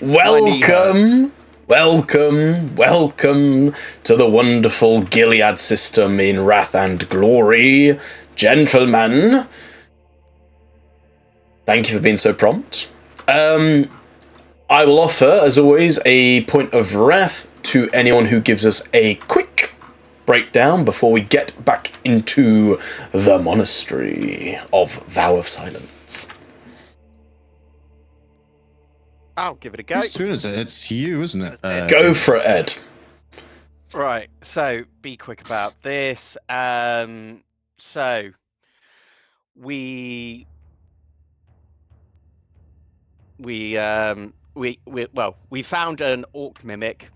Welcome to the wonderful Gilead system in Wrath and Glory. Gentlemen, thank you for being so prompt. I will offer, as always, a point of wrath to anyone who gives us a quick breakdown before we get back into the monastery of Vow of Silence. I'll give it a go. As soon as it's you, isn't it? Go for it, Ed. Right, so be quick about this. So we found an orc mimic,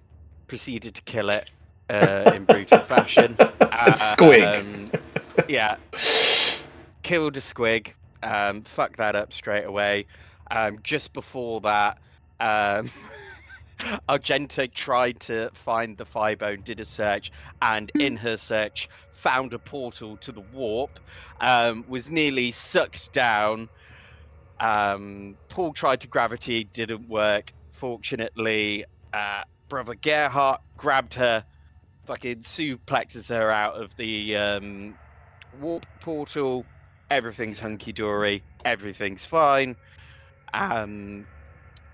proceeded to kill it in brutal fashion. Squig. Yeah, killed a squig. Fucked that up straight away. Just before that, Argenta tried to find the Thighbone, did a search, and in her search found a portal to the warp, was nearly sucked down. Paul tried to gravity, didn't work. Fortunately, brother Gerhardt grabbed her, fucking suplexes her out of the warp portal. Everything's hunky-dory, everything's fine.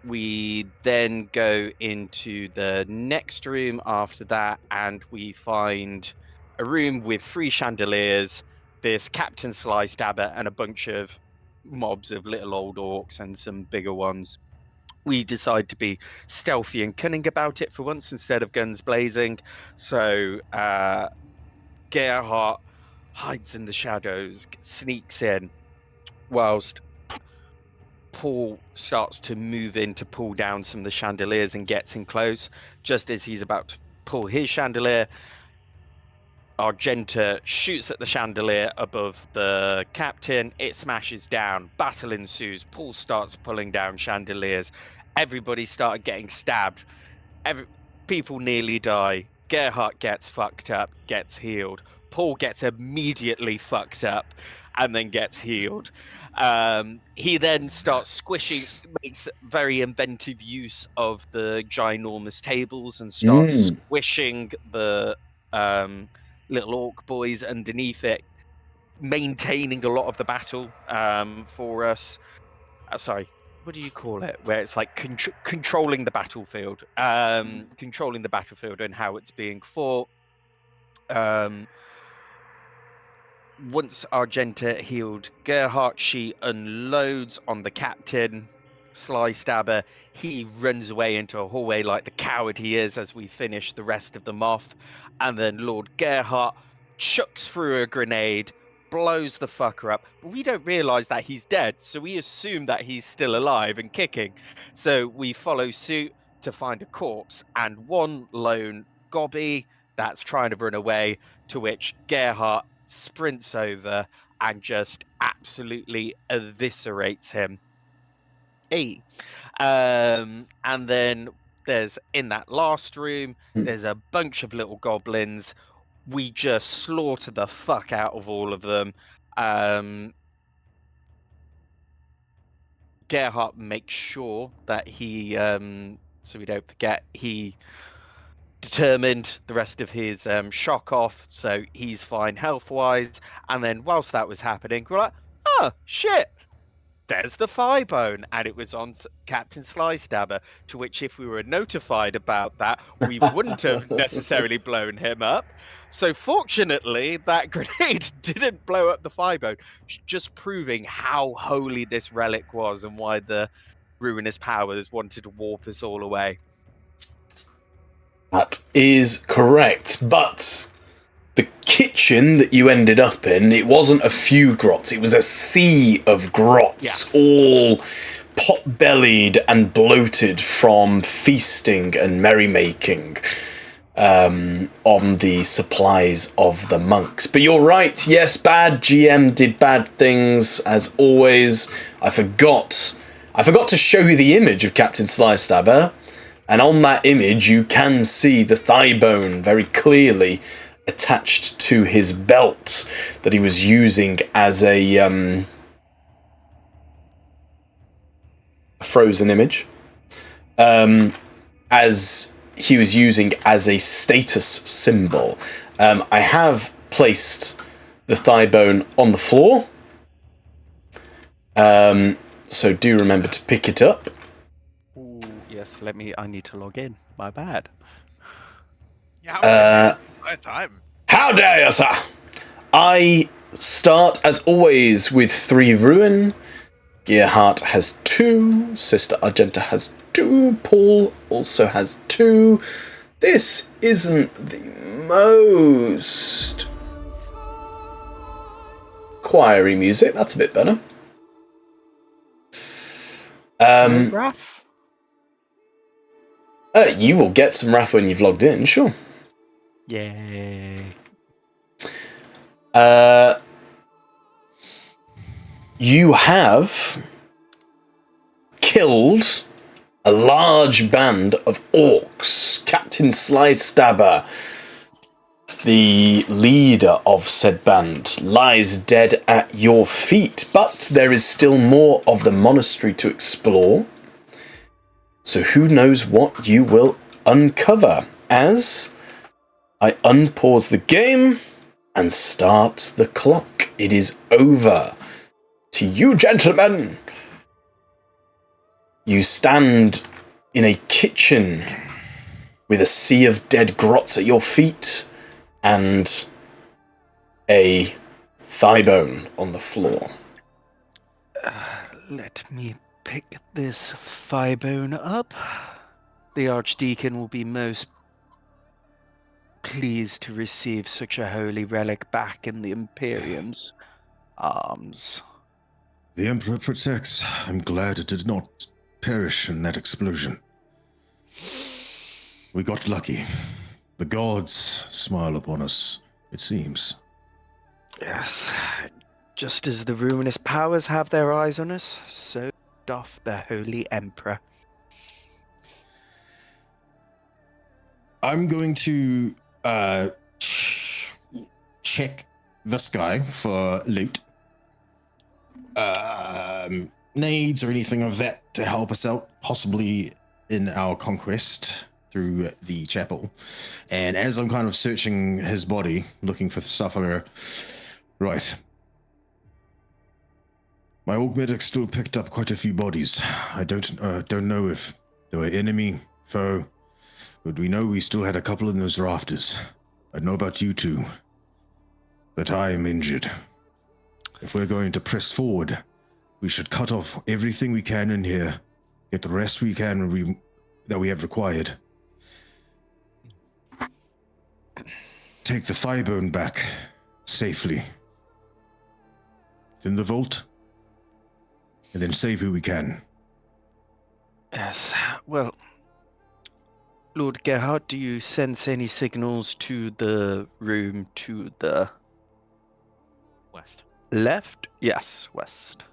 We then go into the next room after that, and we find a room with 3 chandeliers, this Captain Sly Stabber, and a bunch of mobs of little old orcs and some bigger ones. We decide to be stealthy and cunning about it for once instead of guns blazing. So Gerhardt hides in the shadows, sneaks in, whilst Paul starts to move in to pull down some of the chandeliers and gets in close. Just as he's about to pull his chandelier, Argenta shoots at the chandelier above the captain. It smashes down. Battle ensues. Paul starts pulling down chandeliers. Everybody started getting stabbed. People nearly die. Gerhardt gets fucked up, gets healed. Paul gets immediately fucked up and then gets healed. He then starts squishing, makes very inventive use of the ginormous tables and starts squishing the little orc boys underneath it, maintaining a lot of the battle for us. Sorry, what do you call it? Where it's like controlling the battlefield, controlling the battlefield and how it's being fought. Once Argenta healed Gerhardt, she unloads on the captain, Sly Stabber. He runs away into a hallway like the coward he is as we finish the rest of them off. And then Lord Gerhardt chucks through a grenade, blows the fucker up. But we don't realise that he's dead, so we assume that he's still alive and kicking. So we follow suit to find a corpse and one lone gobby that's trying to run away, to which Gerhardt sprints over and just absolutely eviscerates him. And then there's, in that last room, there's a bunch of little goblins. We just slaughter the fuck out of all of them. Gerhardt makes sure that he, so we don't forget, he determined the rest of his shock off, so he's fine health-wise. And then whilst that was happening, we're like, oh, shit, there's the Thighbone, and it was on Captain Sly Stabber, to which if we were notified about that, we wouldn't have necessarily blown him up. So fortunately, that grenade didn't blow up the Thighbone, just proving how holy this relic was and why the ruinous powers wanted to warp us all away. That is correct, but the kitchen that you ended up in, it wasn't a few grots, it was a sea of grots, yes, all pot-bellied and bloated from feasting and merrymaking on the supplies of the monks. But you're right, yes, bad GM did bad things, as always. I forgot to show you the image of Captain Sly Stabber. And on that image, you can see the Thighbone very clearly attached to his belt that he was using as a frozen image. as he was using as a status symbol. I have placed the thigh bone on the floor, so do remember to pick it up. Ooh, yes, I need to log in. My bad. Yeah, time. How dare you, sir? I start, as always, with 3 ruin. Gearhart has 2. Sister Argenta has 2. Paul also has 2. This isn't the most choiry music. That's a bit better. Wrath? You will get some wrath when you've logged in, sure. Yay. You have killed a large band of orcs. Captain Slystabber, the leader of said band, lies dead at your feet, but there is still more of the monastery to explore. So who knows what you will uncover as I unpause the game and start the clock. It is over. To you, gentlemen. You stand in a kitchen with a sea of dead grots at your feet and a thigh bone on the floor. Let me pick this thigh bone up. The Archdeacon will be most pleased to receive such a holy relic back in the Imperium's arms. The Emperor protects. I'm glad it did not perish in that explosion. We got lucky. The gods smile upon us, it seems. Yes, just as the ruinous powers have their eyes on us, so doth the Holy Emperor. I'm going to check this guy for loot. Nades or anything of that to help us out, possibly in our conquest through the chapel. And as I'm kind of searching his body, looking for stuff, I go, right. My orc medic still picked up quite a few bodies. I don't know if they were enemy, foe, but we know we still had a couple in those rafters. I don't know about you two, but I am injured. If we're going to press forward, we should cut off everything we can in here, get the rest we can that we have required. Take the thigh bone back safely. In the vault, and then save who we can. Yes, well, Lord Gerhard, do you sense any signals to the room to the West. left? Yes, west.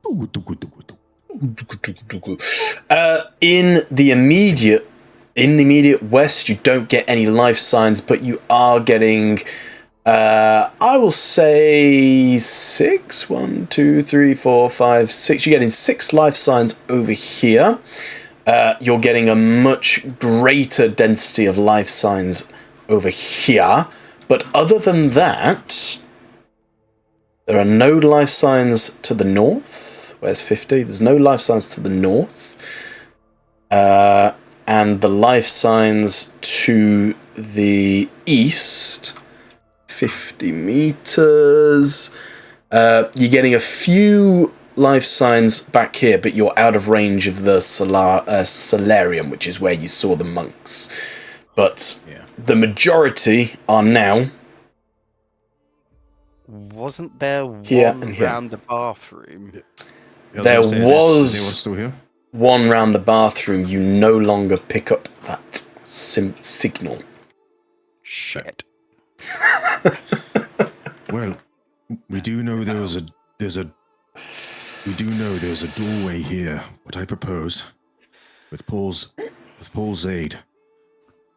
In the immediate west, you don't get any life signs, but you are getting, I will say 6. 1, 2, 3, 4, 5, 6. You're getting 6 life signs over here. You're getting a much greater density of life signs over here. But other than that, there are no life signs to the north. Where's 50? There's no life signs to the north. And the life signs to the east, 50 meters. You're getting a few life signs back here, but you're out of range of the solarium, which is where you saw the monks. But the majority are now... Wasn't there one and here. round the bathroom? There was still here? one round the bathroom. You no longer pick up that signal. Shit. Well, we do know there's a doorway here. What I propose, with Paul's aid,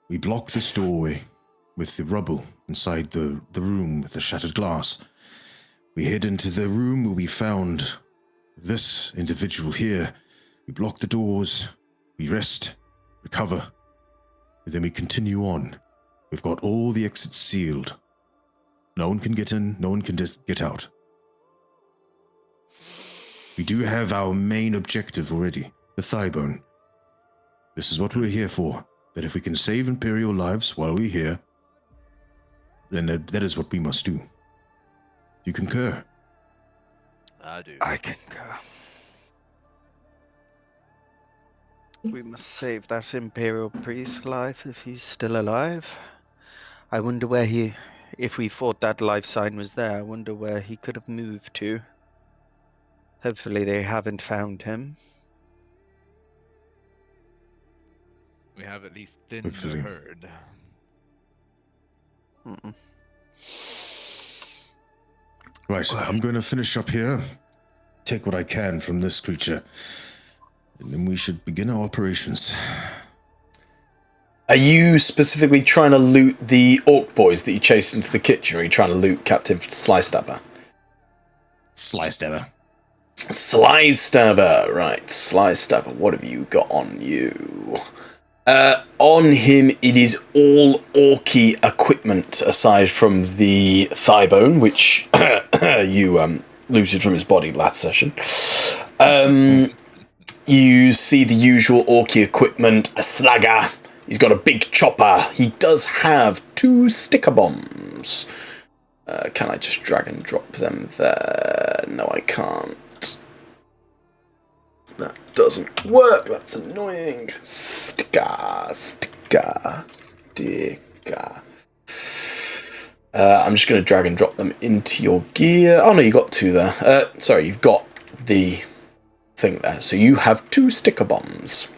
we block this doorway with the rubble inside the room with the shattered glass. We head into the room where we found this individual here. We block the doors, We rest, recover, and then we continue on. We've got all the exits sealed. No one can get in, no one can get out. We do have our main objective already, the thigh bone. This is what we're here for. That if we can save Imperial lives while we're here, then that is what we must do. You concur? I do. I concur. We must save that Imperial priest's life if he's still alive. I wonder where he... If we thought that life sign was there, I wonder where he could have moved to. Hopefully they haven't found him. We have at least thinned Hopefully. the herd. Mm-mm. Right, Well. I'm going to finish up here, take what I can from this creature, and then we should begin our operations. Are you specifically trying to loot the orc boys that you chased into the kitchen, or are you trying to loot Captive Slystabber? Slystabber. Slystabber, right. Slystabber, what have you got on you? On him, it is all orky equipment, aside from the thigh bone, which you looted from his body last session. You see the usual orky equipment, a slugger. He's got a big chopper. He does have 2 sticker bombs. Can I just drag and drop them there? No, I can't. That doesn't work. That's annoying. Sticker. I'm just going to drag and drop them into your gear. Oh, no, you got 2 there. Sorry, you've got the thing there. So you have 2 sticker bombs.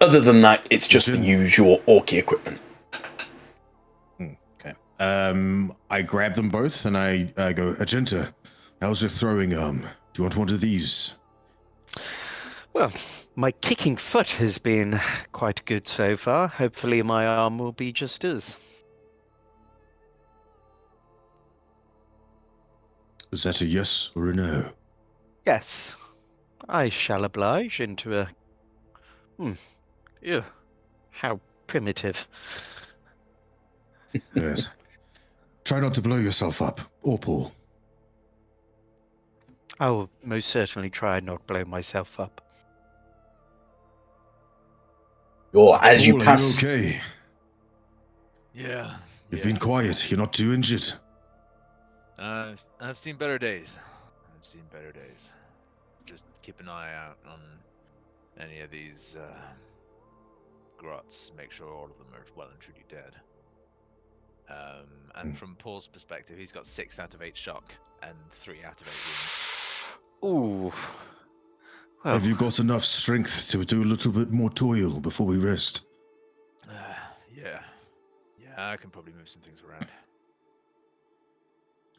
Other than that, it's just the usual orky equipment. Okay. I grab them both and I go, Agenta, how's your throwing arm? Do you want one of these? Well, my kicking foot has been quite good so far. Hopefully my arm will be just as. Is that a yes or a no? Yes, I shall oblige into a... Ew, how primitive. Yes. Try not to blow yourself up, or Paul. I will most certainly try and not blow myself up. Or as you Paul, pass... are you okay? Yeah. You've been quiet. You're not too injured. I've seen better days. Just keep an eye out on any of these grots. Make sure all of them are well and truly dead. And from Paul's perspective, he's got 6 out of 8 shock and 3 out of 8 wounds. Ooh. Well, Have you got enough strength to do a little bit more toil before we rest? Yeah, I can probably move some things around.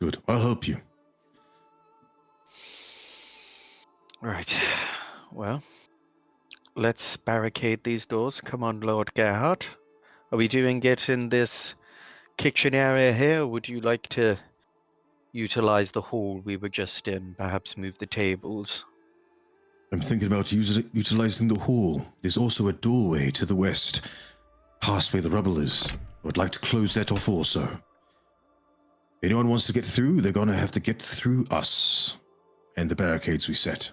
Good, I'll help you. right. Well, let's barricade these doors. Come on, Lord Gerhard. Are we doing it in this kitchen area here, or would you like to utilize the hall we were just in? Perhaps move the tables? I'm thinking about utilizing the hall. There's also a doorway to the west, past where the rubble is. I would like to close that off also. If anyone wants to get through, they're going to have to get through us and the barricades we set.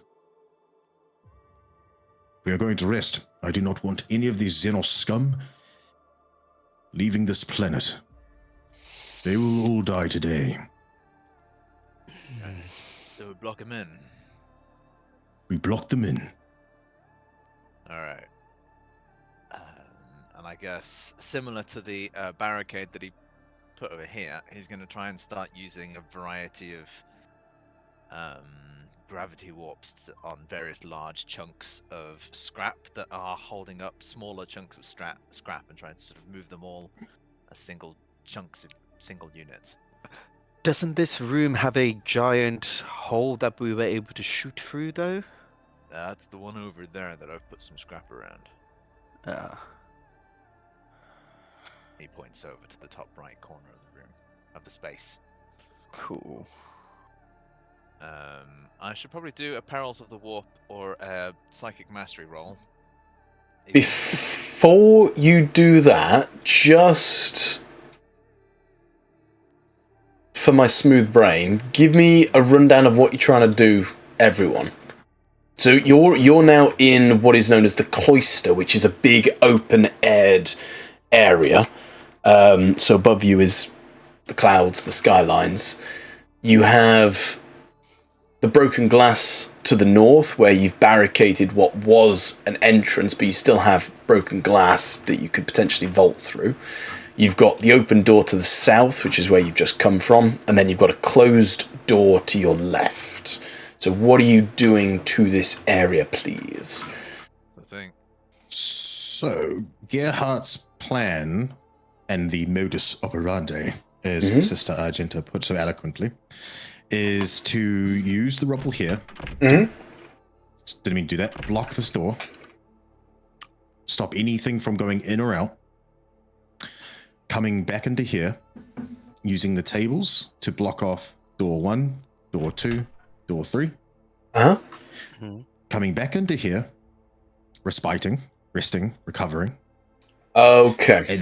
We are going to rest. I do not want any of these xenos scum leaving this planet. They will all die today. So we block him in. We blocked them in. Alright. And I guess similar to the barricade that he put over here, he's going to try and start using a variety of gravity warps on various large chunks of scrap that are holding up smaller chunks of scrap and trying to sort of move them all as single chunks of single units. Doesn't this room have a giant hole that we were able to shoot through, though? That's the one over there that I've put some scrap around. He points over to the top right corner of the room, of the space. Cool. I should probably do a Perils of the Warp or a Psychic Mastery roll. Before you do that, just for my smooth brain, give me a rundown of what you're trying to do, everyone. So you're now in what is known as the cloister, which is a big open-aired area. So above you is the clouds, the skylines. You have the broken glass to the north, where you've barricaded what was an entrance, but you still have broken glass that you could potentially vault through. You've got the open door to the south, which is where you've just come from, and then you've got a closed door to your left. So what are you doing to this area, please? I think. So, Gerhardt's plan and the modus operandi, as Sister Argenta put so eloquently, is to use the rubble here. Didn't mean to do that. Block this door. Stop anything from going in or out. Coming back into here, using the tables to block off door 1, door 2, door 3. Coming back into here, respiting, resting, recovering. Okay. And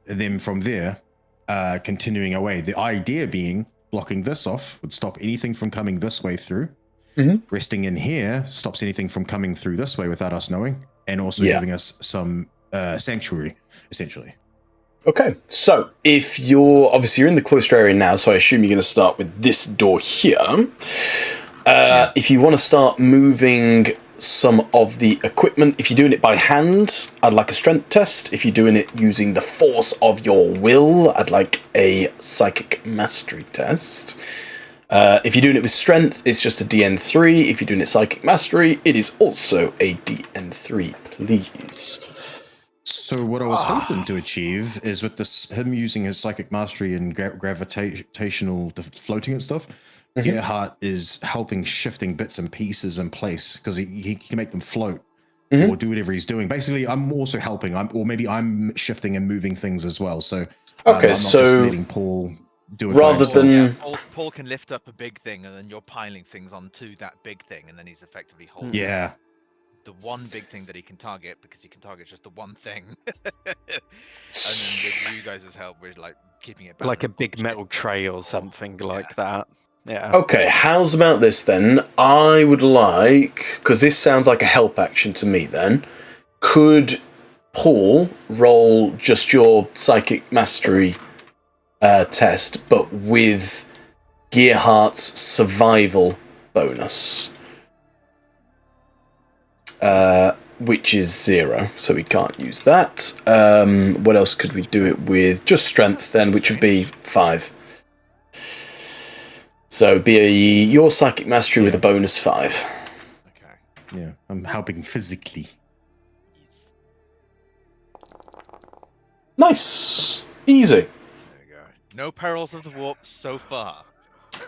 then from there, continuing away. The idea being blocking this off would stop anything from coming this way through. Resting in here stops anything from coming through this way without us knowing, and also giving us some sanctuary, essentially. Okay, so if you're in the cloister area now, so I assume you're going to start with this door here. If you want to start moving some of the equipment, if you're doing it by hand, I'd like a strength test. If you're doing it using the force of your will, I'd like a psychic mastery test. If you're doing it with strength, it's just a DN3. If you're doing it psychic mastery, it is also a DN3, please. So what I was hoping to achieve is with this, him using his psychic mastery and gravitational floating and stuff, Gerhardt is helping shifting bits and pieces in place because he can make them float or do whatever he's doing. Basically, I'm also helping, or maybe I'm shifting and moving things as well. So I'm not just letting Paul do it rather than Paul can lift up a big thing and then you're piling things onto that big thing and then he's effectively holding the one big thing that he can target, because he can target just the one thing. And then with you guys' help, we're like keeping it balanced. Like a big metal tray or something like that. Yeah. Okay, how's about this then? I would like, because this sounds like a help action to me then, could Paul roll just your psychic mastery test, but with Gerhardt's survival bonus? Which is 0, so we can't use that. What else could we do it with? Just strength then, which would be 5. So be your psychic mastery with a bonus 5. Okay. Yeah, I'm helping physically. Nice! Easy. There we go. No perils of the warp so far.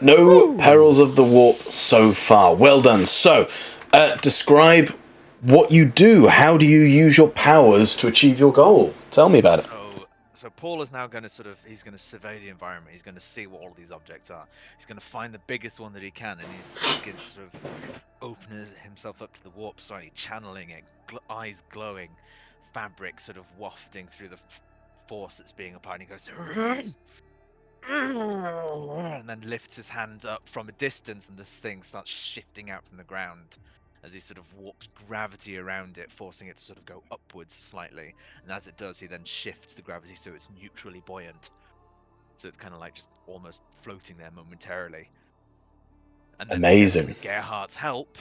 No perils of the warp so far. Well done. So, describe what you do. How do you use your powers to achieve your goal? Tell me about it. So Paul is now going to he's going to survey the environment. He's going to see what all of these objects are. He's going to find the biggest one that he can, and he's going to sort of open himself up to the warp, slightly channeling it, eyes glowing, fabric sort of wafting through the force that's being applied. And he goes, and then lifts his hands up from a distance, and this thing starts shifting out from the ground as he sort of warps gravity around it, forcing it to sort of go upwards slightly. And as it does, he then shifts the gravity so it's neutrally buoyant. So it's kind of like just almost floating there momentarily. And then amazing. With Gerhardt's help,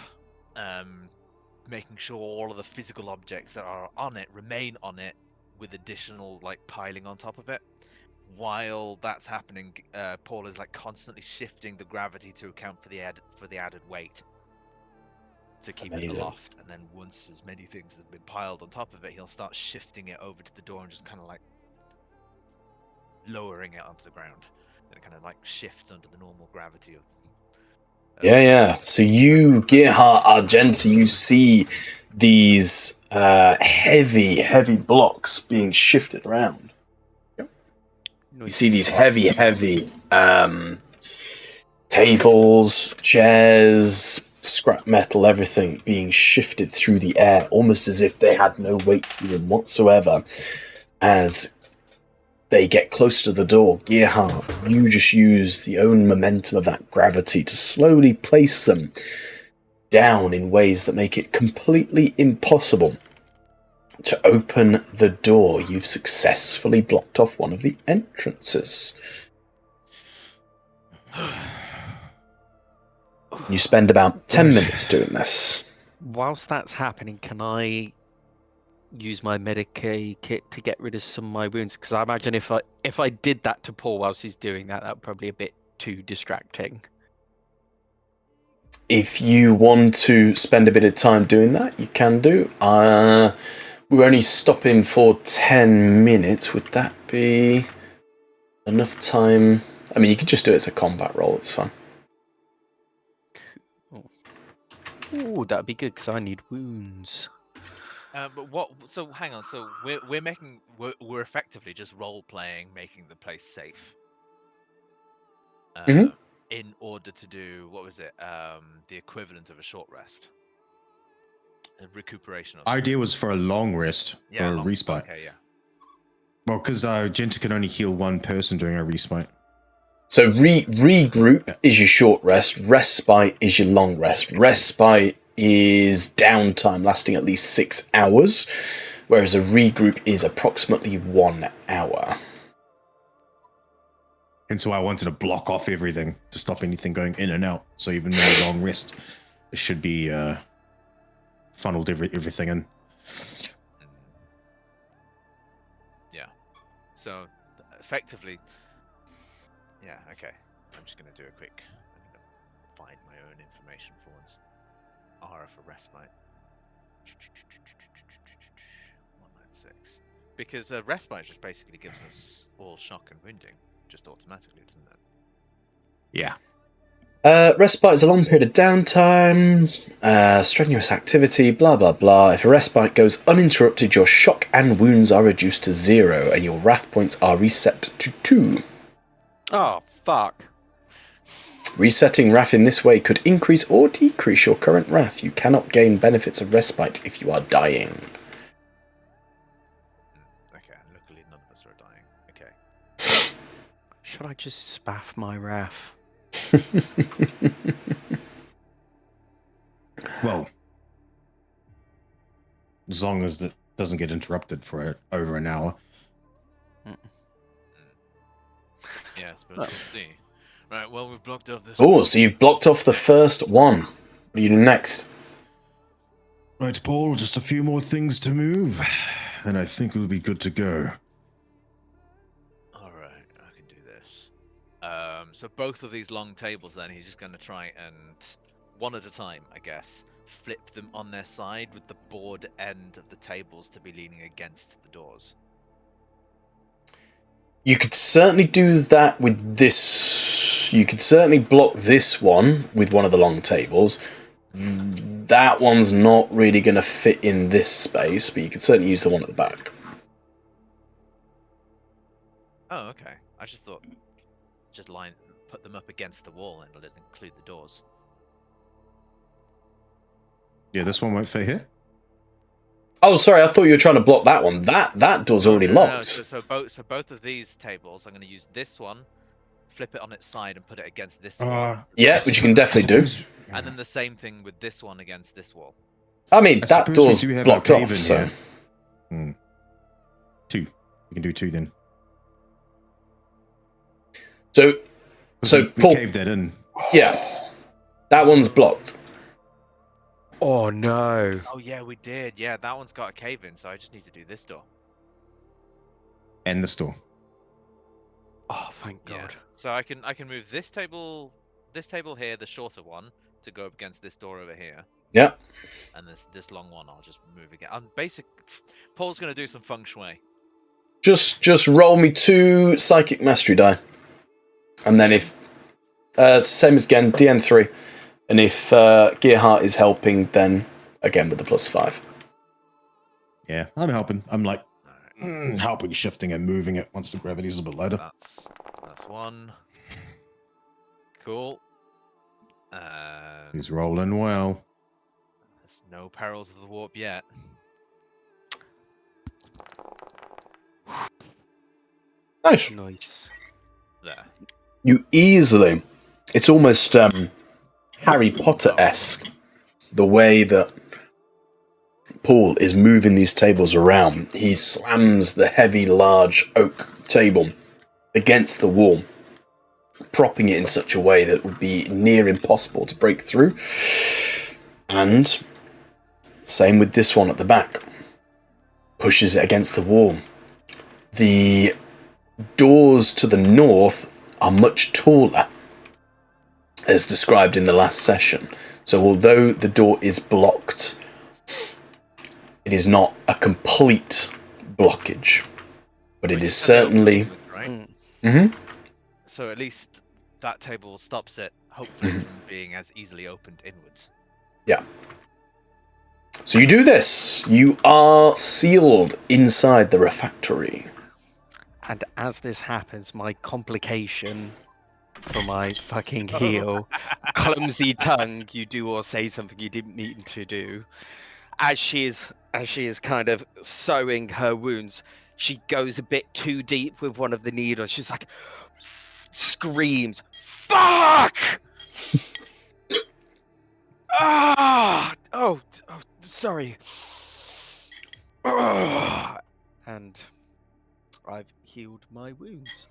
making sure all of the physical objects that are on it remain on it with additional like piling on top of it. While that's happening, Paul is like constantly shifting the gravity to account for the added weight, to keep it aloft. And then once as many things have been piled on top of it, he'll start shifting it over to the door and just kind of like lowering it onto the ground. And it kind of like shifts under the normal gravity of Yeah. So you, Gerhardt Argenta, you see these heavy blocks being shifted around. You see these heavy tables, chairs, scrap metal, everything being shifted through the air, almost as if they had no weight to them whatsoever. As they get close to the door, Gearhart, you just use the own momentum of that gravity to slowly place them down in ways that make it completely impossible to open the door. You've successfully blocked off one of the entrances. You spend about 10 minutes doing this. Whilst that's happening, can I use my Medicaid kit to get rid of some of my wounds? Because I imagine if I did that to Paul whilst he's doing that, that would probably be a bit too distracting. If you want to spend a bit of time doing that, you can do. We're only stopping for 10 minutes. Would that be enough time? I mean, you could just do it as a combat roll. It's fine. Ooh, that'd be good because I need wounds. But what? So hang on. So we're effectively just role playing, making the place safe. Mhm. In order to do what was it? The equivalent of a short rest, a recuperation. Idea was for a long rest, for a respite. Okay, yeah. Well, because Jinta can only heal one person during a respite. So regroup is your short rest. Respite is your long rest. Respite is downtime lasting at least 6 hours, whereas a regroup is approximately 1 hour. And so I wanted to block off everything to stop anything going in and out. So even in a long rest, it should be funneled everything in. Yeah. So effectively, yeah. Okay. I'm just gonna do a quick. I'm gonna find my own information for once. R for respite. 196. Because respite just basically gives us all shock and wounding, just automatically, doesn't it? Yeah. Respite is a long period of downtime, strenuous activity, blah blah blah. If a respite goes uninterrupted, your shock and wounds are reduced to 0, and your wrath points are reset to 2. Oh, fuck. Resetting wrath in this way could increase or decrease your current wrath. You cannot gain benefits of respite if you are dying. Okay, luckily none of us are dying. Okay. Should I just spaff my wrath? Well, as long as it doesn't get interrupted for over an hour. Yeah, I suppose we'll see. Right, well, we've blocked off this. Oh, so you've blocked off the first one. What do you do next? Right, Paul, just a few more things to move, and I think we'll be good to go. All right, I can do this. So both of these long tables, then he's just going to try and one at a time, I guess, flip them on their side with the board end of the tables to be leaning against the doors. You could certainly do that with this. You could certainly block this one with one of the long tables. That one's not really going to fit in this space, but you could certainly use the one at the back. Oh, okay. I just thought just put them up against the wall and it'll include the doors. Yeah, this one won't fit here. Oh, sorry, I thought you were trying to block that one. That door's already locked. No, so both of these tables, I'm going to use this one, flip it on its side, and put it against this wall. Yeah, which you can definitely do. And then the same thing with this one against this wall. I mean, that door's blocked off, so... 2. You can do 2 then. So Paul... caved that in. Yeah. That one's blocked. Oh, no. Oh, yeah, we did. Yeah, that one's got a cave in, so I just need to do this door. And this door. Oh, thank God. Yeah. So I can move this table here, the shorter one, to go up against this door over here. Yeah. And this long one, I'll just move again. Paul's going to do some feng shui. Just roll me 2 psychic mastery die. And then if... same as again, DN3. And if Gearhart is helping, then again with the +5. Yeah, I'm helping. I'm like helping, shifting and moving it once the gravity's a bit lighter. That's 1. Cool. He's rolling well. There's no perils of the warp yet. Nice. Nice. There. You easily, it's almost Harry Potter-esque, the way that Paul is moving these tables around. He slams the heavy, large oak table against the wall, propping it in such a way that it would be near impossible to break through. And same with this one at the back. Pushes it against the wall. The doors to the north are much taller, as described in the last session. So although the door is blocked, it is not a complete blockage, but it is certainly... Right? Mhm. So at least that table stops it, hopefully, from being as easily opened inwards. Yeah. So you do this. You are sealed inside the refectory. And as this happens, my complication for my fucking heel, clumsy tongue, you do or say something you didn't mean to do. As she is kind of sewing her wounds, she goes a bit too deep with one of the needles. She's like, screams, "Fuck!" Oh, sorry. And I've healed my wounds.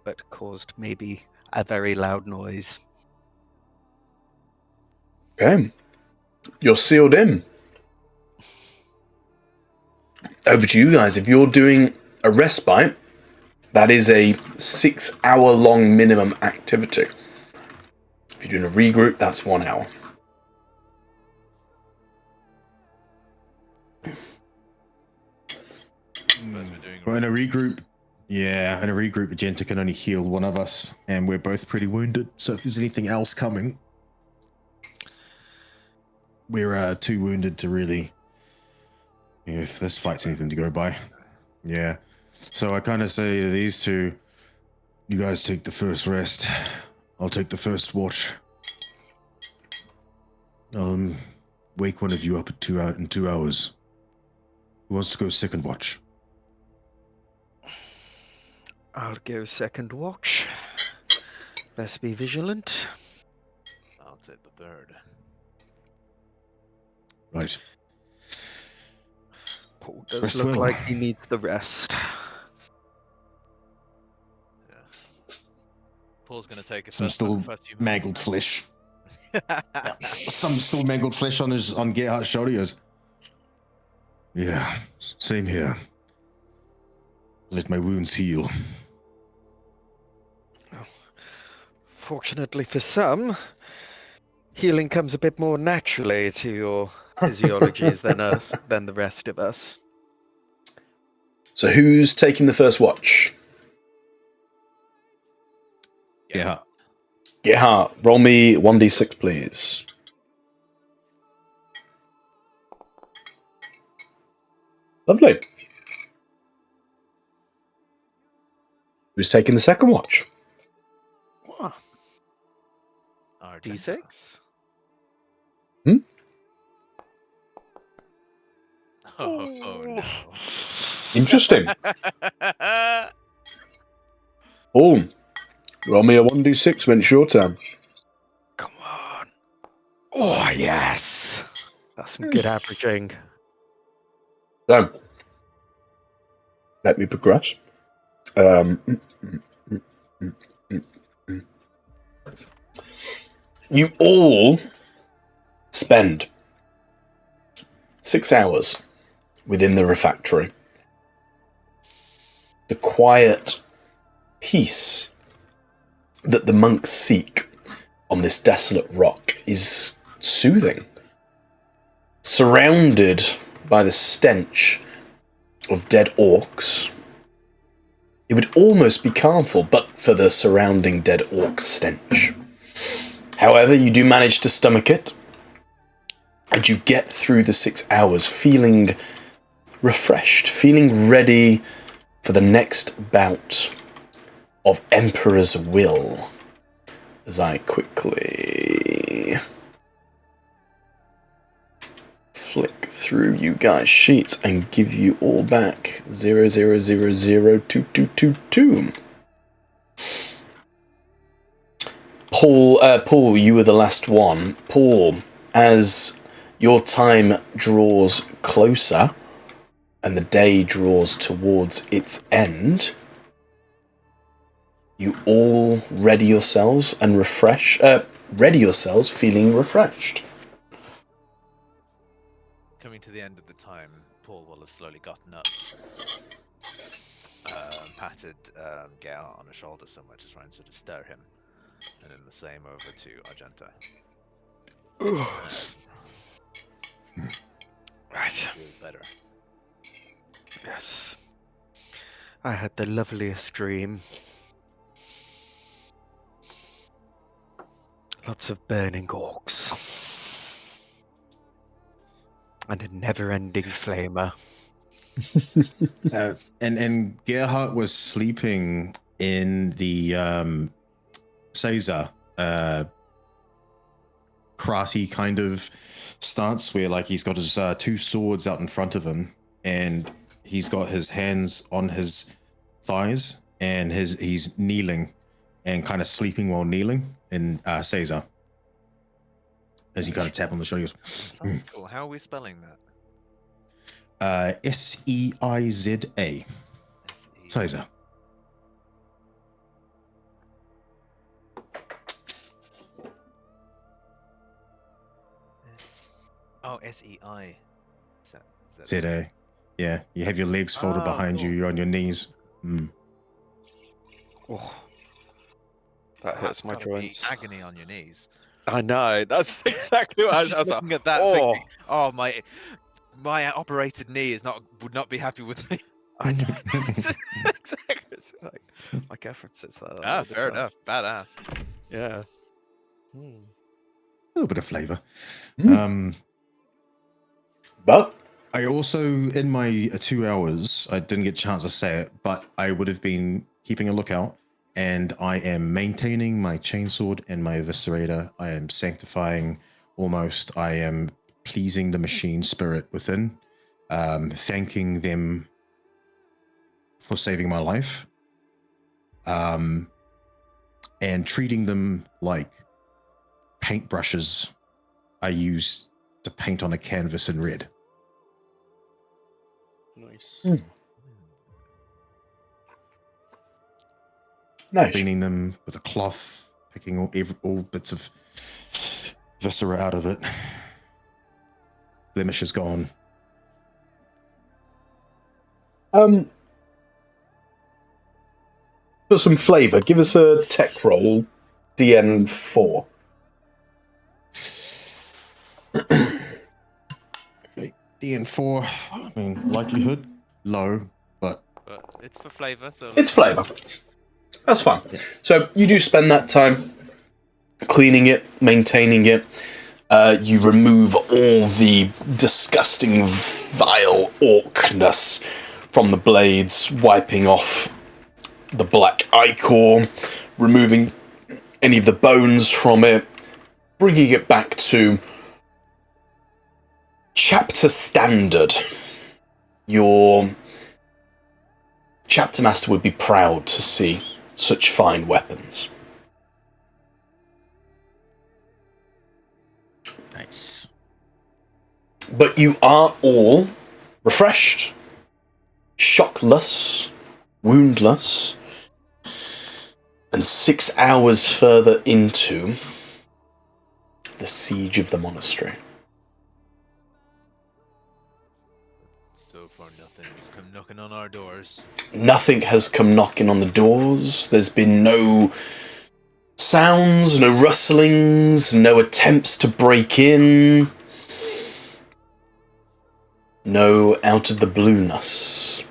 But caused maybe a very loud noise. Okay. You're sealed in. Over to you guys. If you're doing a respite, that is a 6-hour-long minimum activity. If you're doing a regroup, that's 1 hour. Well, in a regroup, Magenta can only heal one of us, and we're both pretty wounded. So if there's anything else coming, we're too wounded to really, if this fight's anything to go by. Yeah. So I kind of say to these two, you guys take the first rest. I'll take the first watch. Wake one of you up in 2 hours. Who wants to go second watch? I'll go second watch. Best be vigilant. I'll take the third. Right. Paul does Rest look well. like he needs the rest. Yeah. Paul's gonna take a Some first still look first few mangled flesh. Some still mangled flesh on Gerhardt's shoulder. He goes, yeah, same here. Let my wounds heal. Fortunately for some, healing comes a bit more naturally to your physiologies than the rest of us. So who's taking the first watch? Yeah. Gerhard, roll me 1d6, please. Lovely. Who's taking the second watch? What? D6? Oh no. Interesting. Boom. Roll me a 1d6 when it's your turn. Come on. Oh, yes. That's some good averaging. So, let me progress. You all spend 6 hours within the refectory. The quiet peace that the monks seek on this desolate rock is soothing. Surrounded by the stench of dead orcs, it would almost be calmful but for the surrounding dead orc stench. However, you do manage to stomach it, and you get through the 6 hours feeling refreshed, feeling ready for the next bout of Emperor's Will. as I quickly flick through you guys' sheets and give you all back 00002222. Paul, you were the last one. Paul, as your time draws closer and the day draws towards its end, you all ready yourselves and feeling refreshed. Coming to the end of the time, Paul will have slowly gotten up, patted Gerhard on the shoulder somewhere to try and sort of stir him, and then the same over to Argenta. Right. Feel better. Yes. I had the loveliest dream. Lots of burning orcs. And a never-ending flamer. And Gerhard was sleeping in the Caesar karate kind of stance where like he's got his two swords out in front of him and he's got his hands on his thighs and he's kneeling and kind of sleeping while kneeling in Caesar as you kind of tap on the shoulder. That's cool. How are we spelling that? Seiza. Caesar. Oh, SEI. Z-A. Yeah, you have your legs folded behind you, you're on your knees. Oh, that hurts my Gotta be joints. agony on your knees. I know, that's exactly what I was Just like, looking at that, oh. thinking, oh, my operated knee would not be happy with me. I know. Exactly. It's like, my girlfriend sits like that. Ah, all the fair time. enough. Badass. Yeah. A little bit of flavor. But I also, in my 2 hours, I didn't get a chance to say it, but I would have been keeping a lookout, and I am maintaining my chainsword and my eviscerator. I am sanctifying almost. I am pleasing the machine spirit within, thanking them for saving my life, and treating them like paintbrushes I use to paint on a canvas in red. Nice. nice. Cleaning them with a cloth, picking all bits of viscera out of it. Blemish is gone. For some flavour, give us a tech roll, DN4. Okay, DN4. I mean, likelihood low, but it's for flavor, so It's flavour. That's fine. So you do spend that time cleaning it, maintaining it. You remove all the disgusting, vile orcness from the blades, wiping off the black ichor, removing any of the bones from it, bringing it back to chapter standard. Your chapter master would be proud to see such fine weapons. nice. But you are all refreshed, shockless, woundless, and 6 hours further into the siege of the monastery. so far nothing's come knocking on our doors. Nothing has come knocking on the doors. There's been no sounds, no rustlings, no attempts to break in. No out of the blueness.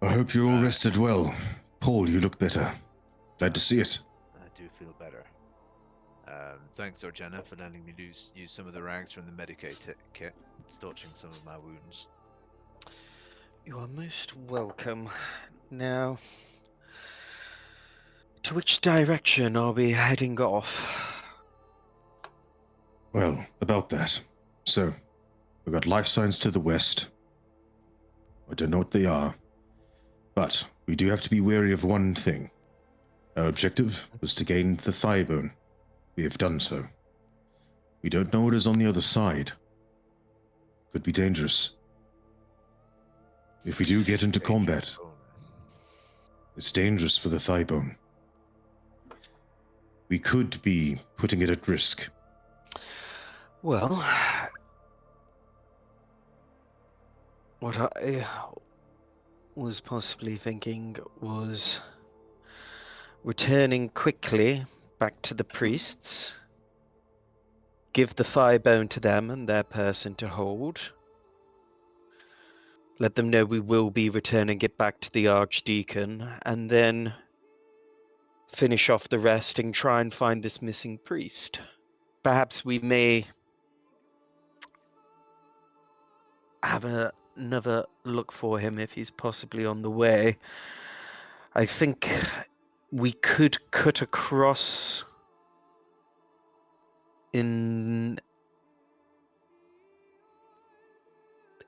I hope you all rested well. Paul, you look better. Glad to see it. I do feel better. Thanks, Argenta, for letting me use some of the rags from the Medicaid kit, staunching some of my wounds. You are most welcome. Now, To which direction are we heading off? Well, about that. So, we've got life signs to the west. I don't know what they are. But we do have to be wary of one thing. Our objective was to gain the thigh bone. We have done so. We don't know what is on the other side. Could be dangerous. If we do get into combat, it's dangerous for the thigh bone. We could be putting it at risk. Well, what I was possibly thinking was returning quickly back to the priests, give the thigh bone to them and their person to hold, let them know we will be returning it back to the Archdeacon, and then finish off the rest and try and find this missing priest. Perhaps we may have another look for him if he's possibly on the way. I think we could cut across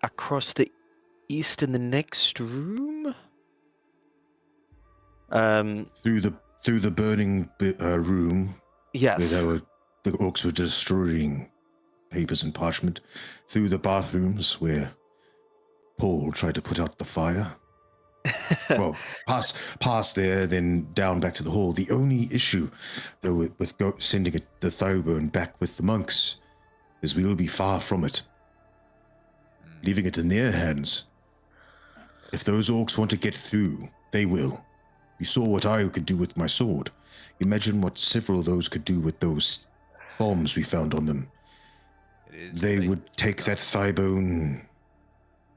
across the east in the next room. Through the burning room. Yes. Where the orcs were destroying papers and parchment. Through the bathrooms where Paul tried to put out the fire. Well, past there, then down back to the hall. The only issue, though, with sending the Thowbone back with the monks, is we will be far from it. Leaving it in their hands. If those orcs want to get through, they will. You saw what I could do with my sword. Imagine what several of those could do with those bombs we found on them. They would take that thigh bone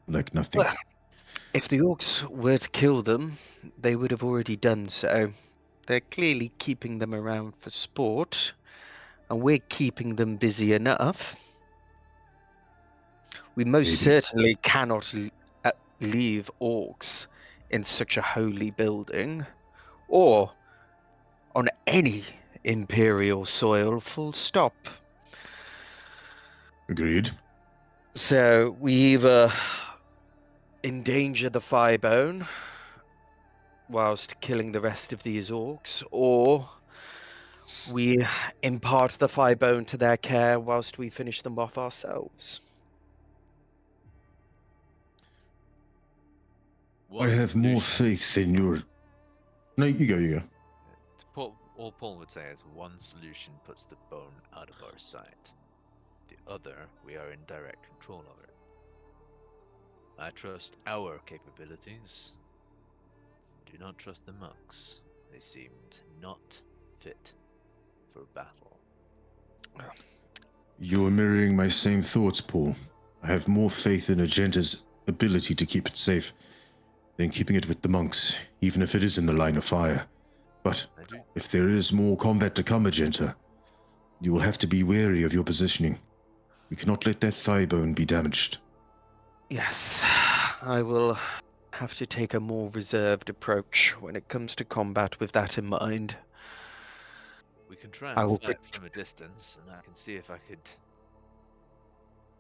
like nothing. Well, if the orcs were to kill them, they would have already done so. They're clearly keeping them around for sport, and we're keeping them busy enough. We most certainly cannot leave orcs in such a holy building, or on any imperial soil, full stop. Agreed. So we either endanger the thigh bone whilst killing the rest of these orcs, or we impart the thigh bone to their care whilst we finish them off ourselves. I have more faith in your... No, you go. All Paul would say is one solution puts the bone out of our sight. The other, we are in direct control of it. I trust our capabilities. Do not trust the monks. They seemed not fit for battle. You're mirroring my same thoughts, Paul. I have more faith in Agenta's ability to keep it safe than keeping it with the monks, even if it is in the line of fire. But if there is more combat to come, Agenta, you will have to be wary of your positioning. We cannot let that thigh bone be damaged. Yes, I will have to take a more reserved approach when it comes to combat with that in mind. We can try and fight from a distance, and I can see if I could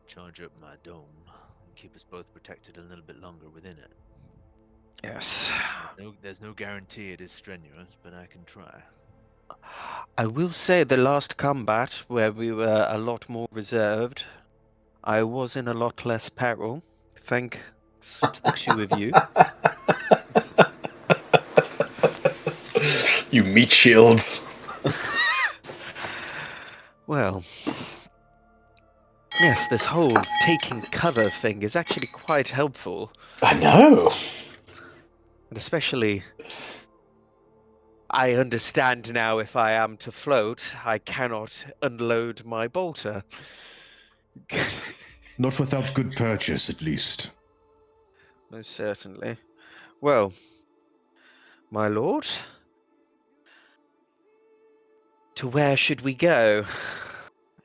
charge up my dome and keep us both protected a little bit longer within it. Yes. There's no guarantee it is strenuous, but I can try. I will say the last combat, where we were a lot more reserved, I was in a lot less peril, thanks to the two of you. You meat shields. Well, yes, this whole taking cover thing is actually quite helpful. I know. And especially, I understand now if I am to float, I cannot unload my bolter. Not without good purchase, at least. Most certainly. Well, my lord, to where should we go?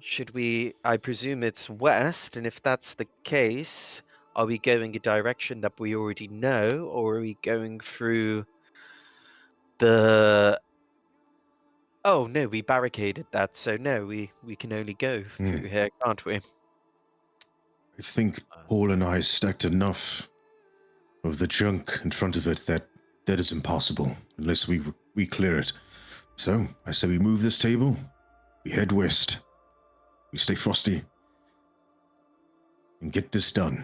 Should we, I presume it's west, and if that's the case, are we going a direction that we already know, or are we going through the Oh no, we barricaded that, so no, we can only go through here, can't we? I think Paul and I stacked enough of the junk in front of it that is impossible unless we clear it. So I say we move this table, we head west, we stay frosty, and get this done,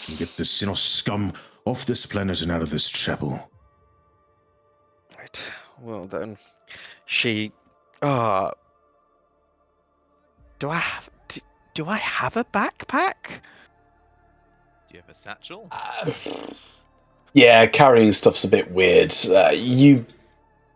and get this xenos scum off this planet and out of this chapel. Right. Well then, she. Do I have a backpack? Do you have a satchel? Yeah, carrying stuff's a bit weird. You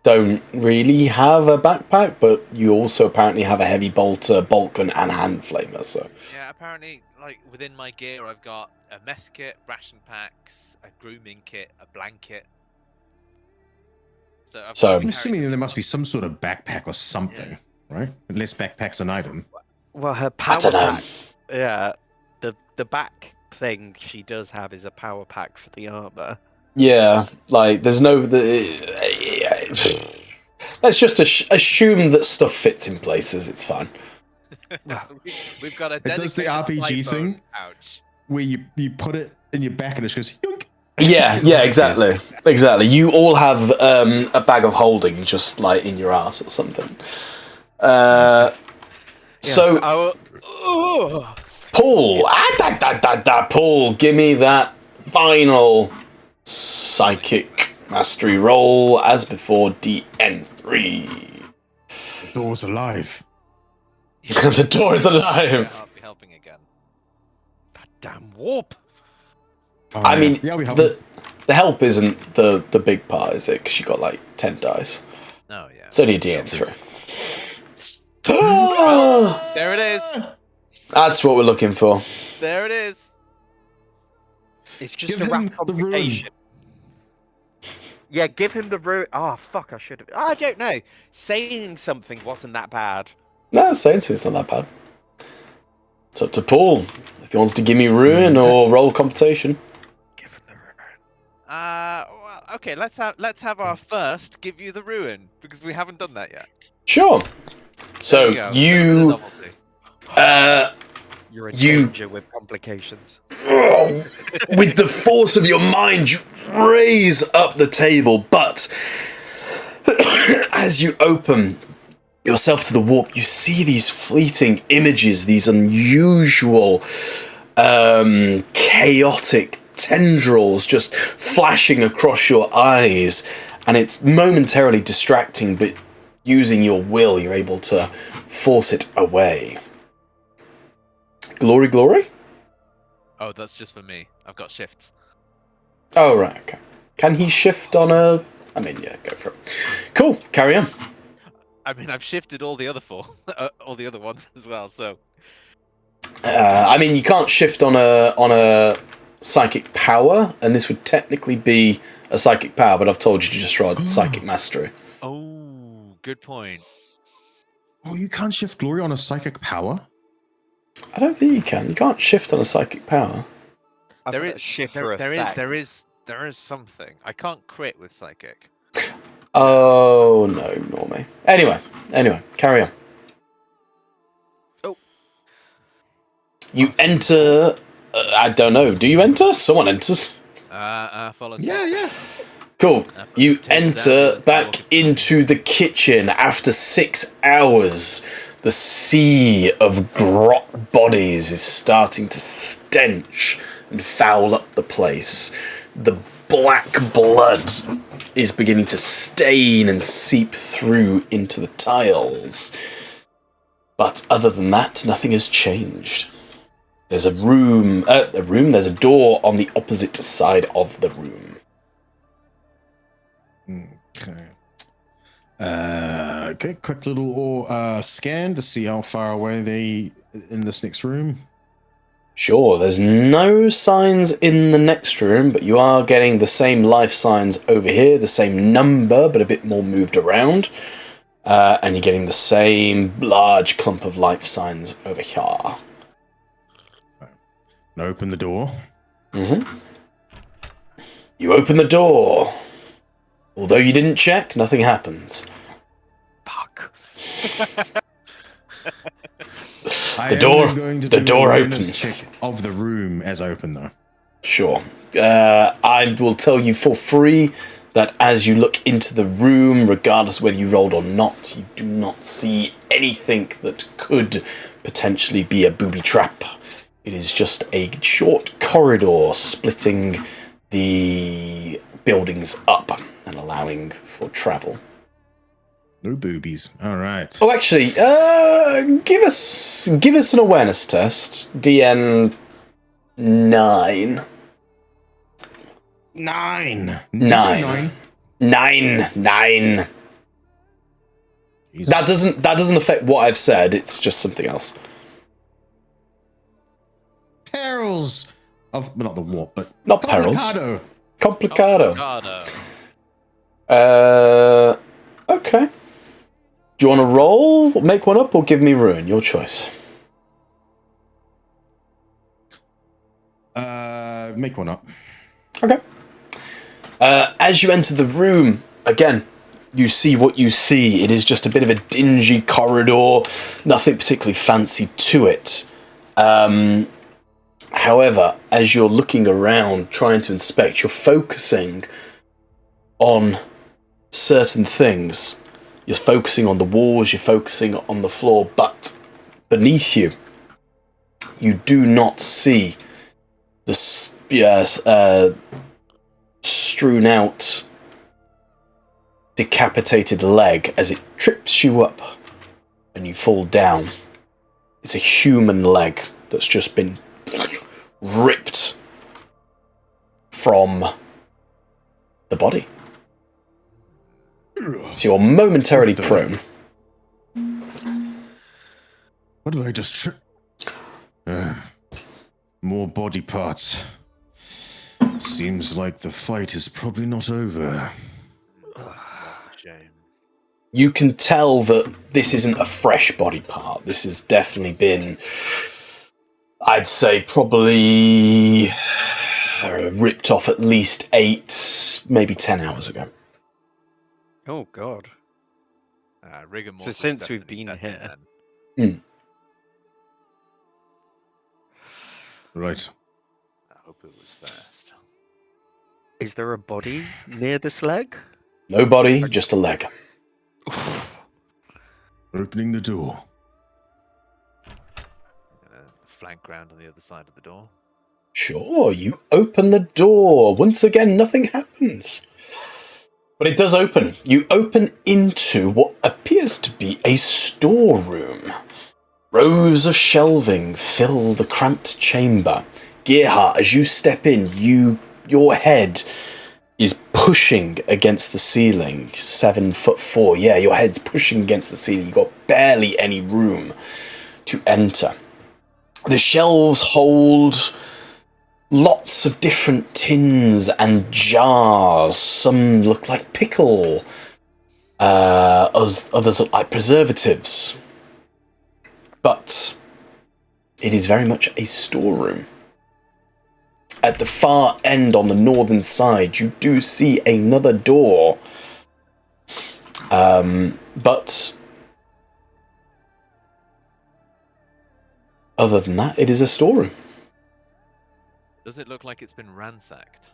don't really have a backpack, but you also apparently have a heavy bolter, Balkan, and hand flamer. So Yeah, apparently, like within my gear, I've got a mess kit, ration packs, a grooming kit, a blanket. So I'm assuming there must be some sort of backpack or something, right? Unless backpack's an item. Well, her power I don't know. pack. Yeah, the back thing she does have is a power pack for the armor. yeah, like there's no. Let's just assume that stuff fits in places. It's fine. We've got a. It does the RPG thing. Ouch. Where you put it in your back and it goes yoink. Yeah, exactly. You all have a bag of holding just like in your ass or something. So, Paul, Paul, give me that final psychic mastery roll as before. DN3. The door's alive. The door is alive. I'll be helping again. That damn warp. Oh, I mean, yeah, we help. the help isn't the big part, is it? Because you got like 10 dice. Oh yeah. It's only a DN3. There it is. That's what we're looking for. There it is. It's just Give a him rap the rune. complication. Yeah, give him the rune. Oh fuck! I should have. I don't know. Saying something wasn't that bad. No, saying so, it's not that bad. It's up to Paul if he wants to give me ruin or roll computation. Give him the rune. Well, okay. Let's have our first give you the ruin because we haven't done that yet. Sure. So There we go. you, You're in You- danger with complications. with the force of your mind, you raise up the table, but as you open yourself to the warp, you see these fleeting images, these unusual, chaotic tendrils just flashing across your eyes, and it's momentarily distracting, but using your will, you're able to force it away. Glory, glory? Oh, that's just for me. I've got shifts. Oh, right, okay. Can he shift on a... I mean, yeah, go for it. Cool, carry on. I mean, I've shifted all the other four, all the other ones as well. So I mean, you can't shift on a psychic power, and this would technically be a psychic power, but I've told you to just roll psychic mastery. oh, good point. Oh, you can't shift glory on a psychic power? I don't think you can. You can't shift on a psychic power. There is shift there, for there is effect. there is something. I can't crit with psychic. Oh, no, ignore me. Anyway, carry on. Oh. You enter... I don't know. Do you enter? Someone enters. Follow. Yeah. Cool. You Take it enter down. back into the kitchen after 6 hours. The sea of grot bodies is starting to stench and foul up the place. The black blood is beginning to stain and seep through into the tiles. But other than that, nothing has changed. There's a room, there's a door on the opposite side of the room. Okay. Okay, quick little scan to see how far away they in this next room. Sure, there's no signs in the next room, but you are getting the same life signs over here, the same number, but a bit more moved around. And you're getting the same large clump of life signs over here. Now open the door. Mm-hmm. You open the door. Although you didn't check, nothing happens. Fuck. I door- am going to the do door an awareness opens. check of the room as I open, though. Sure. I will tell you for free that as you look into the room, regardless of whether you rolled or not, you do not see anything that could potentially be a booby trap. It is just a short corridor splitting the buildings up and allowing for travel. No boobies. All right. Oh, actually, give us an awareness test. DN 9. 9. 9. 9. Jesus. That doesn't affect what I've said. It's just something else. Perils of, well, not the warp, but Not perils. Complicado. Complicado. Okay. Do you want to roll, make one up, or give me ruin? Your choice. Make one up. Okay. As you enter the room, again, you see what you see. It is just a bit of a dingy corridor, nothing particularly fancy to it. However, as you're looking around, trying to inspect, you're focusing on certain things. You're focusing on the walls, you're focusing on the floor, but beneath you, you do not see the strewn out, decapitated leg as it trips you up and you fall down. It's a human leg that's just been ripped from the body. So you're momentarily prone. What did I just... more body parts. Seems like the fight is probably not over. Shame. You can tell that this isn't a fresh body part. This has definitely been, I'd say, probably ripped off at least 8, maybe 10 hours ago. Oh God. Rigor So mortis since we've definitely been stepped in here. then. Right. I hope it was fast. Is there a body near this leg? No body, just a leg. Opening the door. Gonna flank round on the other side of the door. Sure, you open the door. Once again, nothing happens. But it does open. You open into what appears to be a storeroom. Rows of shelving fill the cramped chamber. Gearhart, as you step in, your head is pushing against the ceiling. 7'4". Yeah, your head's pushing against the ceiling. You've got barely any room to enter. The shelves hold lots of different tins and jars. Some look like pickle. Others look like preservatives. But it is very much a storeroom. At the far end on the northern side, you do see another door. But other than that, it is a storeroom. Does it look like it's been ransacked?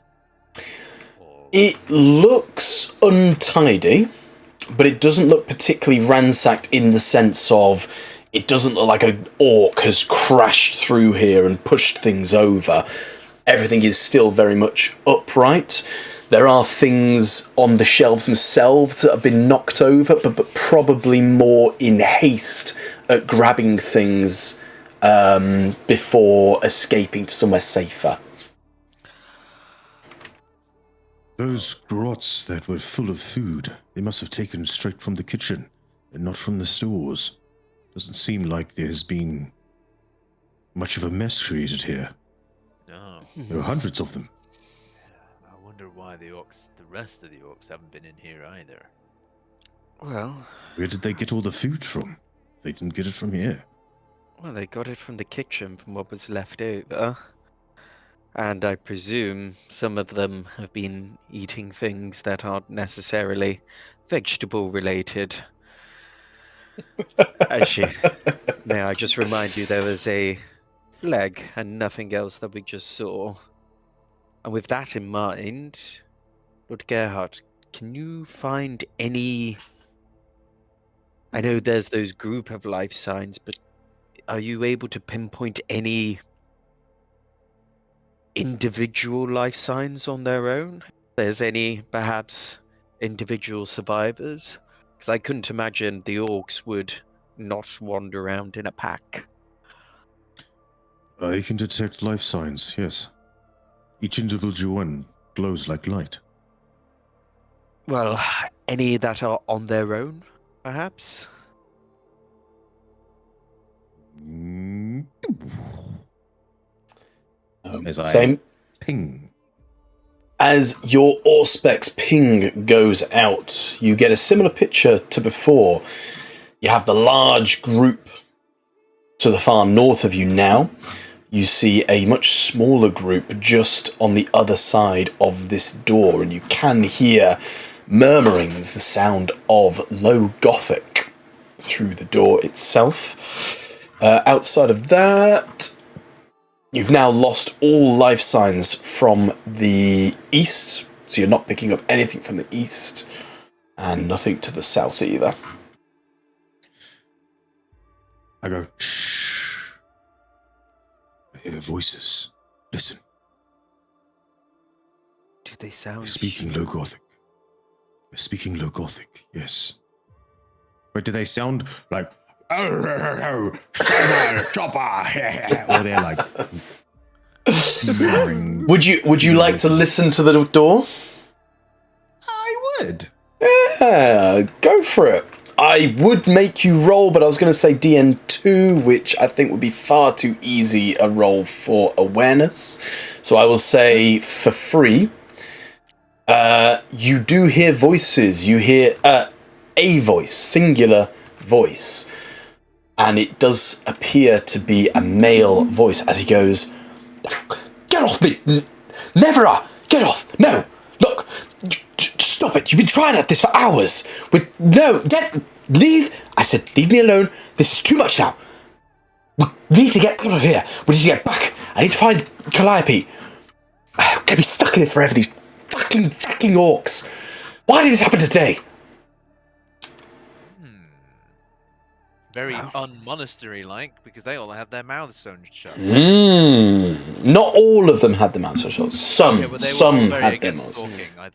Or... It looks untidy, but it doesn't look particularly ransacked in the sense of it doesn't look like an orc has crashed through here and pushed things over. Everything is still very much upright. There are things on the shelves themselves that have been knocked over, but probably more in haste at grabbing things before escaping to somewhere safer. Those grots that were full of food, they must have taken straight from the kitchen and not from the stores. Doesn't seem like there's been much of a mess created here. No. There are hundreds of them. I wonder why the rest of the orcs haven't been in here either. Well, Where did they get all the food from? They didn't get it from here. they got it from the kitchen, from what was left over. And I presume some of them have been eating things that aren't necessarily vegetable related. Actually, may I just remind you there was a leg and nothing else that we just saw. And with that in mind, Lord Gerhardt, can you find any... I know there's those group of life signs, but are you able to pinpoint any individual life signs on their own? There's any, perhaps, individual survivors? Because I couldn't imagine the orcs would not wander around in a pack. I can detect life signs, yes. Each individual one glows like light. Well, any that are on their own, perhaps? As I Same. ping. As your Auspex ping goes out, you get a similar picture to before. You have the large group to the far north of you now. You see a much smaller group just on the other side of this door, and you can hear murmurings, the sound of low Gothic through the door itself. Outside of that, you've now lost all life signs from the east, so you're not picking up anything from the east, and nothing to the south either. I go, shh. I hear voices. Listen. Do they sound... They're speaking low Gothic. They're speaking low Gothic, yes. But do they sound like... chopper, or they're like... Would you like to listen to the door? I would. Yeah, go for it. I would make you roll, but I was going to say DN2, which I think would be far too easy a roll for awareness. So I will say for free. You do hear voices. You hear a voice, singular voice. And it does appear to be a male voice as he goes, "Get off me! Never! Get off! No! Look! Stop it! You've been trying at this for hours! Leave! I said, leave me alone. This is too much now. We need to get out of here. We need to get back. I need to find Calliope. I'm gonna be stuck in it forever, these fucking orcs. Why did this happen today?" Very un-monastery-like, because they all have their mouths sewn shut. Not all of them had the mouths shut. Some had their mouths.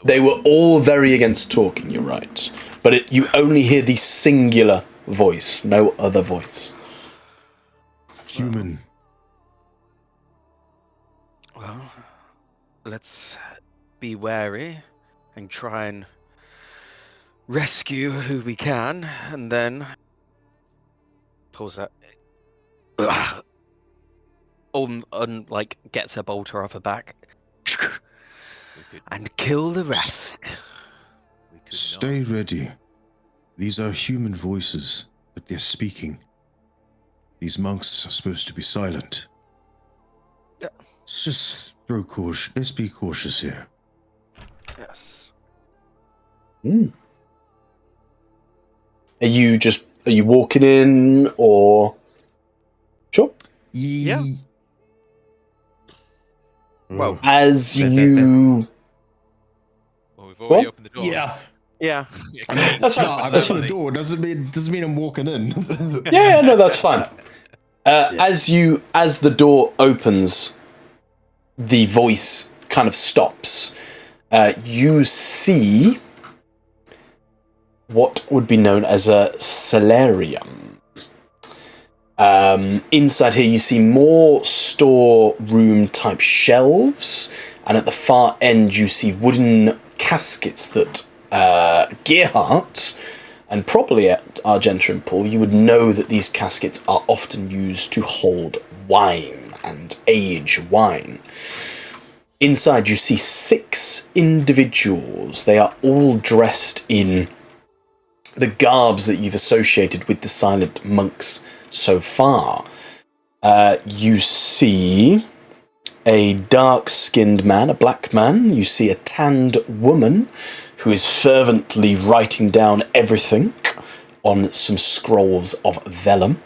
They were all very against talking, you're right. But you only hear the singular voice, no other voice. Human. Well, let's be wary and try and rescue who we can, and then... pulls that... gets her bolter off her back. And kill the rest. Stay ready. These are human voices, but they're speaking. These monks are supposed to be silent. Let's just throw caution. Let's be cautious here. Yes. Are you walking in, or... Sure. Yeah. Well, As you... Well, we've already opened the door. Yeah. That's fine. I've That's opened fine. the door. Doesn't mean I'm walking in. Yeah, no, that's fine. As the door opens, the voice kind of stops. You see what would be known as a solarium. Inside here, you see more storeroom type shelves, and at the far end, you see wooden caskets that Gerhardt, and probably at Argenta and Paul, you would know that these caskets are often used to hold wine and age wine. Inside, you see 6 individuals. They are all dressed in the garbs that you've associated with the silent monks so far. You see a dark-skinned man, a black man. You see a tanned woman who is fervently writing down everything on some scrolls of vellum.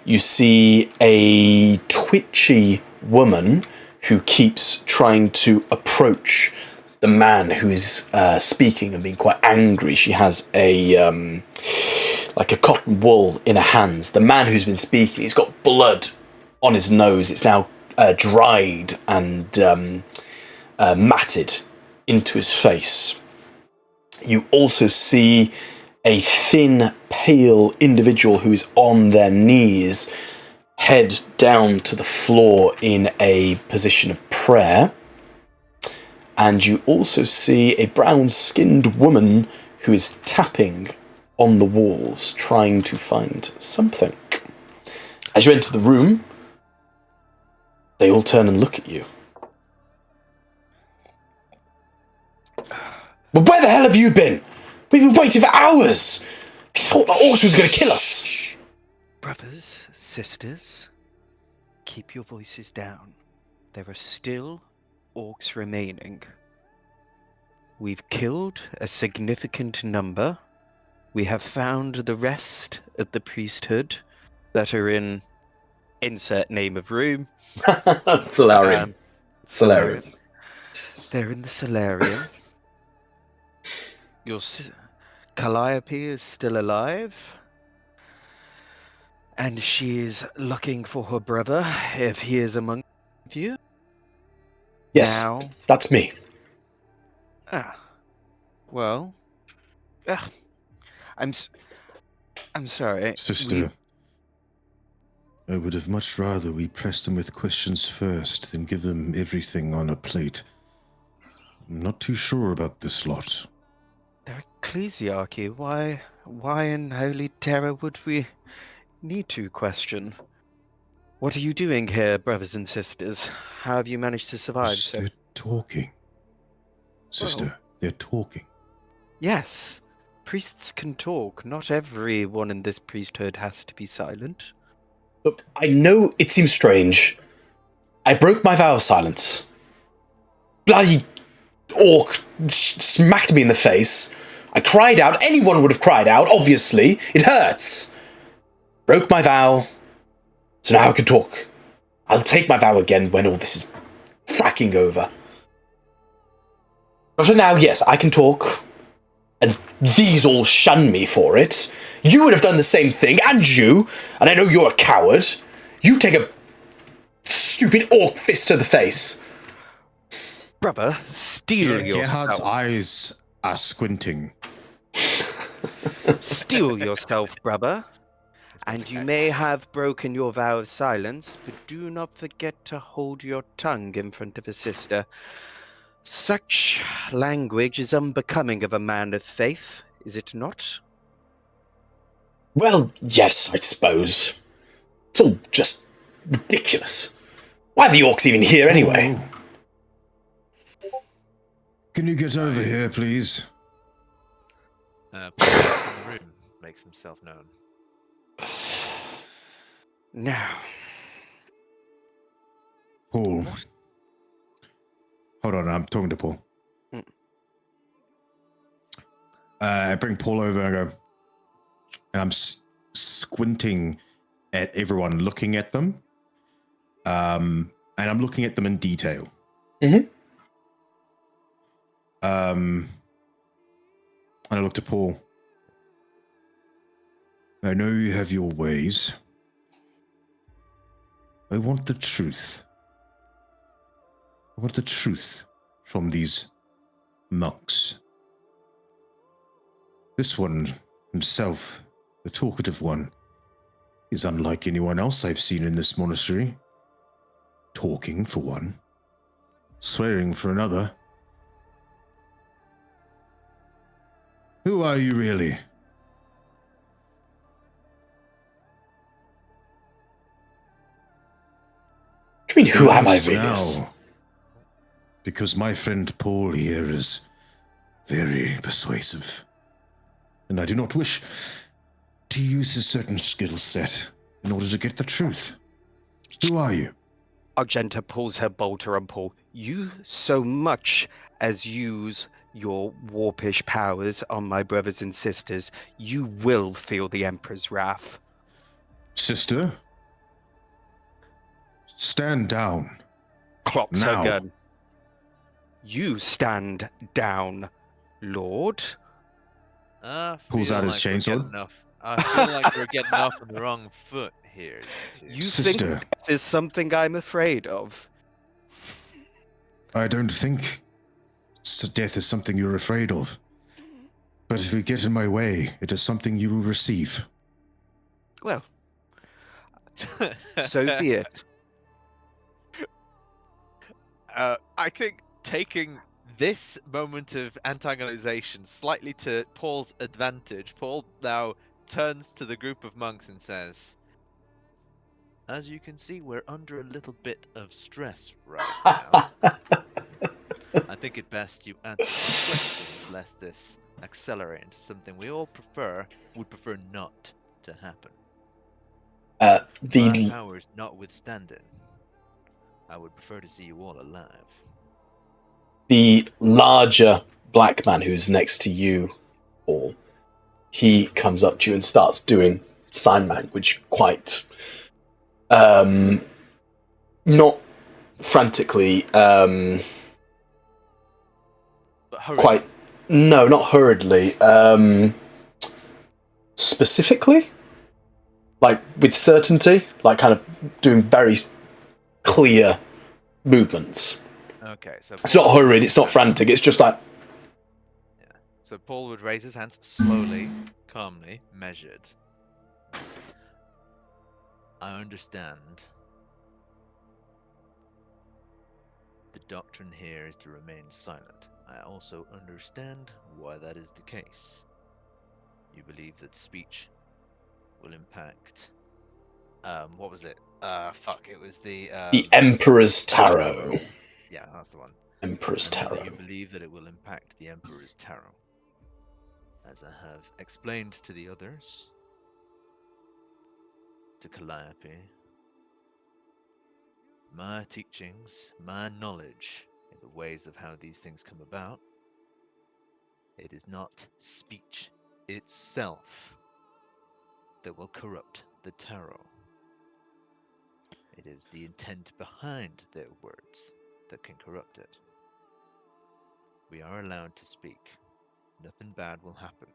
You see a twitchy woman who keeps trying to approach the man who is speaking and being quite angry. She has a like a cotton wool in her hands. The man who's been speaking, he's got blood on his nose. It's now dried and matted into his face. You also see a thin, pale individual who is on their knees, head down to the floor in a position of prayer. And you also see a brown-skinned woman who is tapping on the walls, trying to find something. As you enter the room, they all turn and look at you. Well, where the hell have you been? We've been waiting for hours. I thought the horse was going to kill us. Shh. Brothers, sisters, keep your voices down. There are still orcs remaining. We've killed a significant number. We have found the rest of the priesthood that are in insert name of room. Solarium. Solarium. They're in the solarium. Your Calliope is still alive. And she is looking for her brother, if he is among you. Yes, Now, that's me. Well, I'm sorry. Sister, I would have much rather we press them with questions first than give them everything on a plate. I'm not too sure about this lot. They're ecclesiarchy. Why in holy terror would we need to question? What are you doing here, brothers and sisters? How have you managed to survive? They're talking. Sister, they're talking. Yes, priests can talk. Not everyone in this priesthood has to be silent. Look, I know it seems strange. I broke my vow of silence. Bloody orc smacked me in the face. I cried out. Anyone would have cried out, obviously. It hurts. Broke my vow. So now I can talk. I'll take my vow again when all this is fracking over. But for now, yes, I can talk. And these all shun me for it. You would have done the same thing, and you. And I know you're a coward. You take a stupid orc fist to the face. Brother, steel Gerhard's yourself. eyes are squinting. Steel yourself, brother. And you may have broken your vow of silence, but do not forget to hold your tongue in front of a sister. Such language is unbecoming of a man of faith, is it not? Well, yes, I suppose. It's all just ridiculous. Why are the orcs even here anyway? Oh. Can you get over here, please? Paul in the room makes himself known. Now, Paul. Hold on, I'm talking to Paul. I bring Paul over and I go, and I'm squinting at everyone, looking at them. And I'm looking at them in detail. Mm-hmm. And I look to Paul. I know you have your ways. I want the truth. I want the truth from these monks. This one himself, the talkative one, is unlike anyone else I've seen in this monastery. Talking for one, swearing for another. Who are you really? What do you mean, who am I Yes, really? now, because my friend Paul here is very persuasive, and I do not wish to use a certain skill set in order to get the truth. Who are you? Argenta pulls her bolter on Paul. You so much as use your warpish powers on my brothers and sisters, you will feel the Emperor's wrath. Sister, stand down. Clocks Now. her gun. You stand down, Lord. Pulls out his chainsaw. I feel like we're getting off on the wrong foot here. You Sister. think there's something I'm afraid of? I don't think death is something you're afraid of. But if you get in my way, it is something you will receive. Well, so be it. I think taking this moment of antagonization slightly to Paul's advantage, Paul now turns to the group of monks and says, "As you can see, we're under a little bit of stress right now. I think it best you answer some questions lest this accelerate into something we all would prefer not to happen. My powers notwithstanding, I would prefer to see you all alive." The larger black man who's next to you, Paul, he comes up to you and starts doing sign language quite, not frantically, But hurry. not hurriedly, specifically, like with certainty, like kind of doing very clear movements. Okay, so It's not hurried, it's not frantic, it's just like... Yeah. So Paul would raise his hands slowly, calmly, measured. I understand. The doctrine here is to remain silent. I also understand why that is the case. You believe that speech will impact... what was it? It was the Emperor's Tarot. Yeah, that's the one. Emperor's I know that Tarot. you believe that it will impact the Emperor's Tarot. As I have explained to the others, to Calliope, my teachings, my knowledge in the ways of how these things come about, it is not speech itself that will corrupt the tarot. It is the intent behind their words that can corrupt it. We are allowed to speak. Nothing bad will happen.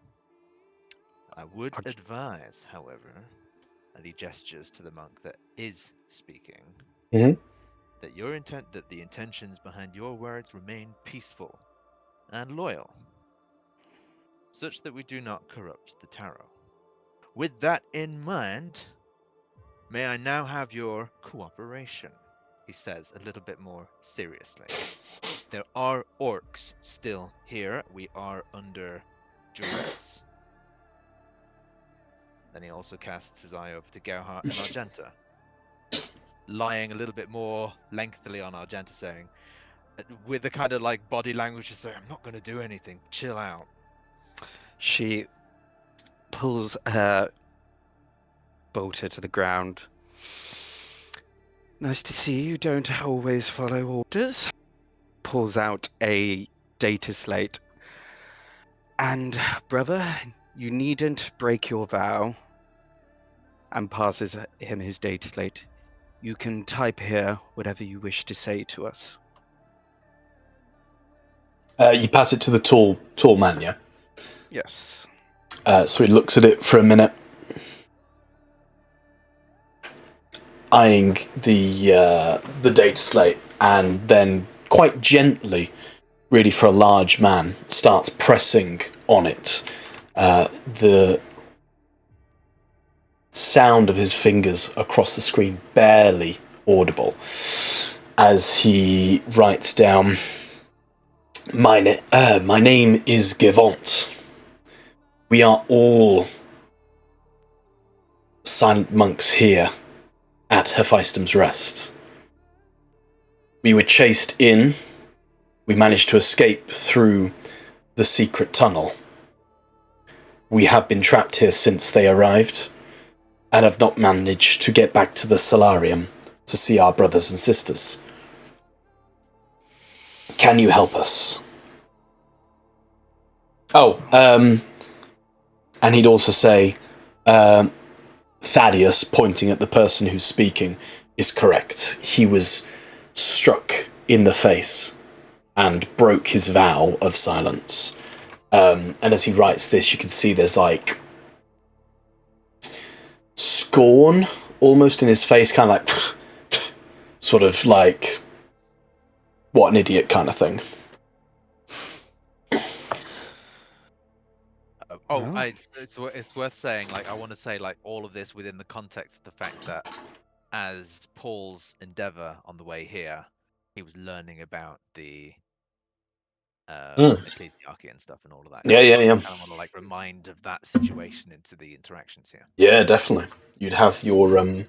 I would advise, however, and he gestures to the monk that is speaking, Mhm. that the intentions behind your words remain peaceful and loyal, such that we do not corrupt the tarot. With that in mind, may I now have your cooperation? He says a little bit more seriously. There are orcs still here. We are under duress. Then he also casts his eye over to Gerhardt and Argenta, lying a little bit more lengthily on Argenta, saying, with the kind of like body language to say, "I'm not going to do anything. Chill out." She pulls her bolter to the ground. Nice to see you don't always follow orders. Pulls out a data slate. And, brother, you needn't break your vow. And passes him his data slate. You can type here whatever you wish to say to us. You pass it to the tall man, yeah? Yes. So he looks at it for a minute, eyeing the data slate, and then quite gently, really for a large man, starts pressing on it. The sound of his fingers across the screen barely audible as he writes down, my name is Givant. We are all silent monks here at Hephesteum's Rest. We were chased in. We managed to escape through the secret tunnel. We have been trapped here since they arrived, and have not managed to get back to the Solarium to see our brothers and sisters. Can you help us? And he'd also say, Thaddeus, pointing at the person who's speaking, is correct. He was struck in the face and broke his vow of silence. And as he writes this, you can see there's like scorn almost in his face, kind of like sort of like what an idiot kind of thing. It's worth saying, like, I want to say, like, all of this within the context of the fact that as Paul's endeavor on the way here, he was learning about the ecclesiarchy and stuff and all of that. Yeah. I kind of want to like remind of that situation into the interactions here. Yeah, definitely. You'd have your +1,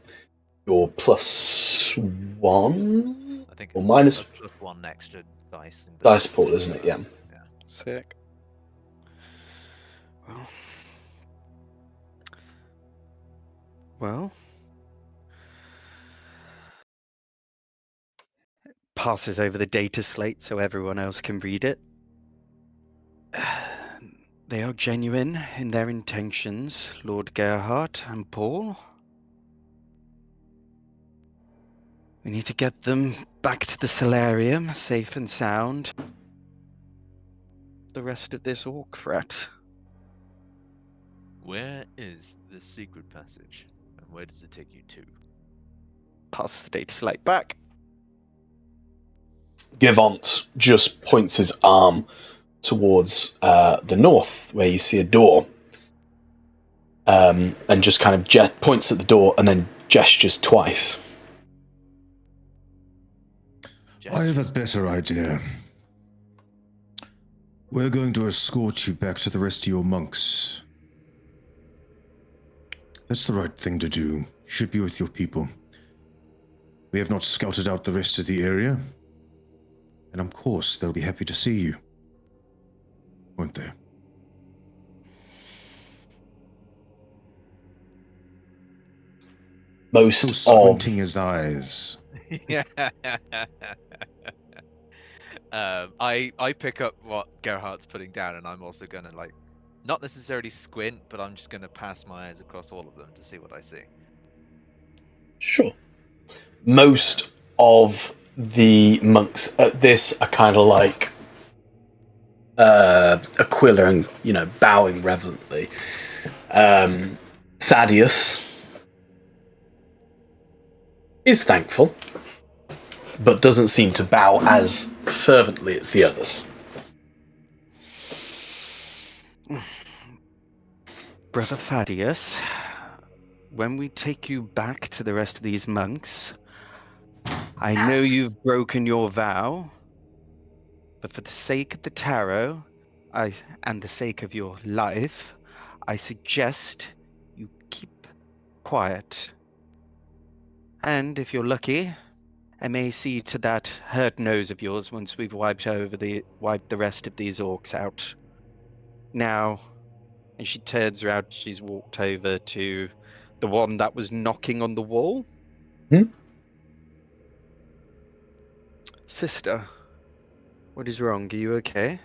I think or it's minus +1 extra dice. In the dice pool, isn't it? Yeah. Sick. Well. Passes over the data slate so everyone else can read it. They are genuine in their intentions, Lord Gerhardt and Paul. We need to get them back to the solarium, safe and sound. The rest of this orc threat. Where is the secret passage, and where does it take you to? Pass the data slate back. Givant just points his arm towards the north, where you see a door, and just kind of points at the door and then gestures twice. I have a better idea. We're going to escort you back to the rest of your monks. That's the right thing to do. You should be with your people. We have not scouted out the rest of the area, and of course they'll be happy to see you, won't they? Most So squinting his eyes. Yeah. I pick up what Gerhardt's putting down, and I'm also gonna like, not necessarily squint, but I'm just gonna pass my eyes across all of them to see what I see. Sure. Most of the monks at this are kind of like Aquila and, bowing reverently. Thaddeus is thankful, but doesn't seem to bow as fervently as the others. Brother Thaddeus, when we take you back to the rest of these monks, I know you've broken your vow, but for the sake of the tarot, and the sake of your life, I suggest you keep quiet. And if you're lucky, I may see to that hurt nose of yours once we've wiped the rest of these orcs out. Now, and she turns around, she's walked over to the one that was knocking on the wall. Sister, what is wrong? Are you okay?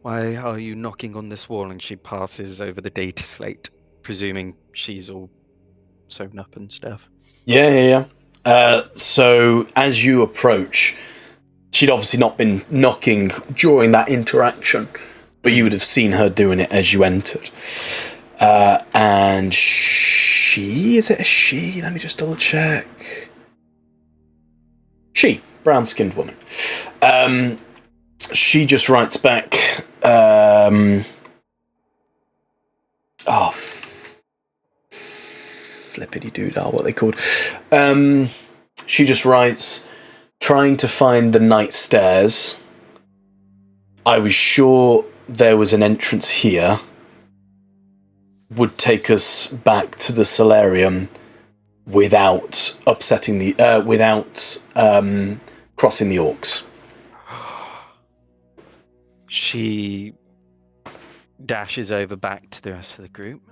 Why are you knocking on this wall? And she passes over the data slate, presuming she's all sewn up and stuff. Yeah. So as you approach, she'd obviously not been knocking during that interaction, but you would have seen her doing it as you entered. And is it a she? Let me just double check. She, brown-skinned woman. She just writes back, flippity-doo-dah, what are they called? She just writes, trying to find the night stairs. I was sure there was an entrance here. Would take us back to the solarium without upsetting without crossing the orcs. She dashes over back to the rest of the group.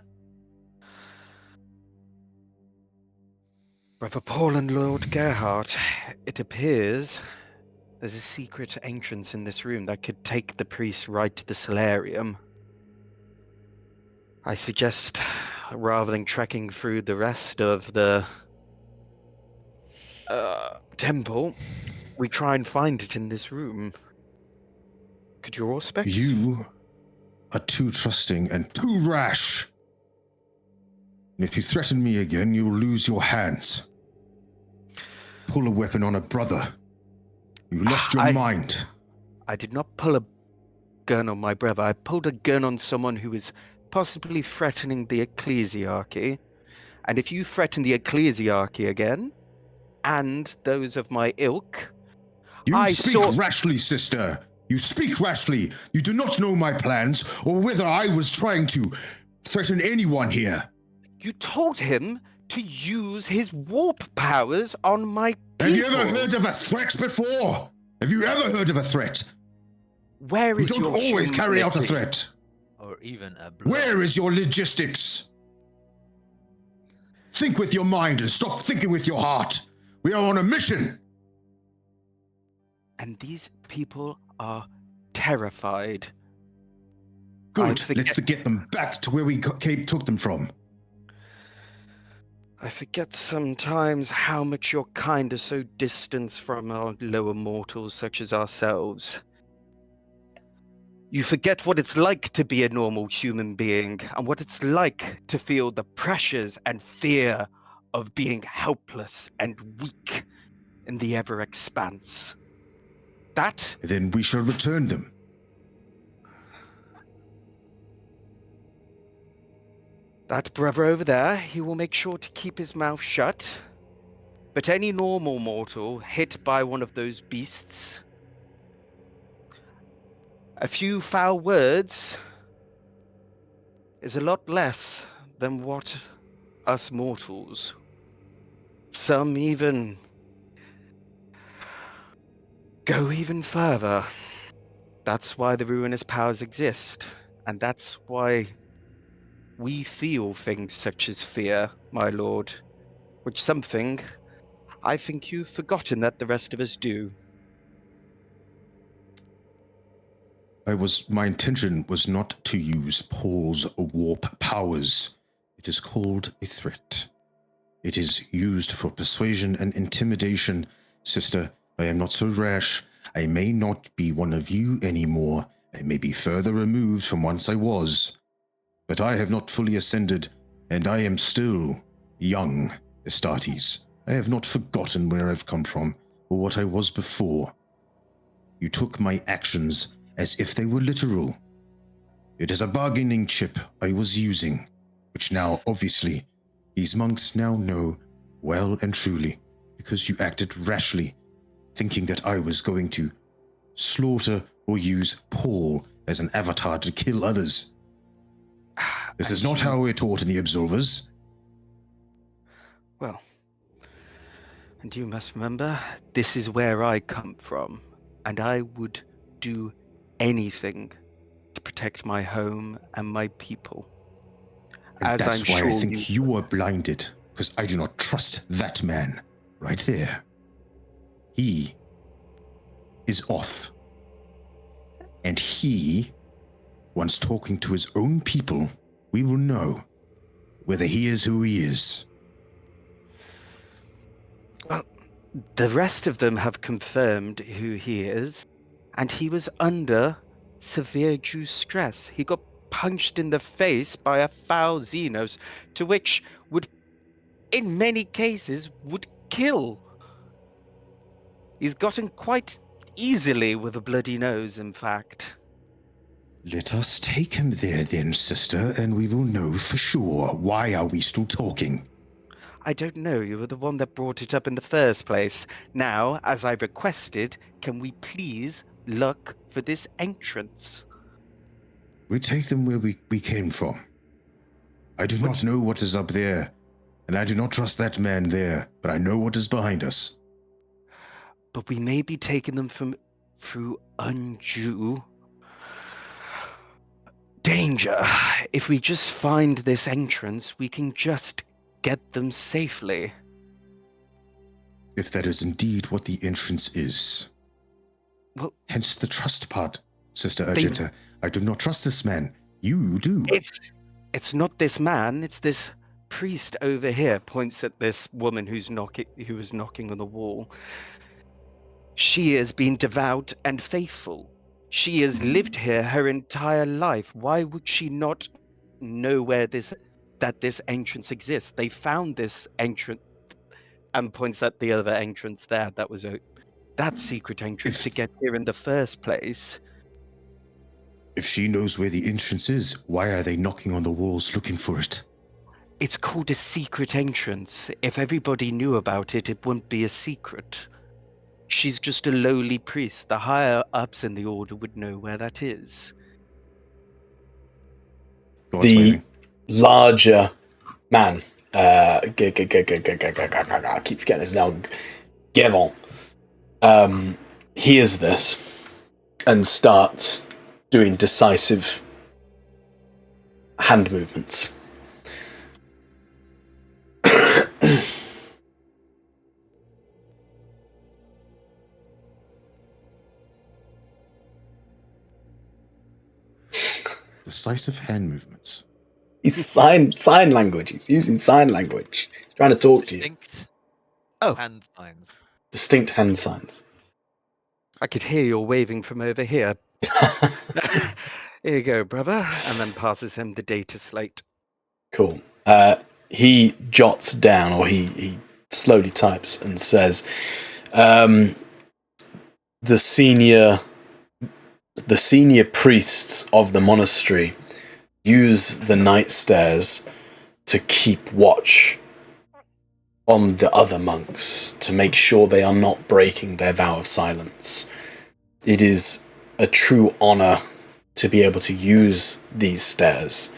Brother Paul and Lord Gerhardt, it appears There's a secret entrance in this room that could take the priest right to the solarium. I suggest, rather than trekking through the rest of the temple, we try and find it in this room. Could you all specs? You are too trusting and too rash. And if you threaten me again, you will lose your hands. Pull a weapon on a brother. You lost your mind. I did not pull a gun on my brother. I pulled a gun on someone who is possibly threatening the ecclesiarchy. And if you threaten the ecclesiarchy again, and those of my ilk... You speak rashly, sister. You speak rashly. You do not know my plans, or whether I was trying to threaten anyone here. You told him to use his warp powers on my people. Have you ever heard of a threat before? Have you ever heard of a threat? Where is your... You don't always carry out a threat. Or even a blow. Where is your logistics? Think with your mind and stop thinking with your heart. We are on a mission. And these people are terrified. Good. Let's get them back to where we took them from. I forget sometimes how much your kind are so distant from our lower mortals such as ourselves. You forget what it's like to be a normal human being and what it's like to feel the pressures and fear of being helpless and weak in the ever expanse. Then we shall return them. That brother over there, he will make sure to keep his mouth shut. But any normal mortal hit by one of those beasts, a few foul words is a lot less than what us mortals. Some even go even further. That's why the ruinous powers exist, and that's why we feel things such as fear, my lord, which something I think you've forgotten that the rest of us do. My intention was not to use Paul's warp powers. It is called a threat. It is used for persuasion and intimidation. Sister, I am not so rash. I may not be one of you anymore. I may be further removed from whence I was. But I have not fully ascended, and I am still young, Astartes. I have not forgotten where I've come from, or what I was before. You took my actions as if they were literal. It is a bargaining chip I was using, which now, obviously, these monks now know well and truly, because you acted rashly, thinking that I was going to slaughter or use Paul as an avatar to kill others. This is not how we're taught in the Absolvers. Well, and you must remember, this is where I come from, and I would do anything to protect my home and my people. And that's why I think you are blinded, because I do not trust that man right there. He is off. And he, once talking to his own people, we will know whether he is who he is. Well, the rest of them have confirmed who he is, and he was under severe due stress. He got punched in the face by a foul xenos, to which would, in many cases, would kill. He's gotten quite easily with a bloody nose, in fact. Let us take him there then, sister, and we will know for sure. Why are we still talking? I don't know. You were the one that brought it up in the first place. Now, as I requested, can we please look for this entrance? We take them where we came from. I do not know what is up there, and I do not trust that man there, but I know what is behind us. But we may be taking them through undue danger. If we just find this entrance, we can just get them safely. If that is indeed what the entrance is, Well, Hence the trust part, Sister Urgenta. I do not trust this man. You do. It's not this man. It's this priest over here. Points at this woman who was knocking on the wall. She has been devout and faithful. She has lived here her entire life. Why would she not know that this entrance exists? They found this entrance, and points at the other entrance there. That was that secret entrance to get here in the first place. If she knows where the entrance is, why are they knocking on the walls looking for it? It's called a secret entrance. If everybody knew about it, it wouldn't be a secret. She's just a lowly priest. The higher ups in the order would know where that is. The larger man, I keep forgetting his name, Gevon, hears this and starts doing decisive hand movements. Decisive hand movements. He's sign language. He's using sign language. He's trying to talk to you. Distinct hand signs. Distinct hand signs. I could hear you waving from over here. Here you go, brother. And then passes him the data slate. Cool. He jots down, or he slowly types and says, the senior priests of the monastery use the night stairs to keep watch on the other monks, to make sure they are not breaking their vow of silence. It is a true honor to be able to use these stairs.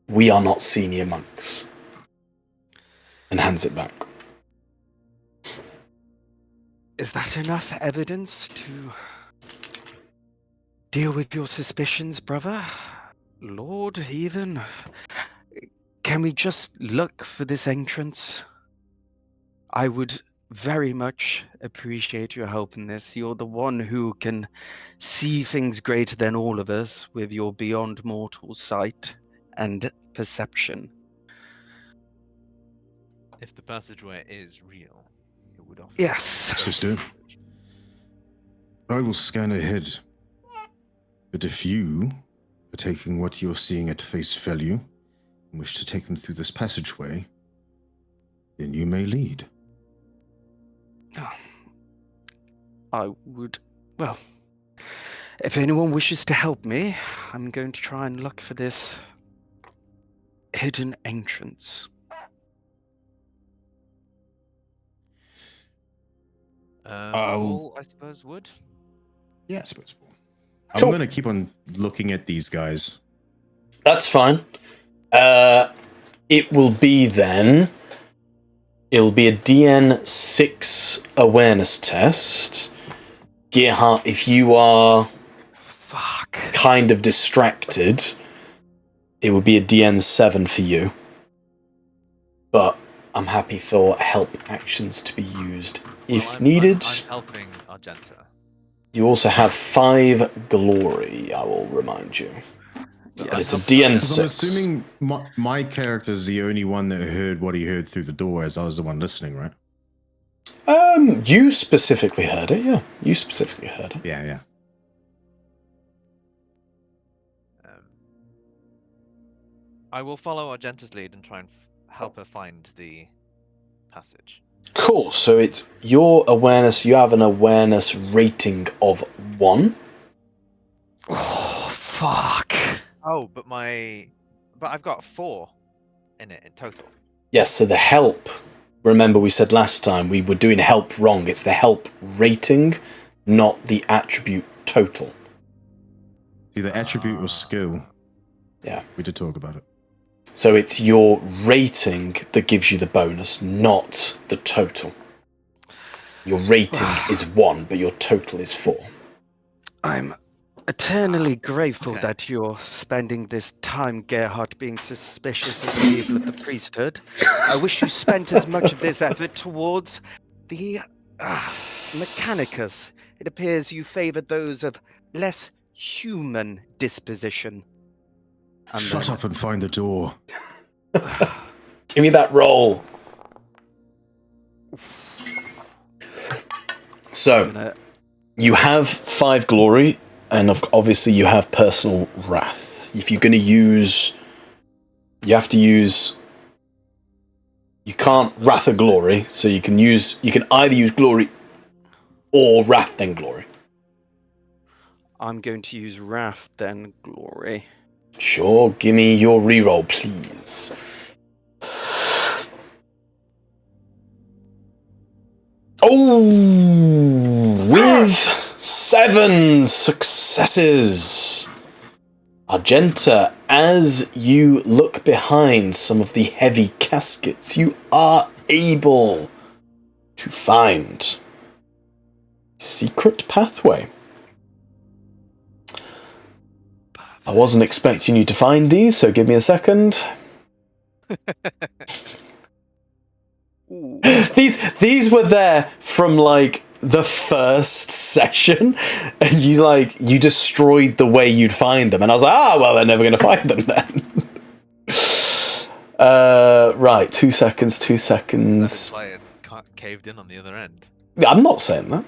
We are not senior monks. And hands it back. Is that enough evidence to deal with your suspicions, brother? Lord, even? Can we just look for this entrance? I would very much appreciate your help in this. You're the one who can see things greater than all of us with your beyond mortal sight and perception. If the passageway is real, it would offer. Yes. Sister, I will scan ahead. But if you are taking what you're seeing at face value and wish to take them through this passageway, then you may lead. I would, well, if anyone wishes to help me, I'm going to try and look for this hidden entrance. Paul, I suppose, would? Yeah, I suppose. Sure. I'm going to keep on looking at these guys. That's fine. It will be then... It'll be a DN6 awareness test. Gerhardt, if you are kind of distracted, it would be a DN7 for you. But I'm happy for help actions to be used if needed. I'm helping Argenta. You also have 5 glory, I will remind you. And it's a DN6. I'm assuming my character's the only one that heard what he heard through the door, as I was the one listening, right? You specifically heard it, yeah. You specifically heard it. Yeah. I will follow Argenta's lead and try and help her find the passage. Cool, so it's your awareness. You have an awareness rating of 1. Oh, fuck. Oh, but I've got 4 in it in total. Yes, so the help, remember we said last time we were doing help wrong. It's the help rating, not the attribute total. See, the attribute was skill. Yeah. We did talk about it. So it's your rating that gives you the bonus, not the total. Your rating is 1, but your total is 4. I'm eternally grateful that you're spending this time, Gerhardt, being suspicious of the evil of the priesthood. I wish you spent as much of this effort towards the Mechanicus. It appears you favoured those of less human disposition. And Shut up and find the door. Give me that roll. So, you have 5 glory, and obviously you have personal wrath. If you're going to use... You have to use... You can't wrath a glory, so you can either use glory or wrath then glory. I'm going to use wrath then glory. Sure, give me your reroll, please. Oh, with 7 successes. Argenta, as you look behind some of the heavy caskets, you are able to find a secret pathway. I wasn't expecting you to find these, so give me a second. These were there from like the first session, and you destroyed the way you'd find them, and I was like, well, they're never going to find them then. Right, 2 seconds. That's why it caved in on the other end. I'm not saying that.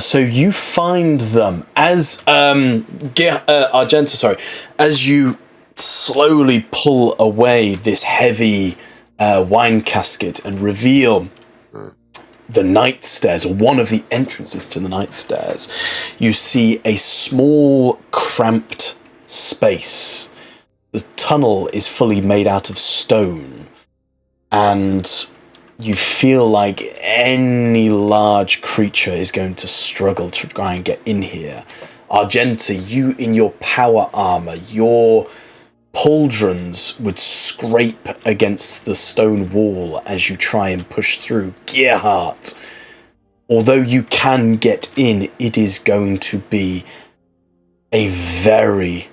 So you find them as Argenta, sorry, as you slowly pull away this heavy wine casket and reveal the night stairs, or one of the entrances to the night stairs. You see a small, cramped space. The tunnel is fully made out of stone, and you feel like any large creature is going to struggle to try and get in here. Argenta, you in your power armor, your pauldrons would scrape against the stone wall as you try and push through. Gearhart, although you can get in, it is going to be a very,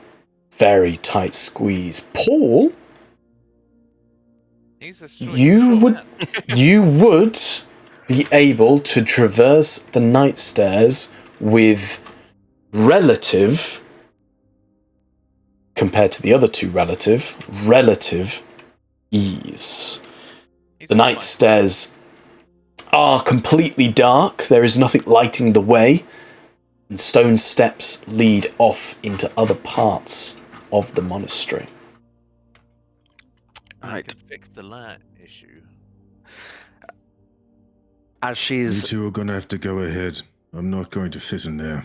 very tight squeeze. Paul, you would be able to traverse the night stairs with relative, compared to the other two relative ease. The night stairs are completely dark. There is nothing lighting the way, and stone steps lead off into other parts of the monastery. I could fix the light issue. As she's... You two are going to have to go ahead. I'm not going to fit in there.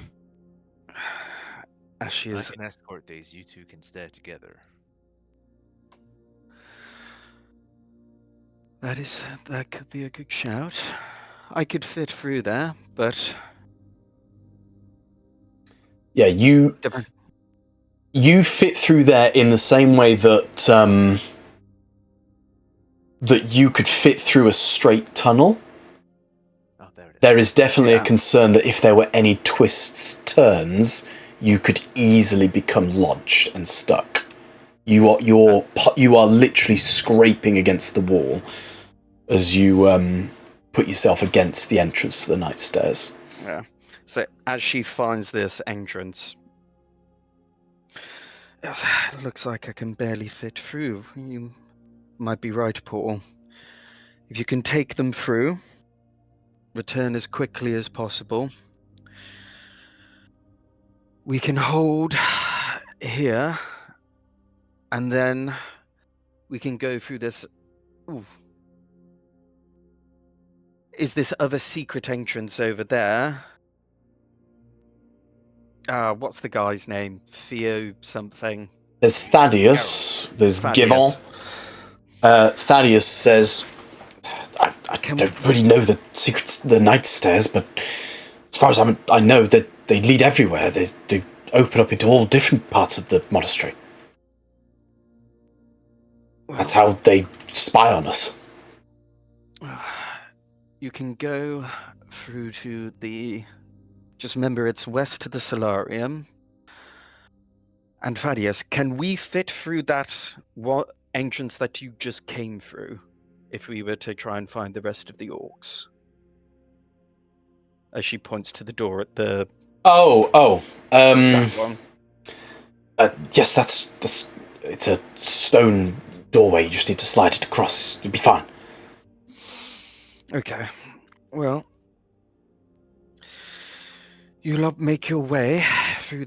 As she is... I can escort these. You two can stay together. That could be a good shout. I could fit through there, but... Yeah, you fit through there in the same way that that you could fit through a straight tunnel. Oh, there it is. There is definitely a concern that if there were any twists, turns, you could easily become lodged and stuck. You are literally scraping against the wall as you put yourself against the entrance to the night stairs. Yeah. So as she finds this entrance, it looks like I can barely fit through. You might be right, Paul. If you can take them through, return as quickly as possible. We can hold here, and then we can go through this. Ooh. Is this other secret entrance over there? What's the guy's name? Theo something. There's Thaddeus. There's Givon. Thaddeus says, I don't really know the secrets, the night stairs, but as far as I know that they lead everywhere. They open up into all different parts of the monastery. Well, that's how they spy on us. You can go through to the... Just remember, it's west to the solarium. And Thaddeus, can we fit through that entrance that you just came through if we were to try and find the rest of the orcs? as she points to the door at the that one. Yes, that's it's a stone doorway. You just need to slide it across. You'll be fine. Okay. Well, you'll make your way through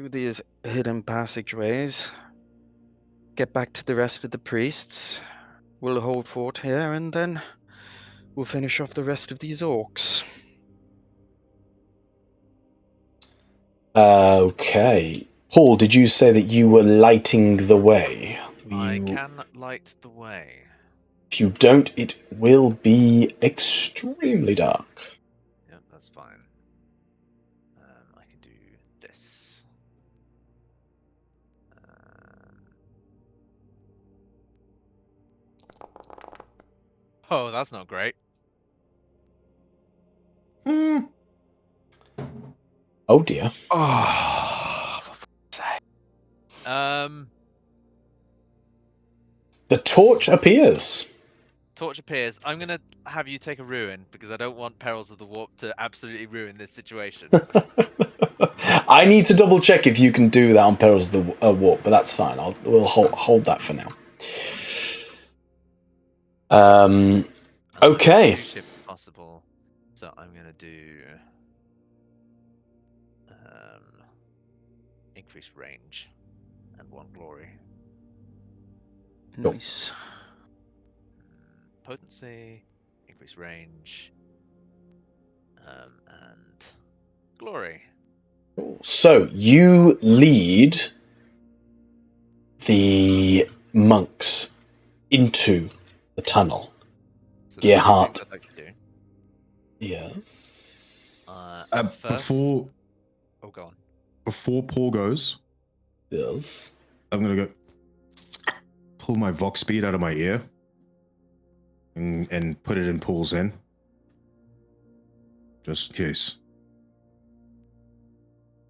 these hidden passageways. Get back to the rest of the priests. We'll hold fort here, and then we'll finish off the rest of these orcs. Okay. Paul, did you say that you were lighting the way? I can light the way. If you don't, it will be extremely dark. Yep, that's fine. I can do this. Oh, that's not great. Oh dear. Oh, for fuck's sake. The torch appears. Torch appears. I'm gonna have you take a ruin because I don't want Perils of the Warp to absolutely ruin this situation. I need to double check if you can do that on Perils of the Warp, but that's fine. We'll hold that for now. Okay. If possible. So I'm gonna do increase range and 1 glory. Nice. Potency, increase range, and glory. So you lead the monks into the tunnel. So Gerhardt. that's what I'd like to do. Yes. First... Before Oh, go on. Before Paul goes, Yes. I'm gonna go pull my Vox speed out of my ear and put it in Paul's in, just in case.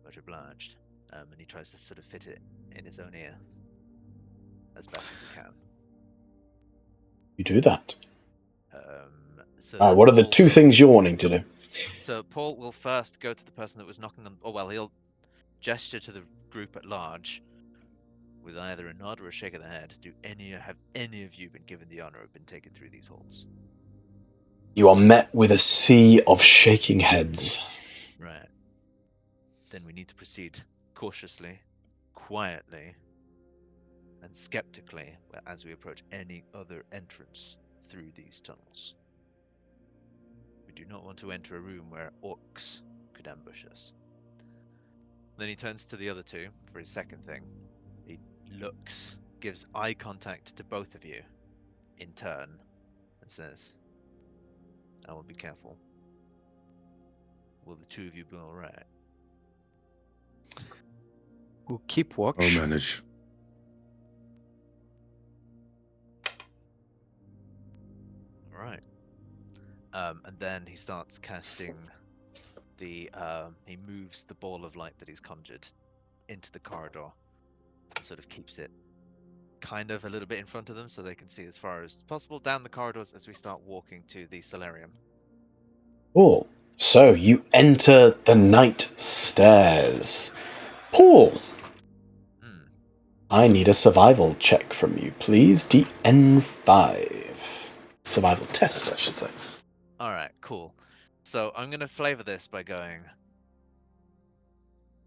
Much obliged. And he tries to sort of fit it in his own ear as best as he can. You do that. So Alright, what are the two things you're wanting to do? So Paul will first go to the person that was knocking on. Oh well, he'll gesture to the group at large with either a nod or a shake of the head. Have any of you been given the honor of been taken through these halls? You are met with a sea of shaking heads. Right. Then we need to proceed cautiously, quietly, and skeptically as we approach any other entrance through these tunnels. We do not want to enter a room where orcs could ambush us. Then he turns to the other two for his second thing. He looks, gives eye contact to both of you in turn, and says, I will be careful. Will the two of you be alright? We'll keep watch. I'll manage. Alright. And then he starts casting he moves the ball of light that he's conjured into the corridor and sort of keeps it kind of a little bit in front of them so they can see as far as possible down the corridors as we start walking to the solarium. Cool. So you enter the night stairs. Paul! I need a survival check from you, please. DN5. Survival test, I should say. Alright, cool. So I'm going to flavor this by going,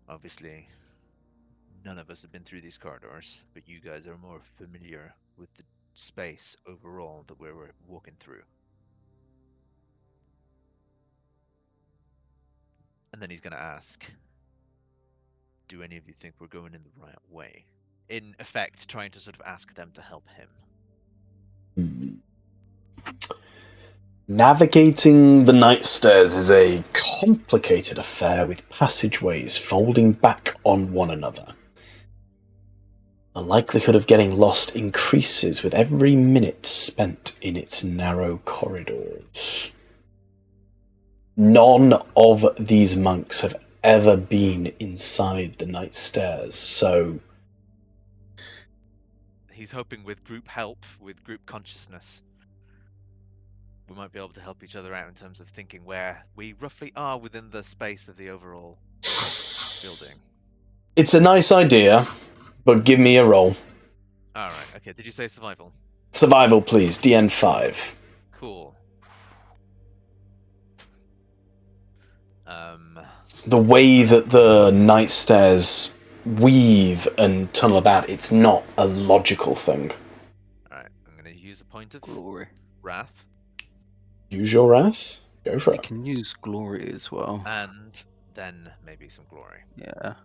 obviously, none of us have been through these corridors, but you guys are more familiar with the space overall that we're walking through. And then he's going to ask, do any of you think we're going in the right way? In effect, trying to sort of ask them to help him. Navigating the night stairs is a complicated affair with passageways folding back on one another. The likelihood of getting lost increases with every minute spent in its narrow corridors. None of these monks have ever been inside the night stairs, so... He's hoping with group help, with group consciousness, we might be able to help each other out in terms of thinking where we roughly are within the space of the overall building. It's a nice idea, but give me a roll. All right. Okay. Did you say survival? Survival, please. DN5. Cool. The way that the night stairs weave and tunnel about, it's not a logical thing. All right. I'm going to use a point of Glory. wrath. Use your wrath. Go for You it. can use glory as well. And then maybe some glory. Yeah.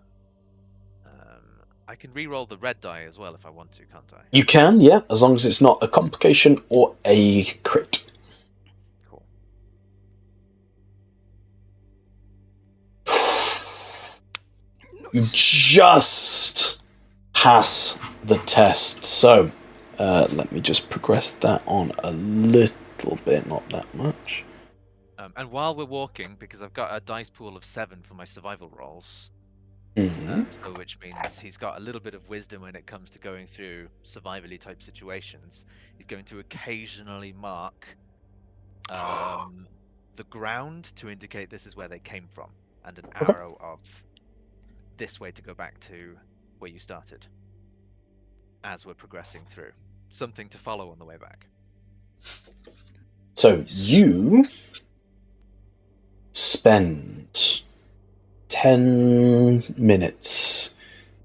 I can re-roll the red die as well if I want to, can't I? You can, yeah, as long as it's not a complication or a crit. Cool. You just pass the test. So, let me just progress that on a little bit, not that much. And while we're walking, because I've got a dice pool of 7 for my survival rolls, so which means he's got a little bit of wisdom when it comes to going through survivally type situations. He's going to occasionally mark the ground to indicate this is where they came from, and an arrow of this way to go back to where you started as we're progressing through. Something to follow on the way back. So you spend 10 minutes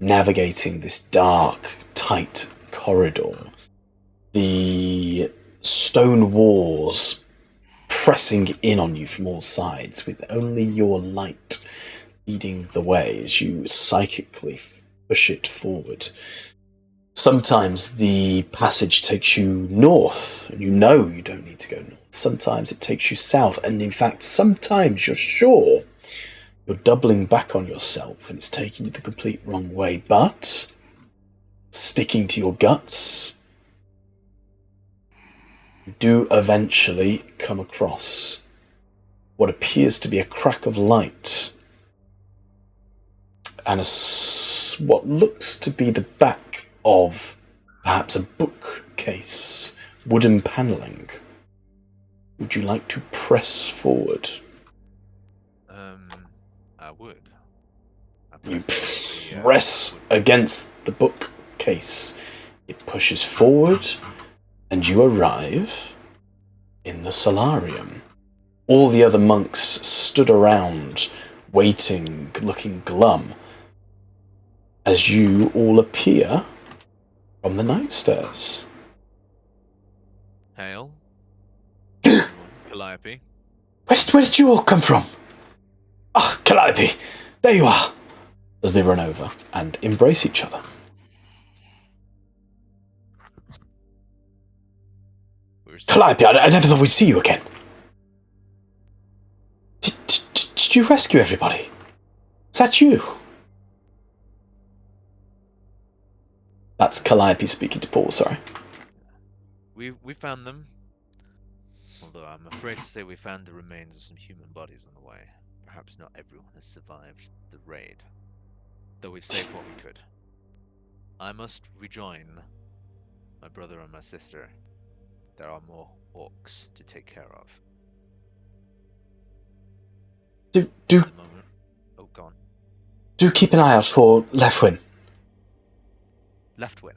navigating this dark, tight corridor. The stone walls pressing in on you from all sides, with only your light leading the way as you psychically push it forward. Sometimes the passage takes you north, and you know you don't need to go north. Sometimes it takes you south, and in fact, sometimes you're sure you're doubling back on yourself and it's taking you the complete wrong way. But sticking to your guts, you do eventually come across what appears to be a crack of light and what looks to be the back of perhaps a bookcase, wooden panelling. Would you like to press forward? I would. You press against the bookcase. It pushes forward, and you arrive in the solarium. All the other monks stood around, waiting, looking glum, as you all appear from the night stairs. Hail. Calliope. Where did you all come from? Ah, Calliope, there you are! As they run over and embrace each other. Calliope, I never thought we'd see you again. Did you rescue everybody? Was that you? That's Calliope speaking to Paul, sorry. We found them. Although I'm afraid to say we found the remains of some human bodies on the way. Perhaps not everyone has survived the raid. Though we've saved what we could. I must rejoin my brother and my sister. There are more orcs to take care of. Do At the moment. Oh, gone. Do keep an eye out for Leftwin. Leftwin.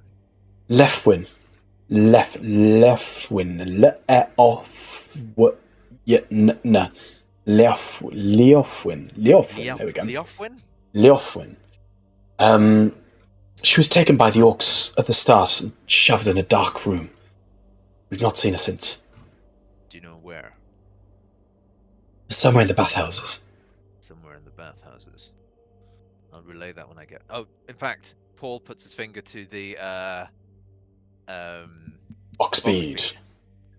Leftwin. Leftwin. Leofwin. There we go. Leofwin? Leofwin. She was taken by the orcs at the start and shoved in a dark room. We've not seen her since. Do you know where? Somewhere in the bathhouses. Somewhere in the bathhouses. I'll relay that when I get. Oh, in fact, Paul puts his finger to the Oxbead.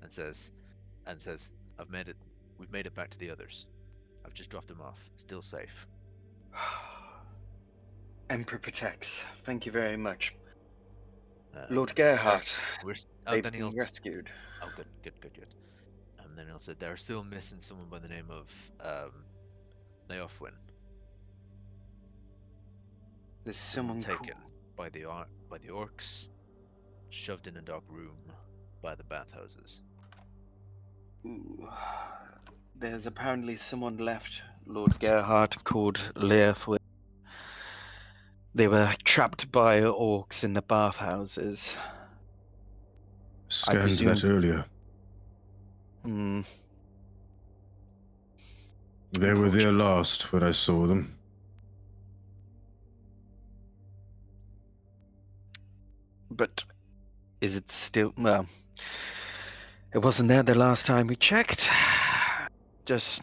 and says, we've made it back to the others. I've just dropped them off. Still safe. Emperor protects. Thank you very much. Lord Gerhardt, they've been rescued. Oh, good. And then he'll say they're still missing someone by the name of Leofwin. There's someone taken by the orcs, shoved in a dark room by the bathhouses. There's apparently someone left, Lord Gerhard, called Leofwin. They were trapped by orcs in the bathhouses. Scanned that earlier. They were there last when I saw them. But is it still... Well, it wasn't there the last time we checked. Just...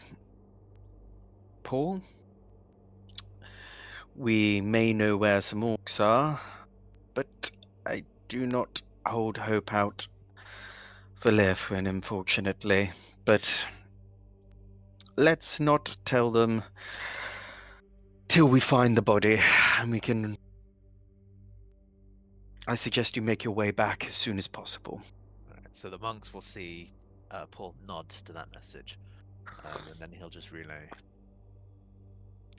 Paul? We may know where some orcs are, but I do not hold hope out for Leofwin, unfortunately. But let's not tell them till we find the body, and we can... I suggest you make your way back as soon as possible. Alright, so the monks will see Paul nod to that message, and then he'll just relay.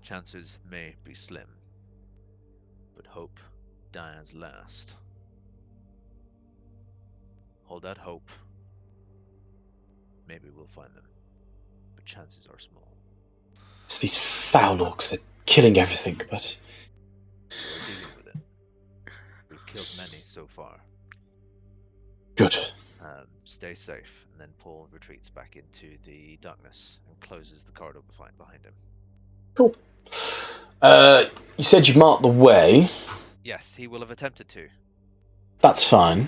Chances may be slim, but hope dies last. Hold out hope. Maybe we'll find them, but chances are small. It's these foul orcs, they're killing everything, but... We're dealing with it. We've killed many so far. Good. Stay safe, and then Paul retreats back into the darkness and closes the corridor behind him. Cool. You said you marked the way. Yes, he will have attempted to. That's fine.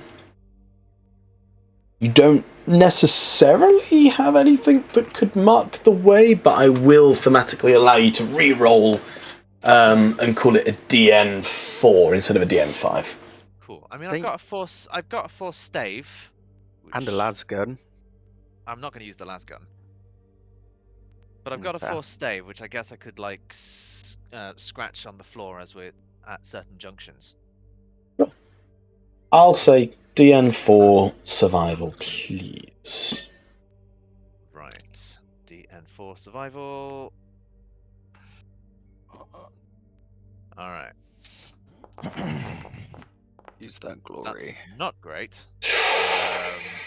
You don't necessarily have anything that could mark the way, but I will thematically allow you to re-roll and call it a DN4 instead of a DN5. Cool. I mean, I've got a force stave. And a las gun. I'm not going to use the las gun. But I've got a force stave, which I guess I could, like, scratch on the floor as we're at certain junctions. I'll say DN4 survival, please. Right. DN4 survival. Alright. Use that glory. That's not great.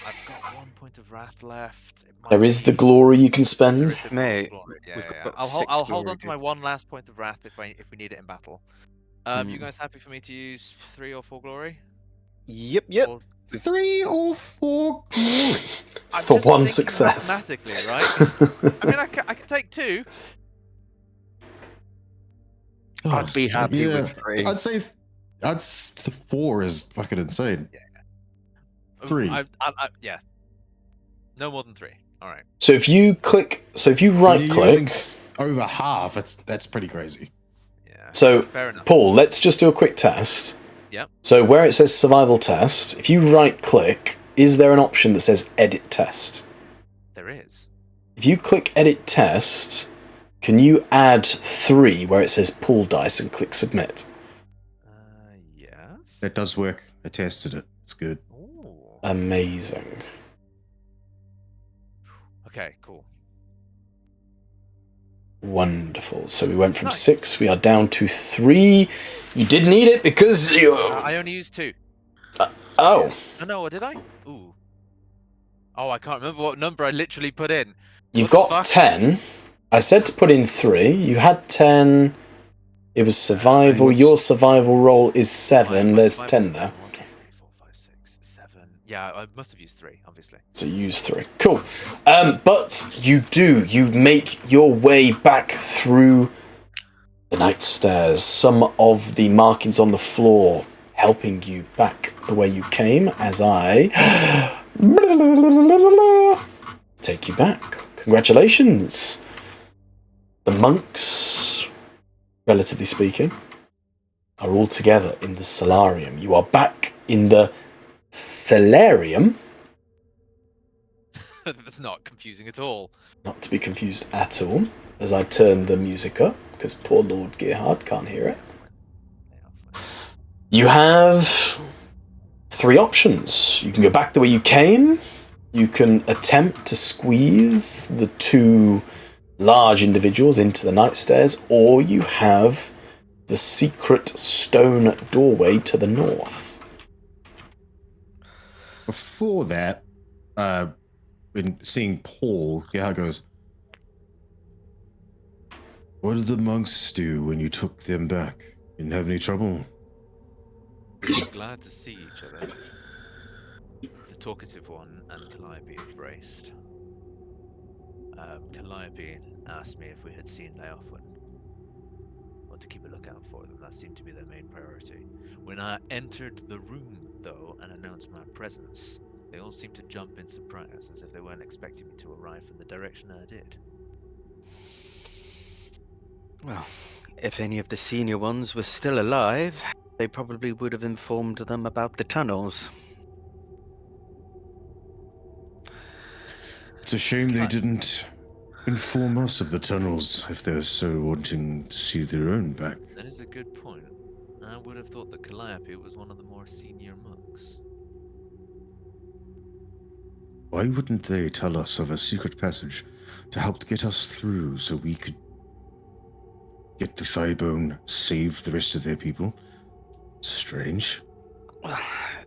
I've got 1 point of wrath left. There is the glory you can spend. Mate, yeah. I'll hold on to my one last point of wrath if we need it in battle. You guys happy for me to use 3 or 4 glory? Yep. Or 3 or 4 glory. For one success. Mathematically, right? I mean, I can take 2. I'd be happy with 3. I'd say 4 is fucking insane. Yeah. 3. Yeah. No more than 3. All right. So if you right click over half, that's pretty crazy. Yeah. So fair enough. Paul, let's just do a quick test. Yep. So where it says survival test, if you right click, is there an option that says edit test? There is. If you click edit test, can you add 3 where it says pool dice and click submit? Yes. It does work. I tested it. It's good. Ooh. Amazing. Okay, cool. Wonderful. So we went from 6, we are down to 3. You did need it because you... I only used 2. Oh. No, did I? Ooh. Oh, I can't remember what number I literally put in. You've got 10. I said to put in 3. You had 10. It was survival. Your survival roll is 7. There's 10 there. 1, 2, 3, 4, 5, 6, 7. Yeah, I must have used 3, obviously. So use 3. Cool. But you make your way back through the night stairs. Some of the markings on the floor helping you back the way you came as I take you back. Congratulations. The monks, relatively speaking, are all together in the solarium. You are back in the solarium. That's not confusing at all. Not to be confused at all, as I turn the music up, because poor Lord Gerhard can't hear it. You have 3 options. You can go back the way you came. You can attempt to squeeze the 2 large individuals into the night stairs, or you have the secret stone doorway to the north. Before that, when seeing Paul, Gerhard goes, "What did the monks do when you took them back? Didn't have any trouble?" We were glad to see each other. The talkative one and Calliope embraced. Calliope asked me if we had seen Leofwin, or to keep a lookout for them. That seemed to be their main priority. When I entered the room, though, and announced my presence, they all seemed to jump in surprise, as if they weren't expecting me to arrive from the direction I did. Well, if any of the senior ones were still alive, they probably would have informed them about the tunnels. It's a shame they didn't inform us of the tunnels if they're so wanting to see their own back. That is a good point. I would have thought that Calliope was one of the more senior monks. Why wouldn't they tell us of a secret passage to help get us through so we could get the Thighbone, save the rest of their people? Strange. Well,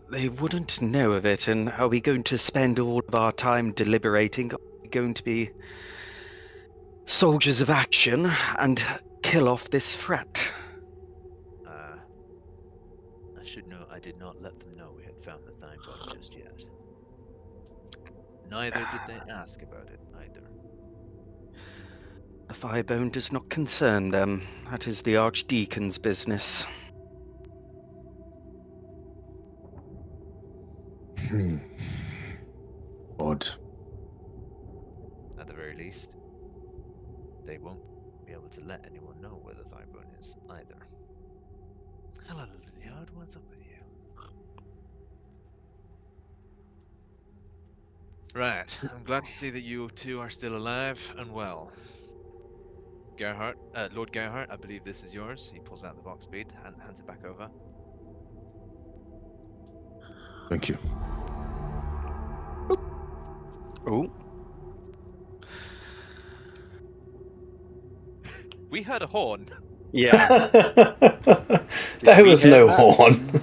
they wouldn't know of it, and are we going to spend all of our time deliberating? Are we going to be soldiers of action and kill off this threat? I should know I did not let them know we had found the Thighbone just yet. Neither did they ask about it, either. The Thighbone does not concern them. That is the Archdeacon's business. Odd. At the very least, they won't be able to let anyone know where the Thighbone is, either. Hello, little yard, what's up with you? Right, I'm glad to see that you two are still alive and well. Gerhard, Lord Gerhard, I believe this is yours. He pulls out the box bead and hands it back over. Thank you. Oh. We heard a horn. Yeah. There was hear no that? horn.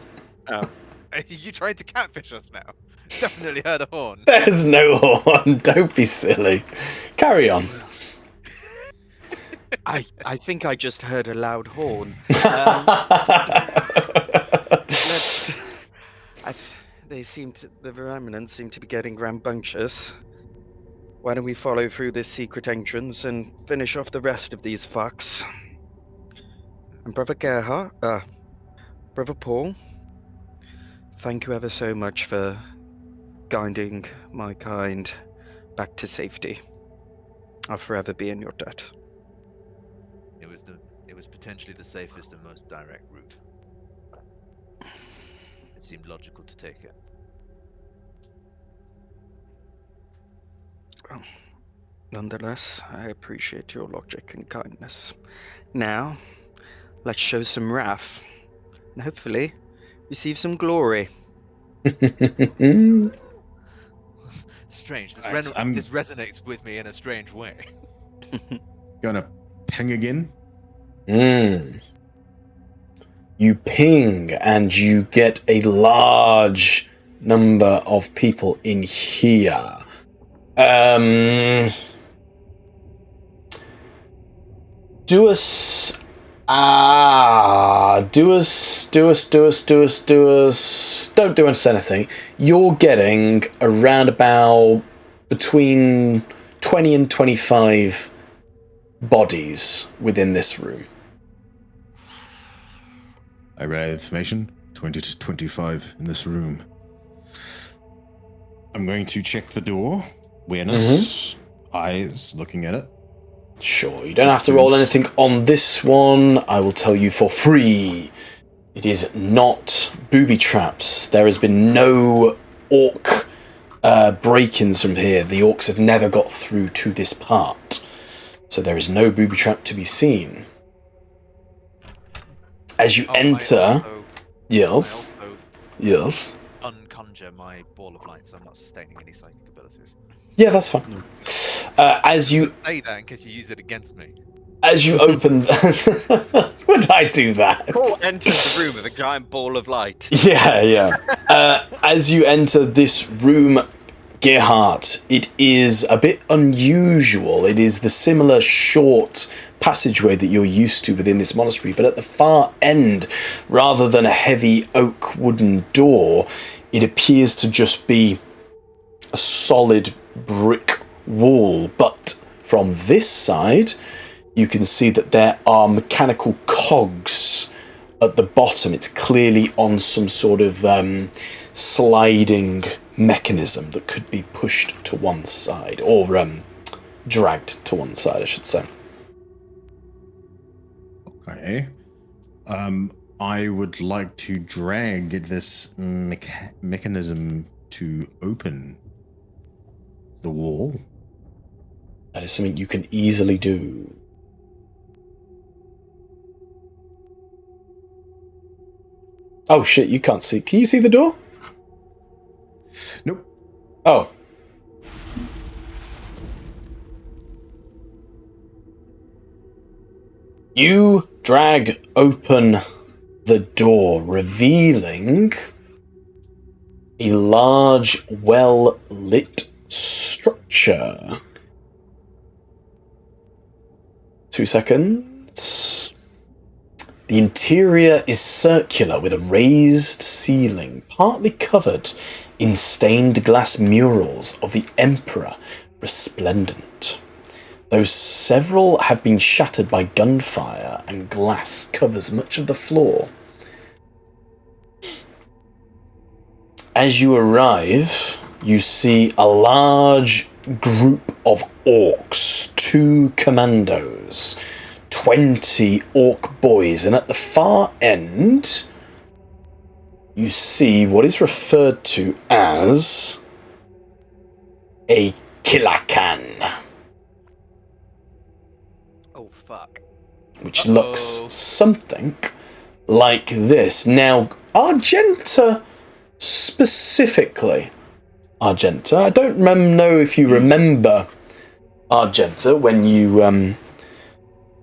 Oh. Are you trying to catfish us now? Definitely heard a horn. There's no horn. Don't be silly. Carry on. I think I just heard a loud horn. The remnants seem to be getting rambunctious. Why don't we follow through this secret entrance and finish off the rest of these fucks? And Brother Gerhard, Brother Paul, thank you ever so much for guiding my kind back to safety. I'll forever be in your debt. It was potentially the safest and most direct route. It seemed logical to take it. Well, nonetheless, I appreciate your logic and kindness. Now, let's show some wrath, and hopefully receive some glory. Strange. This, Right, this resonates with me in a strange way. Gonna ping again? You ping and you get a large number of people in here. Do us. Don't do us anything. You're getting around about between 20 and 25 bodies within this room. I read information. 20 to 25 in this room. I'm going to check the door. Awareness. Eyes looking at it. Sure, you don't have to roll anything on this one. I will tell you for free. It is not booby traps. There has been no orc break-ins from here. The orcs have never got through to this part. So there is no booby trap to be seen. As you enter... Yes. Yes. Unconjure my ball of light, so I'm not sustaining any psychic abilities. Yeah, that's fine. As you say that in case you use it against me. As you open, would I do that? Paul enters the room with a giant ball of light. Yeah. As you enter this room, Gerhardt, it is a bit unusual. It is the similar short passageway that you're used to within this monastery, but at the far end, rather than a heavy oak wooden door, it appears to just be a solid brick wall. But from this side, you can see that there are mechanical cogs at the bottom. It's clearly on some sort of sliding mechanism that could be pushed to one side, or dragged to one side, I should say. Okay. I would like to drag this mechanism to open the wall. That is something you can easily do. Oh shit, you can't see. Can you see the door? Nope. Oh. You drag open the door, revealing a large, well-lit structure. 2 seconds. The interior is circular with a raised ceiling, partly covered in stained glass murals of the Emperor resplendent, though several have been shattered by gunfire and glass covers much of the floor. As you arrive, you see a large group of orcs, 2 commandos, 20 orc boys, and at the far end, you see what is referred to as a Killa Kan, Oh, fuck. which looks something like this. Now, Argenta specifically, I don't know if you remember Argenta when you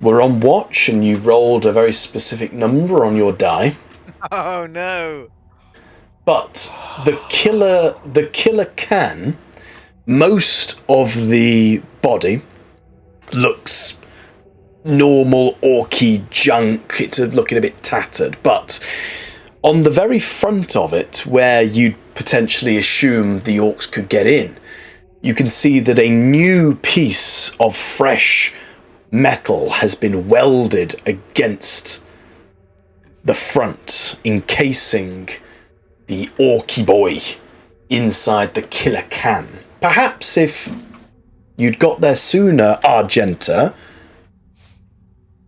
were on watch and you rolled a very specific number on your die. Oh no! But the Killa Kan, most of the body looks normal orky junk. It's looking a bit tattered, but on the very front of it, where you'd potentially assume the orcs could get in, you can see that a new piece of fresh metal has been welded against the front, encasing the orky boy inside the Killa Kan. Perhaps if you'd got there sooner, Argenta,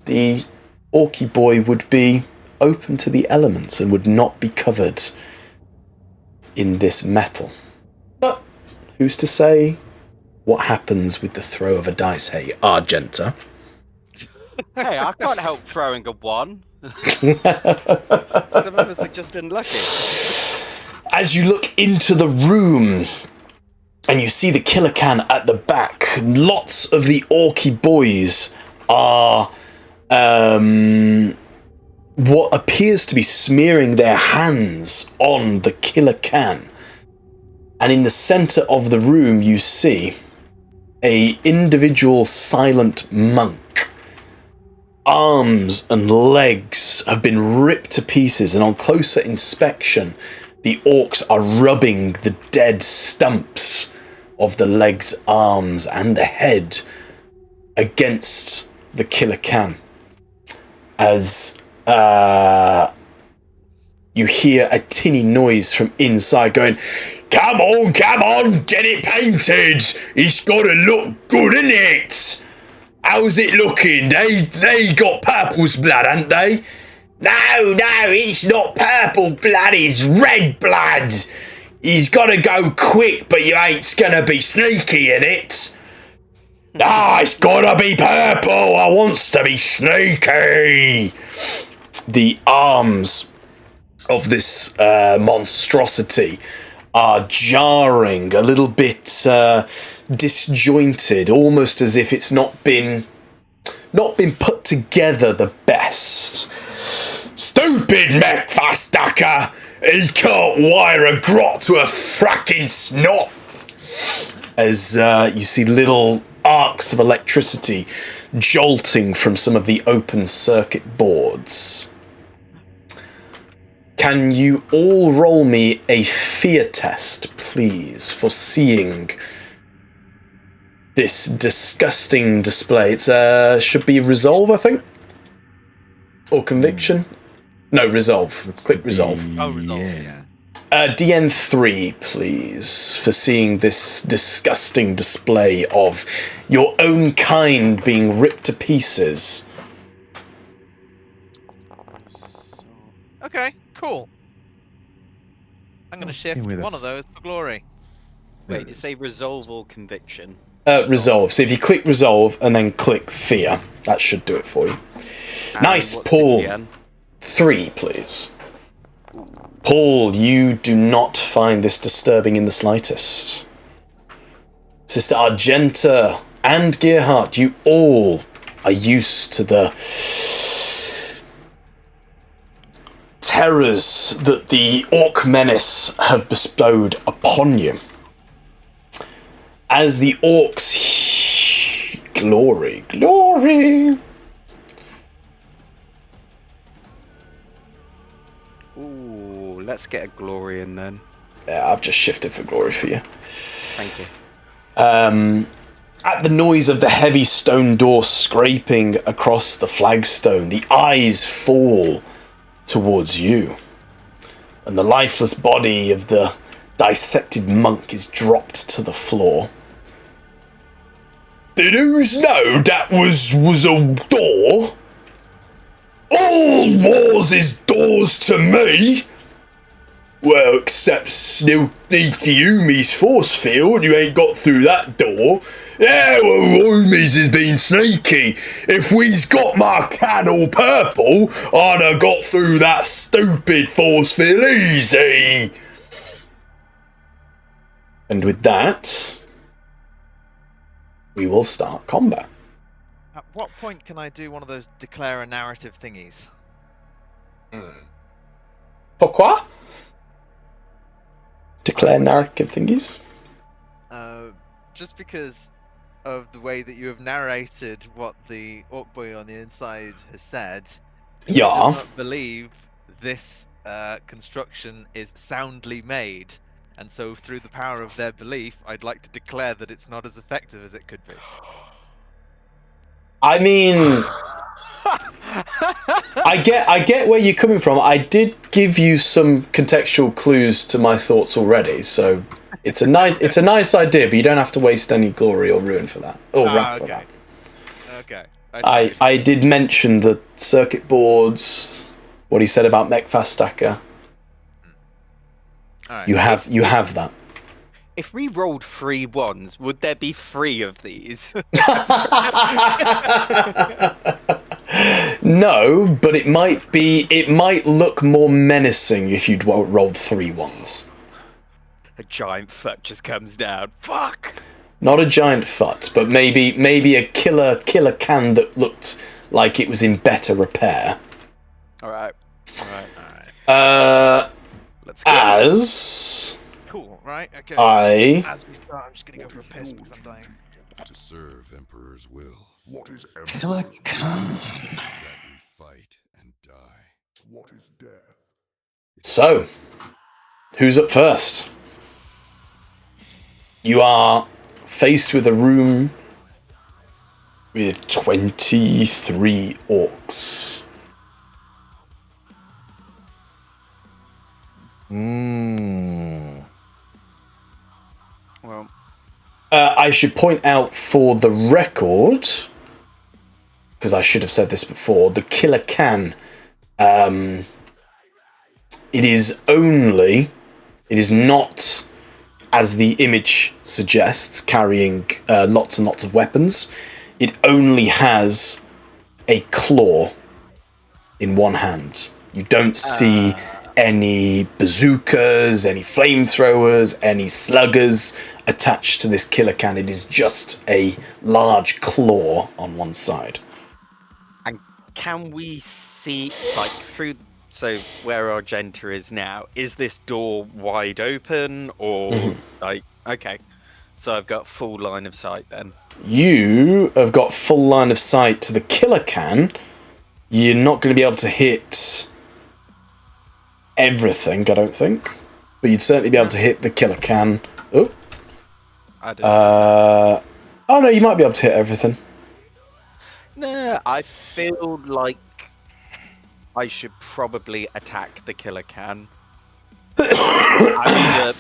the orky boy would be open to the elements and would not be covered in this metal. But who's to say what happens with the throw of a dice, hey, Argenta? Hey, I can't help throwing a 1. Some of us are just unlucky. As you look into the room and you see the Killa Kan at the back, lots of the orky boys are what appears to be smearing their hands on the Killa Kan. And in the center of the room you see a individual silent monk. Arms and legs have been ripped to pieces, and on closer inspection the orcs are rubbing the dead stumps of the legs, arms and the head against the Killa Kan. As you hear a tinny noise from inside going, come on, get it painted. It's got to look good, innit? How's it looking? They got purple's blood, haven't they? No, it's not purple blood, it's red blood. He's got to go quick, but you ain't going to be sneaky in it. It's got to be purple. I wants to be sneaky. The arms of this monstrosity are jarring, a little bit disjointed, almost as if it's not been put together the best. Stupid mechfastacker! He can't wire a grot to a fracking snot. as you see little arcs of electricity jolting from some of the open circuit boards. Can you all roll me a fear test, please, for seeing this disgusting display? It's should be resolve, I think, or conviction. No, resolve. Click resolve. Resolve, Yeah. DN3, please, for seeing this disgusting display of your own kind being ripped to pieces. Okay, cool. I'm going to shift with one a- of those for glory. There Wait, it you is. say resolve or conviction? Resolve. So if you click resolve and then click fear, that should do it for you. And Nice, what's the Paul. DN? 3, please. Paul, you do not find this disturbing in the slightest. Sister Argenta and Gearhart, you all are used to the terrors that the Orc menace have bestowed upon you. As the Orcs... Glory, glory! Ooh, let's get a glory in then. Yeah, I've just shifted for glory for you. Thank you. At the noise of the heavy stone door scraping across the flagstone, the eyes fall towards you. And the lifeless body of the dissected monk is dropped to the floor. Did who's know that was a door? All wars is doors to me. Well, except Sneaky Umi's force field, you ain't got through that door. Yeah, well, Umi's has been sneaky. If we's got my can all purple, I'd have got through that stupid force field easy. And with that, we will start combat. At what point can I do one of those declare a narrative thingies? Pourquoi? Declare narrative thingies. Just because of the way that you have narrated what the orc boy on the inside has said, I do Yeah. not believe this construction is soundly made, and so through the power of their belief, I'd like to declare that it's not as effective as it could be. I mean, I get where you're coming from. I did give you some contextual clues to my thoughts already, so it's a nice idea, but you don't have to waste any glory or ruin for that, or wrath for that. Okay. I did mention the circuit boards, what he said about Mechfastaka. Alright. You have that. If we rolled 3 ones, would there be 3 of these? No, but it might look more menacing if you'd rolled 3 ones. A giant foot just comes down. Fuck! Not a giant fut, but maybe a killer can that looked like it was in better repair. Alright. Let's go. As Cool, right? Okay. As we start, I'm just gonna go for a piss because I'm dying. To serve Emperor's will, What is Killa Emperor's Kan. that we fight and die. What is death? so, who's up first? You are faced with a room with 23 orcs. Well, I should point out for the record, because I should have said this before, the Killa Kan, it is not, as the image suggests, carrying lots and lots of weapons. It only has a claw in one hand. You don't see any bazookas, any flamethrowers, any sluggers attached to this Killa Kan. It is just a large claw on one side. and can we see, like, through... So, where Argenta is now, is this door wide open, or, like... Okay. So I've got full line of sight then. You have got full line of sight to the Killa Kan. You're not going to be able to hit everything, I don't think. But you'd certainly be able to hit the Killa Kan. Oh. I don't Oh no, you might be able to hit everything. No, I feel like I should probably attack the Killa Kan. I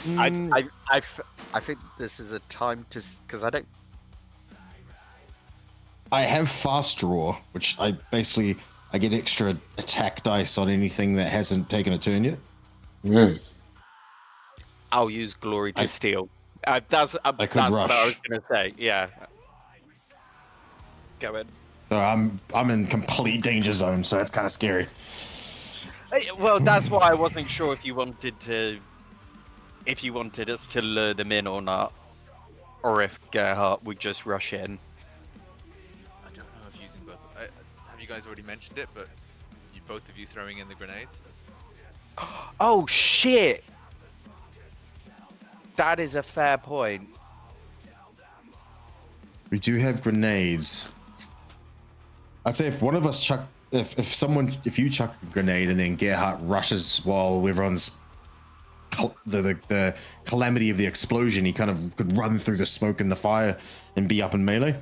think this is a time to, because I don't. I have fast draw, which I get extra attack dice on anything that hasn't taken a turn yet. I'll use glory to steal. That's I could what rush. I was gonna say. Yeah. Go ahead. So I'm in complete danger zone, so that's kind of scary. Well, that's why I wasn't sure if you wanted us to lure them in or not, or if Gerhardt would just rush in. I don't know if using both. Have you guys already mentioned it? But both of you throwing in the grenades. Oh shit! That is a fair point. We do have grenades. I'd say if one of us chuck, if you chuck a grenade and then Gerhardt rushes while everyone's the calamity of the explosion, he kind of could run through the smoke and the fire and be up in melee.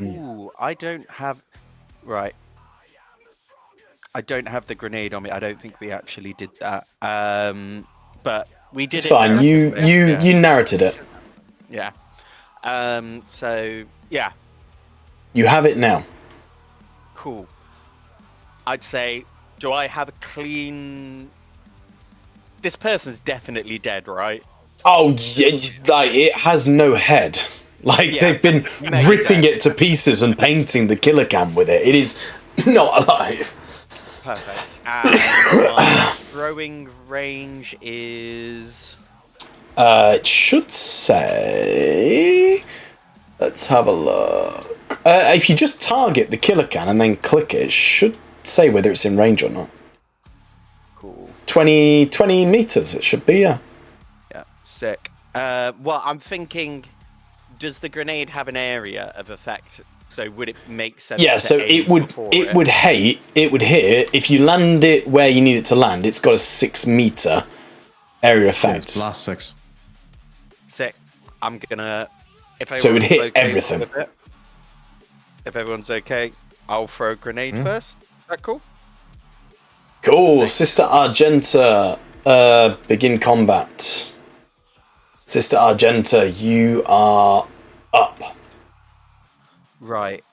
Ooh, I don't have. Right. I don't have the grenade on me. I don't think we actually did that. But we did. It's fine. You narrated it. Yeah. So yeah. You have it now. Cool. I'd say, do I have a clean? This person's definitely dead, right? Oh, like it has no head. Like they've been ripping it to pieces and painting the Killa Kan with it. It is not alive. Perfect. And my throwing range is. It should say. Let's have a look. If you just target the Killa Kan and then click it, it should say whether it's in range or not. Cool. 20 meters, it should be, yeah. Yeah, sick. Well, I'm thinking, does the grenade have an area of effect? So would it make sense? Yeah, so it would hit if you land it where you need it to land. It's got a 6 meter area effect. Last 6. Sick. I'm gonna. So it would hit everything. If everyone's okay, I'll throw a grenade first. Is that cool? Cool. Sick. Sister Argenta, begin combat. Sister Argenta, you are up. Right.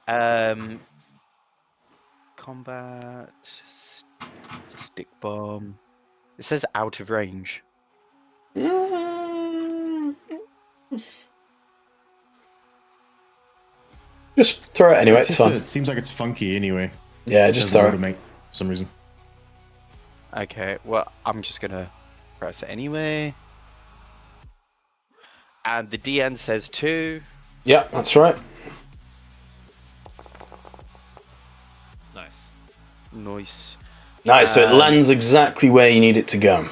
Combat. Stick bomb. It says out of range. Just throw it anyway, it's fine. It seems like it's funky anyway. Yeah, just throw it. For some reason. Okay, well, I'm just gonna press it anyway. And the DN says 2. Yeah, that's right. Nice. Nice. Nice, so it lands exactly where you need it to go.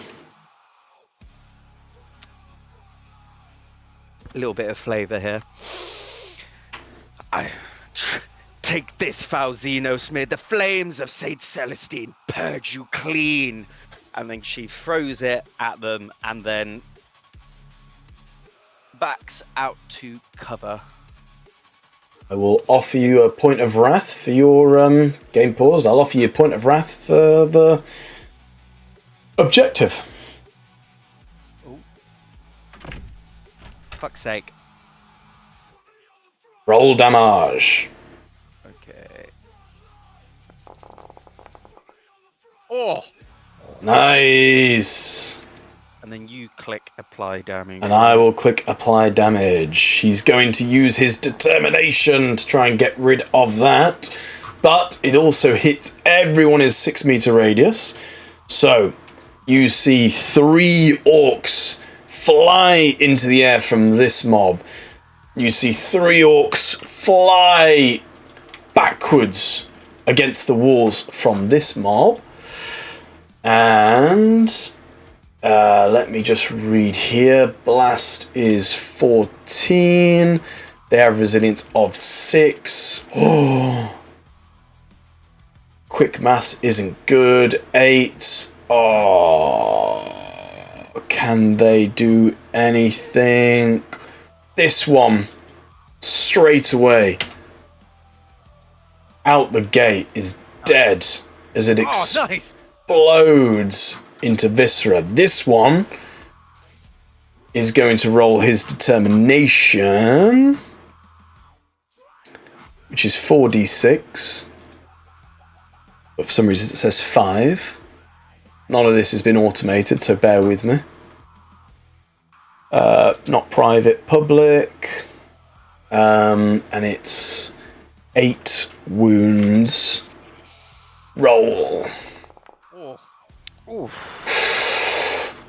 A little bit of flavour here. Take this, foul xenos, may the flames of Saint Celestine purge you clean. And then she throws it at them and then backs out to cover. I will offer you a point of wrath for your game pause. I'll offer you a point of wrath for the objective. Ooh. Fuck's sake. Roll damage. Okay. Oh! Nice. And then you click apply damage. And I will click apply damage. He's going to use his determination to try and get rid of that. But it also hits everyone in 6 meter radius. So you see 3 orcs fly into the air from this mob. You see 3 orcs fly backwards against the walls from this mob. And Let me just read here. Blast is 14. They have resilience of 6. Oh. Quick maths isn't good. 8. Oh. Can they do anything? This one, straight away, out the gate, is dead as it explodes into viscera. This one is going to roll his determination, which is 4d6. But for some reason it says 5. None of this has been automated, so bear with me. Not private, public. And it's 8 wounds. Roll.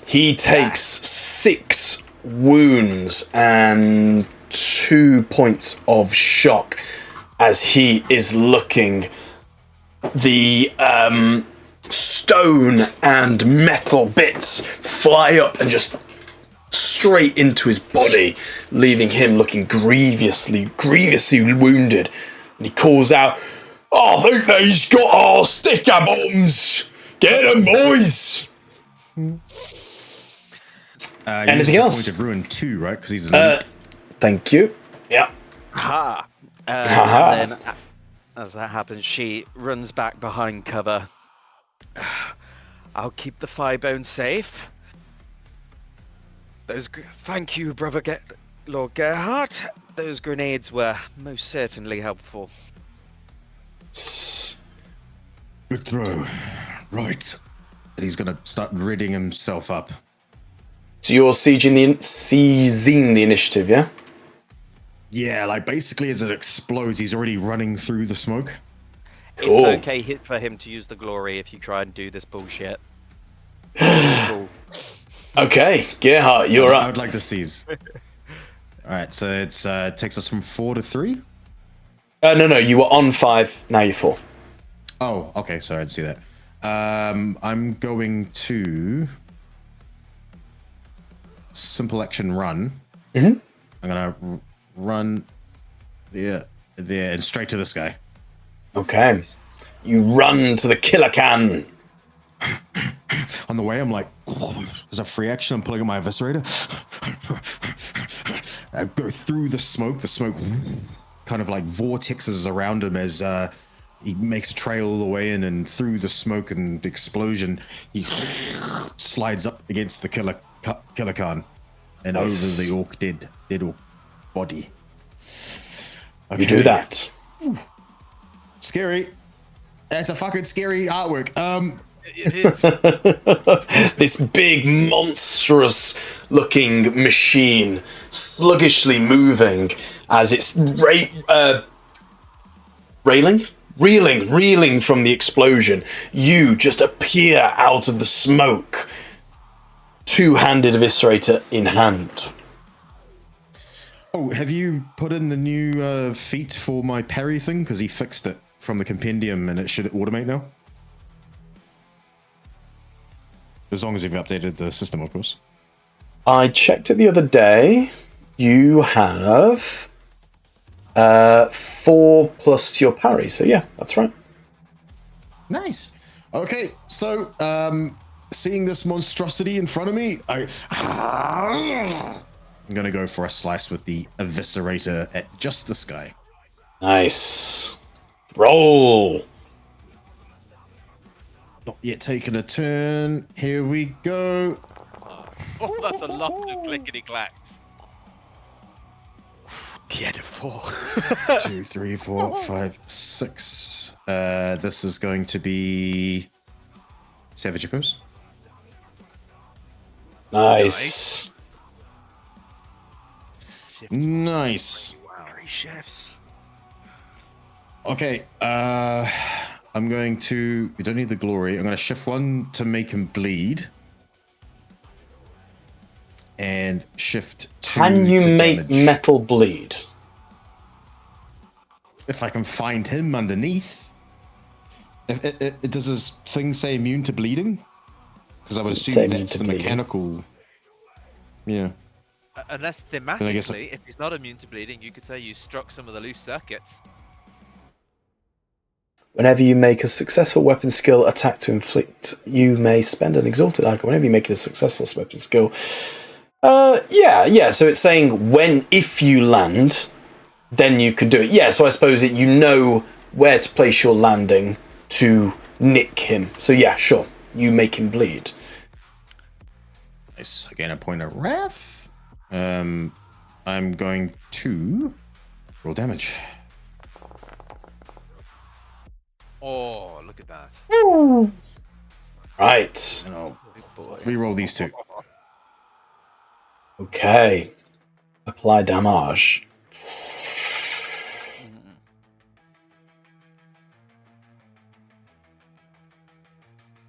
He takes 6 wounds and 2 points of shock as he is looking. The stone and metal bits fly up and just straight into his body, leaving him looking grievously wounded. And he calls out, "I think they's got our sticker bombs! Get them, boys!" Anything else? Point of ruin 2, right? Because he's an elite. Thank you. Yeah. Ha! And then, as that happens, she runs back behind cover. I'll keep the Firebones safe. Thank you, brother Lord Gerhardt. Those grenades were most certainly helpful. Good throw. Right. And he's going to start ridding himself up. So you're seizing the initiative, yeah? Yeah, like basically as it explodes, he's already running through the smoke. Cool. It's okay for him to use the glory if you try and do this bullshit. Cool. Okay, Gerhardt, you're I up. would like to seize. Alright, so it takes us from 4 to 3? No, you were on 5, now you're 4. Oh, okay, sorry, I didn't see that. I'm going to simple action run. Mm-hmm. I'm gonna run there and straight to this guy. Okay. You run to the Killa Kan. On the way, I'm like, there's a free action. I'm pulling out my eviscerator. I go through the smoke. The smoke kind of like vortexes around him as he makes a trail all the way in, and through the smoke and the explosion, he slides up against the Killa Kan and over the dead orc body. Okay. You do that. Scary. That's a fucking scary artwork. It is. This big, monstrous-looking machine sluggishly moving as it's reeling from the explosion. You just appear out of the smoke, two-handed eviscerator in hand. Oh, have you put in the new feat for my parry thing? Because he fixed it from the compendium and it should automate now. As long as you've updated the system, of course. I checked it the other day. You have 4 plus to your parry, so yeah, that's right. Nice. Okay, so seeing this monstrosity in front of me, I'm gonna go for a slice with the eviscerator at just this guy. Nice. Roll. Not yet taking a turn. Here we go. Oh, that's a lot of clickety clacks. The end of 4. 2, 3, 4, 5, 6. This is going to be Savage Echoes. Nice. Nice. Chefs. Okay, I'm going to... We don't need the glory. I'm going to shift 1 to make him bleed. And shift 2 Can you to make damage. metal bleed? If I can find him underneath. Does his thing say immune to bleeding? Because I would Doesn't say assume immune that's to the bleeding. mechanical. Yeah. Unless I guess- thematically, if he's not immune to bleeding, you could say you struck some of the loose circuits. Whenever you make a successful weapon skill attack to inflict, you may spend an exalted icon. Whenever you make a successful weapon skill, yeah. So it's saying if you land, then you can do it. Yeah. So I suppose you know where to place your landing to nick him. So yeah, sure, you make him bleed. Nice. Again, a point of wrath. I'm going to roll damage. Oh, look at that. Right. And I'll re-roll these two. Okay. Apply damage.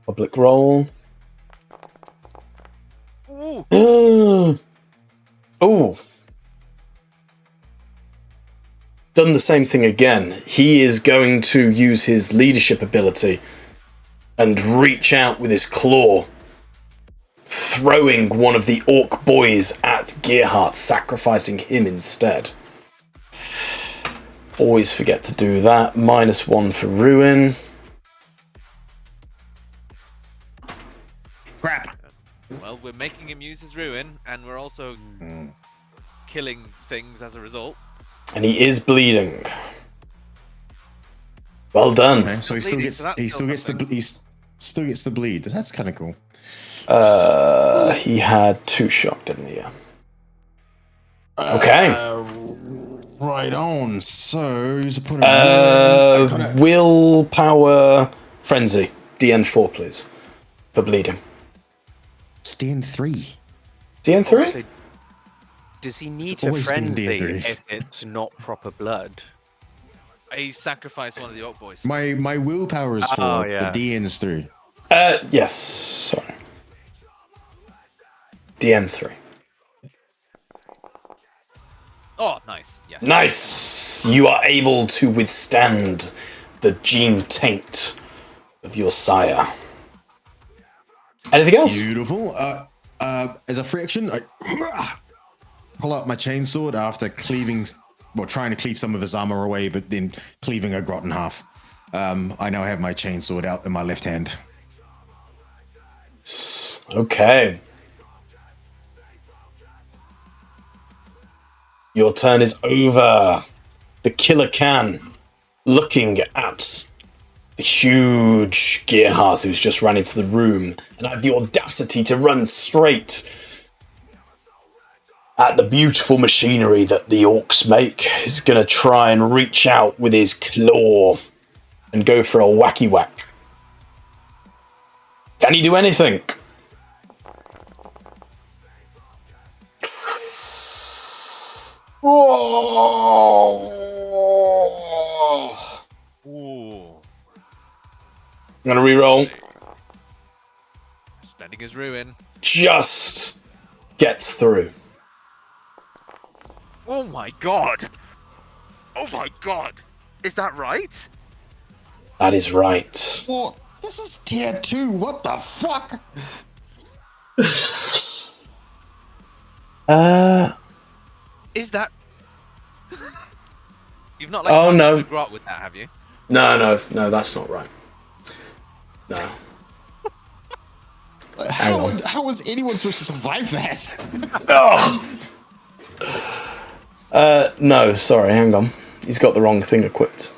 Public roll. Ooh. Oh. Done the same thing again. He is going to use his leadership ability and reach out with his claw, throwing one of the orc boys at Gearhart, sacrificing him instead. Always forget to do that. -1 for ruin. Crap. Well, we're making him use his ruin, and we're also killing things as a result. And he is bleeding. Well done. Okay, so he still gets the bleed. That's kind of cool. He had 2 shock, didn't he? Yeah. Okay. Right on. So he's a put Willpower frenzy. DN4, please, for bleeding. Stand 3. DN3? Also, does he need It's to always been frenzy D&D. if it's not proper blood? He sacrificed one of the orc boys. My willpower is 4. Oh, yeah. The DN is 3. Yes. Sorry. DN3. Oh, nice. Yes. Nice. You are able to withstand the gene taint of your sire. Anything else? Beautiful. As a free action, I pull out my chainsword after trying to cleave some of his armor away, but then cleaving a grot in half. I now have my chainsword out in my left hand. Okay. Your turn is over. The Killa Kan, looking at the huge Gearhart who's just run into the room and had the audacity to run straight at the beautiful machinery that the orcs make, is going to try and reach out with his claw and go for a wacky whack. Can he do anything? Oh. Ooh. I'm going to re-roll. Spending his ruin. Just gets through. Oh my god! Oh my god! Is that right? That is right. Well, this is tier 2. What the fuck? Is that... You've not Oh, no. the grot with that, have you? No, that's not right. No. How was anyone supposed to survive that? Oh. No, sorry, hang on. He's got the wrong thing equipped.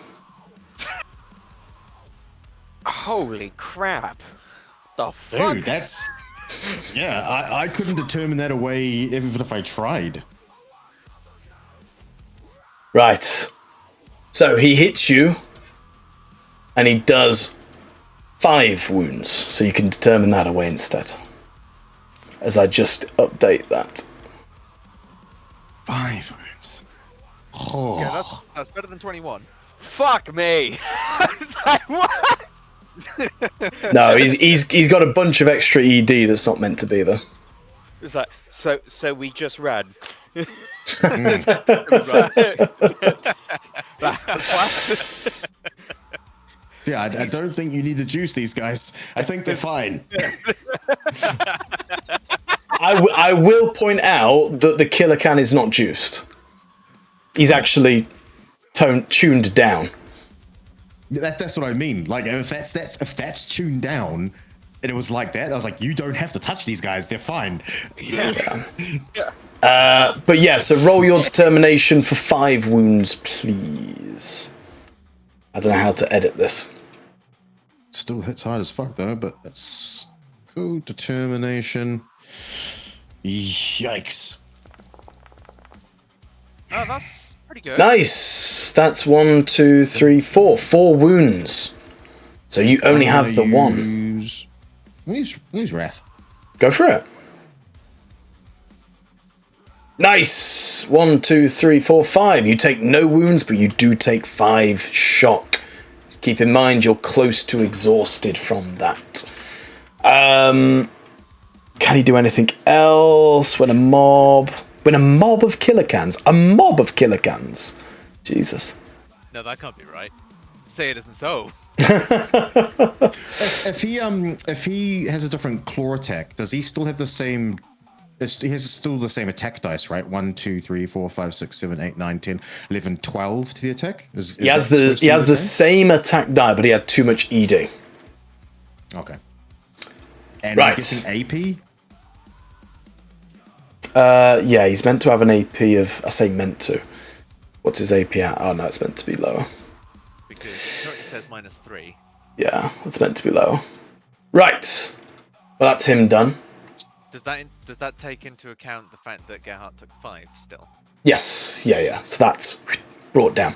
Holy crap! The fuck? Dude, that's... Yeah, I couldn't determine that away even if I tried. Right. So he hits you, and he does 5 wounds. So you can determine that away instead. As I just update that. 5 wounds. Oh. Yeah, that's better than 21. Fuck me! I was like, what? No, he's got a bunch of extra ED that's not meant to be there. It's like, so we just ran. Yeah, I don't think you need to juice these guys. I think they're fine. I will point out that the Killa Kan is not juiced. He's actually tuned down. That's what I mean. Like, if that's tuned down, and it was like that, I was like, you don't have to touch these guys. They're fine. But yeah, so roll your determination for 5 wounds, please. I don't know how to edit this. Still hits hard as fuck though, but that's cool. Determination. Yikes. Oh, that's pretty good. Nice. That's 1, 2, 3, 4. 4 wounds. So you only have the one. Use Wrath. Go for it. Nice. 1, 2, 3, 4, 5. You take no wounds, but you do take 5 shock. Keep in mind you're close to exhausted from that. Can he do anything else? When a mob of Killa Kans. A mob of Killa Kans. Jesus. No, that can't be right. Say it isn't so. If he has a different claw attack, does he still have the same? He has still the same attack dice, right? 1, 2, 3, 4, 5, 6, 7, 8, 9, 10, 11, 12 to the attack. He has the same attack die, but he had too much ED. Okay. And right. Getting AP. Yeah, he's meant to have an AP of. I say meant to. What's his AP at? Oh no, it's meant to be lower. Because it says -3. Yeah, it's meant to be lower. Right. Well, that's him done. Does that take into account the fact that Gerhardt took 5 still? Yes. Yeah. So that's brought down.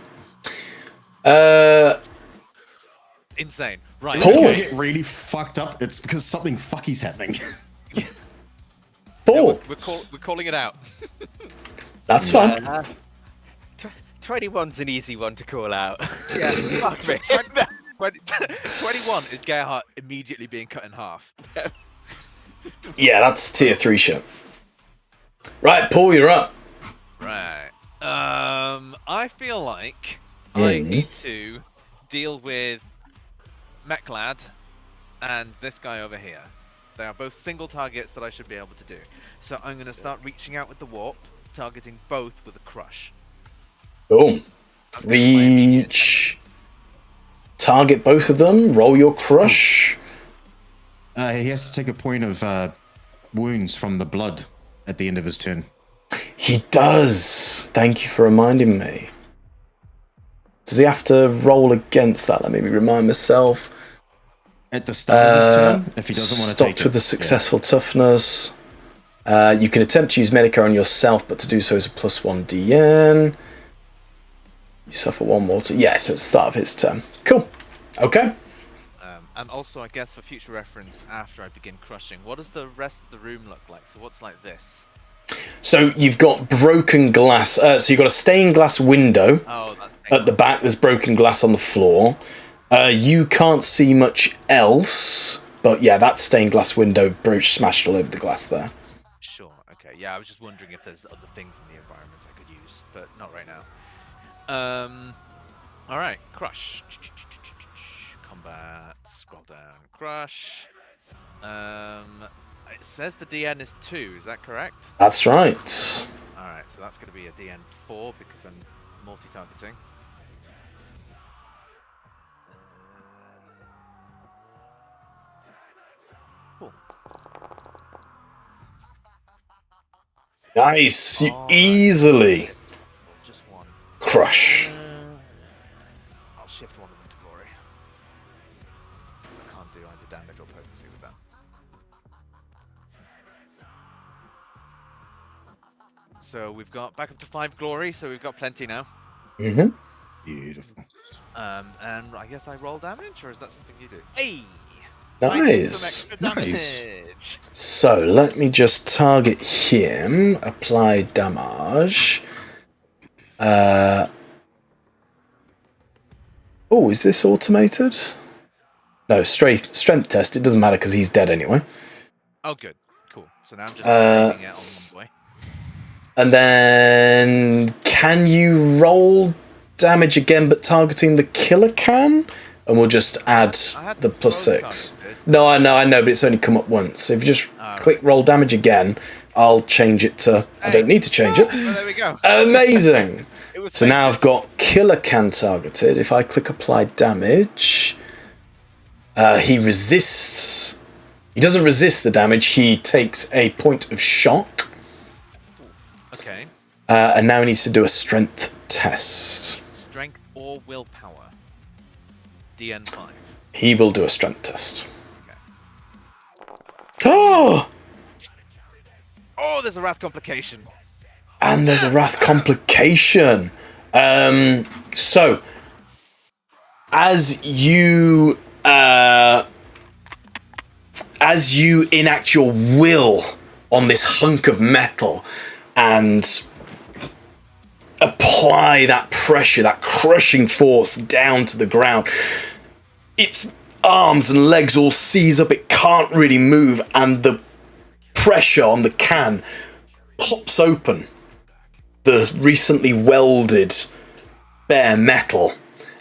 Insane. Right. Paul. When I get really fucked up, it's because something fucky's happening. Paul. We're calling it out. That's fine. 21's an easy one to call out. Yeah. Fuck me. 21 is Gerhardt immediately being cut in half. Yeah, that's tier 3 shit. Right, Paul, you're up. Right. I feel like I need to deal with Mechlad and this guy over here. They are both single targets that I should be able to do. So I'm going to start reaching out with the warp, targeting both with a crush. Boom. Reach. Target both of them. Roll your crush. He has to take a point of wounds from the blood at the end of his turn. He does. Thank you for reminding me. Does he have to roll against that? Let me remind myself. At the start of his turn, if he doesn't want to take it. Stopped with the successful toughness. You can attempt to use Medica on yourself, but to do so is a +1 DN. You suffer 1 more. Yeah, so it's the start of his turn. Cool. Okay. And also, I guess for future reference, after I begin crushing, what does the rest of the room look like? So what's like this? So you've got broken glass. So you've got a stained glass window at the back. There's broken glass on the floor. You can't see much else, but yeah, that stained glass window brooch smashed all over the glass there. Sure. Okay. Yeah, I was just wondering if there's other things in the environment I could use, but not right now. All right. Crush. Combat. Scroll down. Crush. It says the DN is 2. Is that correct? That's right. All right. So that's going to be a DN 4 because I'm multi-targeting. Cool. Nice. You easily Just one. crush. I'll shift one of them to glory. Because I can't do either damage or potency with that. So we've got back up to 5 glory, so we've got plenty now. Mm-hmm. Beautiful. And I guess I roll damage, or is that something you do? Hey! Nice. Damage. So let me just target him. Apply damage. Oh, is this automated? No, strength test. It doesn't matter because he's dead anyway. Oh, good. Cool. So now I'm just taking it on one way. And then can you roll damage again, but targeting the Killa Kan? and we'll just add I had the plus both 6. kind of did. No, I know, but it's only come up once. So if you just click roll damage again, I'll change it to... I don't need to change it. Well, there we go. Amazing! It was So now painted. I've got Killa Kan targeted. If I click apply damage, he resists. He doesn't resist the damage. He takes a point of shock. Okay. And now he needs to do a strength test. Strength or willpower. DN5. He will do a strength test. Okay. Oh! Oh, there's a wrath complication. And there's a wrath complication. So, as you enact your will on this hunk of metal and apply that pressure, that crushing force down to the ground, its arms and legs all seize up. It can't really move, and the pressure on the can pops open the recently welded bare metal,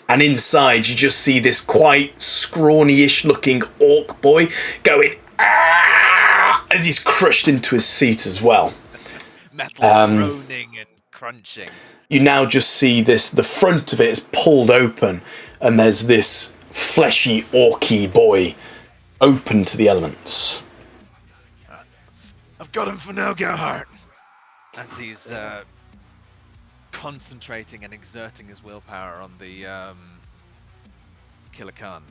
and inside you just see this quite scrawny-ish looking orc boy going "Ah!" as he's crushed into his seat as well. Metal groaning and crunching. You now just see this, the front of it is pulled open, and there's this fleshy orky boy open to the elements. I've got him for now, Gerhardt. As he's concentrating and exerting his willpower on the Killa Kan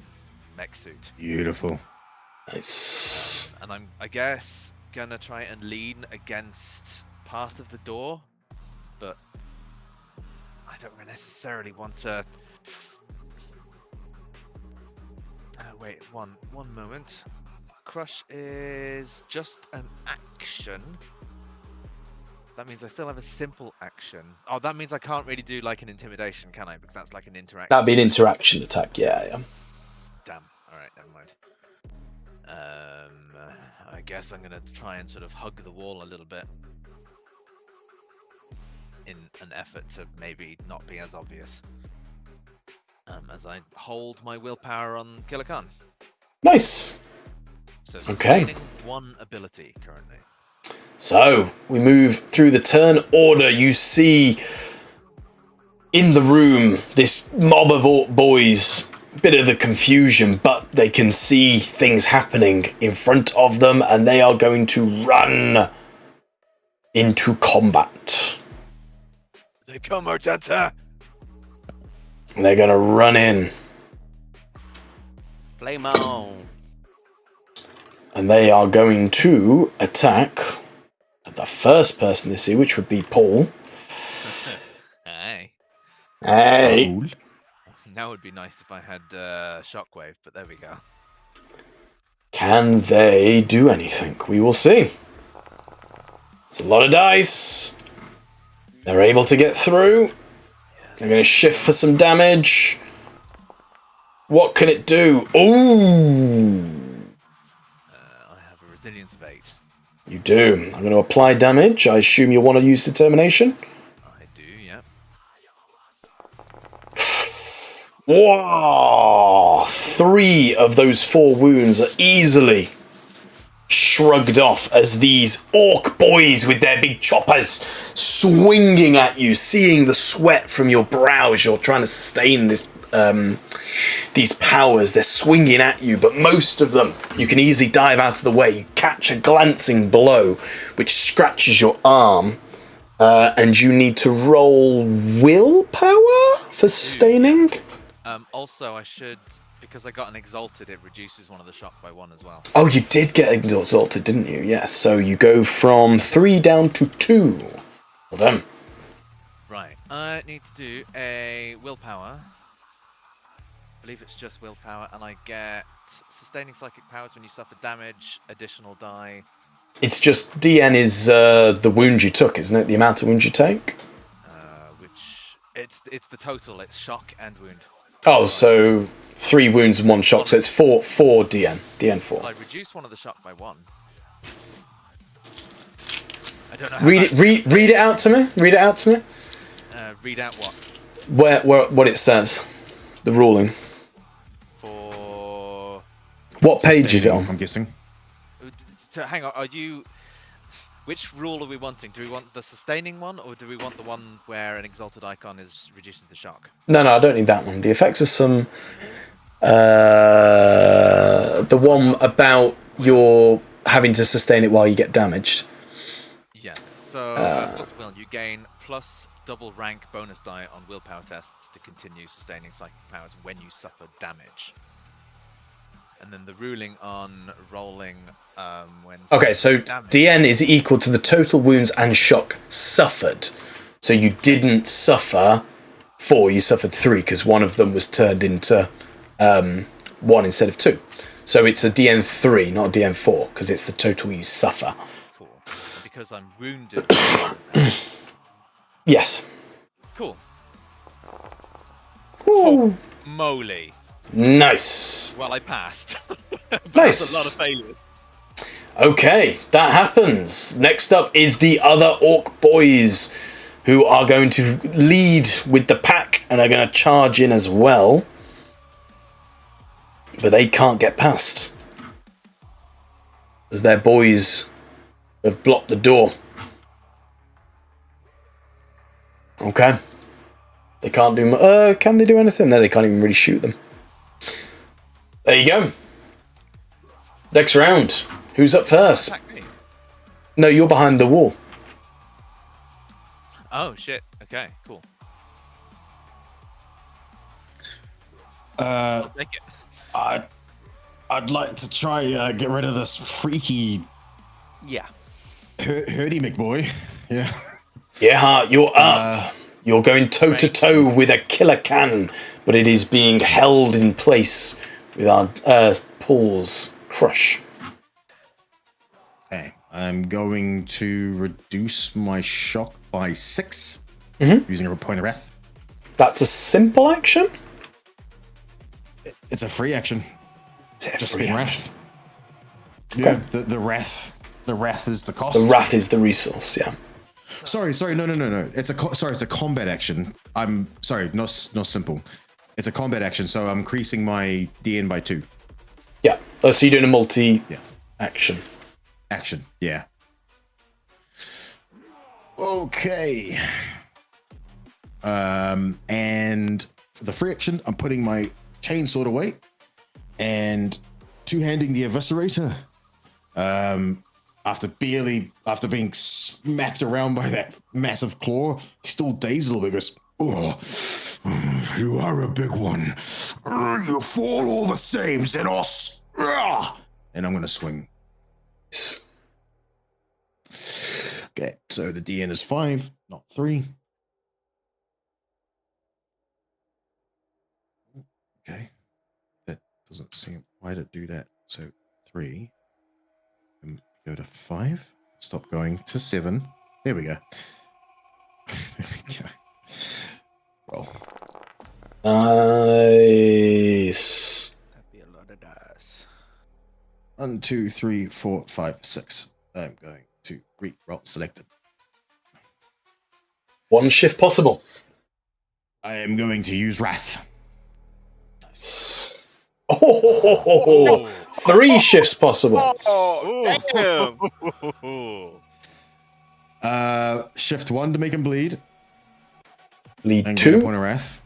mech suit. Beautiful. Nice. And I'm, I guess, gonna try and lean against part of the door, but I don't necessarily want to. Wait, one moment. Crush is just an action. That means I still have a simple action. Oh, that means I can't really do like an intimidation, can I? Because that's like an interaction. That'd be an interaction attack, yeah. Damn. All right, never mind. I guess I'm gonna try and sort of hug the wall a little bit in an effort to maybe not be as obvious. As I hold my willpower on Killa Kan. Nice. So Okay. sustaining one ability currently. So, we move through the turn order. You see in the room this mob of orc boys, bit of the confusion, but they can see things happening in front of them, and they are going to run into combat. They come, Arteta! And they're going to run in, Flame on. and they are going to attack the first person they see, which would be Paul. Hey. Hey! Cool. Now would be nice if I had Shockwave, but there we go. Can they do anything? We will see. It's a lot of dice. They're able to get through. They're going to shift for some damage. What can it do? Ooh! I have a resilience of 8. You do. I'm going to apply damage. I assume you'll want to use determination. I do, yeah. Whoa! 3 of those 4 wounds are easily shrugged off as these orc boys with their big choppers swinging at you, seeing the sweat from your brow as you're trying to sustain this these powers. They're swinging at you, but most of them you can easily dive out of the way. You catch a glancing blow which scratches your arm, and you need to roll willpower for sustaining. Also, I should, because I got an exalted, it reduces one of the shock by 1 as well. Oh, you did get exalted, didn't you? Yes, so you go from 3 down to 2. Well done. Right, I need to do a willpower. I believe it's just willpower, and I get sustaining psychic powers when you suffer damage, additional die. It's just DN is the wound you took, isn't it? The amount of wounds you take? Which, it's the total, it's shock and wound. Oh, so 3 wounds and 1 shock, so it's 4 DN. DN 4. Well, I reduced one of the shock by 1. I don't know how Read it out to me. Read it out to me. Read out what? What it says. The ruling. What page is it Sustaining, on? I'm guessing. So hang on, are you? Which rule are we wanting? Do we want the sustaining one, or do we want the one where an exalted icon is reduces the shock? No, I don't need that one. The effects are some. The one about your having to sustain it while you get damaged. Yes. So at Force of Will, you gain plus double rank bonus die on willpower tests to continue sustaining psychic powers when you suffer damage. And then the ruling on rolling when. Okay, so damage. DN is equal to the total wounds and shock suffered. So you didn't suffer 4, you suffered 3 because one of them was turned into 1 instead of 2. So it's a DN3, not a DN4, because it's the total you suffer. Cool. And because I'm wounded. Yes. Cool. Ooh. Moly. Nice. Well, I passed. But Nice. That's a lot of failures. Okay, that happens. Next up is the other orc boys, who are going to lead with the pack and are going to charge in as well. But they can't get past, as their boys have blocked the door. Okay. They can't do... can they do anything? No, they can't even really shoot them. There you go. Next round. Who's up first? Attack me. No, you're behind the wall. Oh shit. Okay. Cool. Uh, Take it. I'd like to try get rid of this freaky Yeah. Herdy McBoy. Yeah. Yeah, you're up. You're going toe to toe with a Killa Kan, but it is being held in place with our Paul's crush. Okay. I'm going to reduce my shock by 6 using a point of wrath. That's a simple action. It's a free action. Is it a Just free in action? wrath. Yeah. The wrath is the cost. The wrath is the resource. Yeah. Sorry. No. It's a combat action. I'm sorry, not simple. It's a combat action, so I'm increasing my DN by 2. Yeah. Oh, so you're doing a multi action. Action, yeah. Okay. And for the free action, I'm putting my chainsword away and two-handing the eviscerator. After being smacked around by that massive claw, he's still dazed a little bit. Goes, "Oh, you are a big one. You fall all the same, Xenos." And I'm gonna swing. Okay, so the DN is 5, not 3. Okay, that doesn't seem. Why did it do that? So 3. And go to 5. Stop going to 7. There we go. There we go. Roll. Nice. That'd be a lot of dice. 1, 2, 3, 4, 5, 6. I'm going to re-roll selected. 1 shift possible. I am going to use Wrath. Nice. Oh, 3 shifts possible. Shift 1 to make him bleed. Lead And get a 2. point of Wrath.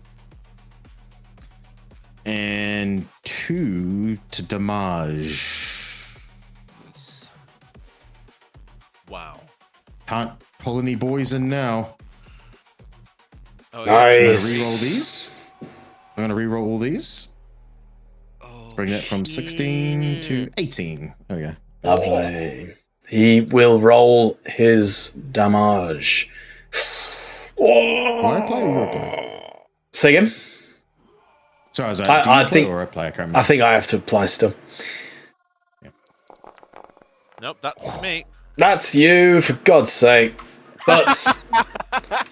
And 2 to damage. Wow. Can't pull any boys in now. Oh, I'm gonna Nice. re-roll these. I'm gonna re-roll all these. Oh, Bring that from 16 to 18. There we go. Lovely. He will roll his damage. Do I apply or you apply? Say again? Sorry, I was I like, do you apply think- or apply? I can't remember. I think I have to apply still. Nope, that's me. That's you, for God's sake. But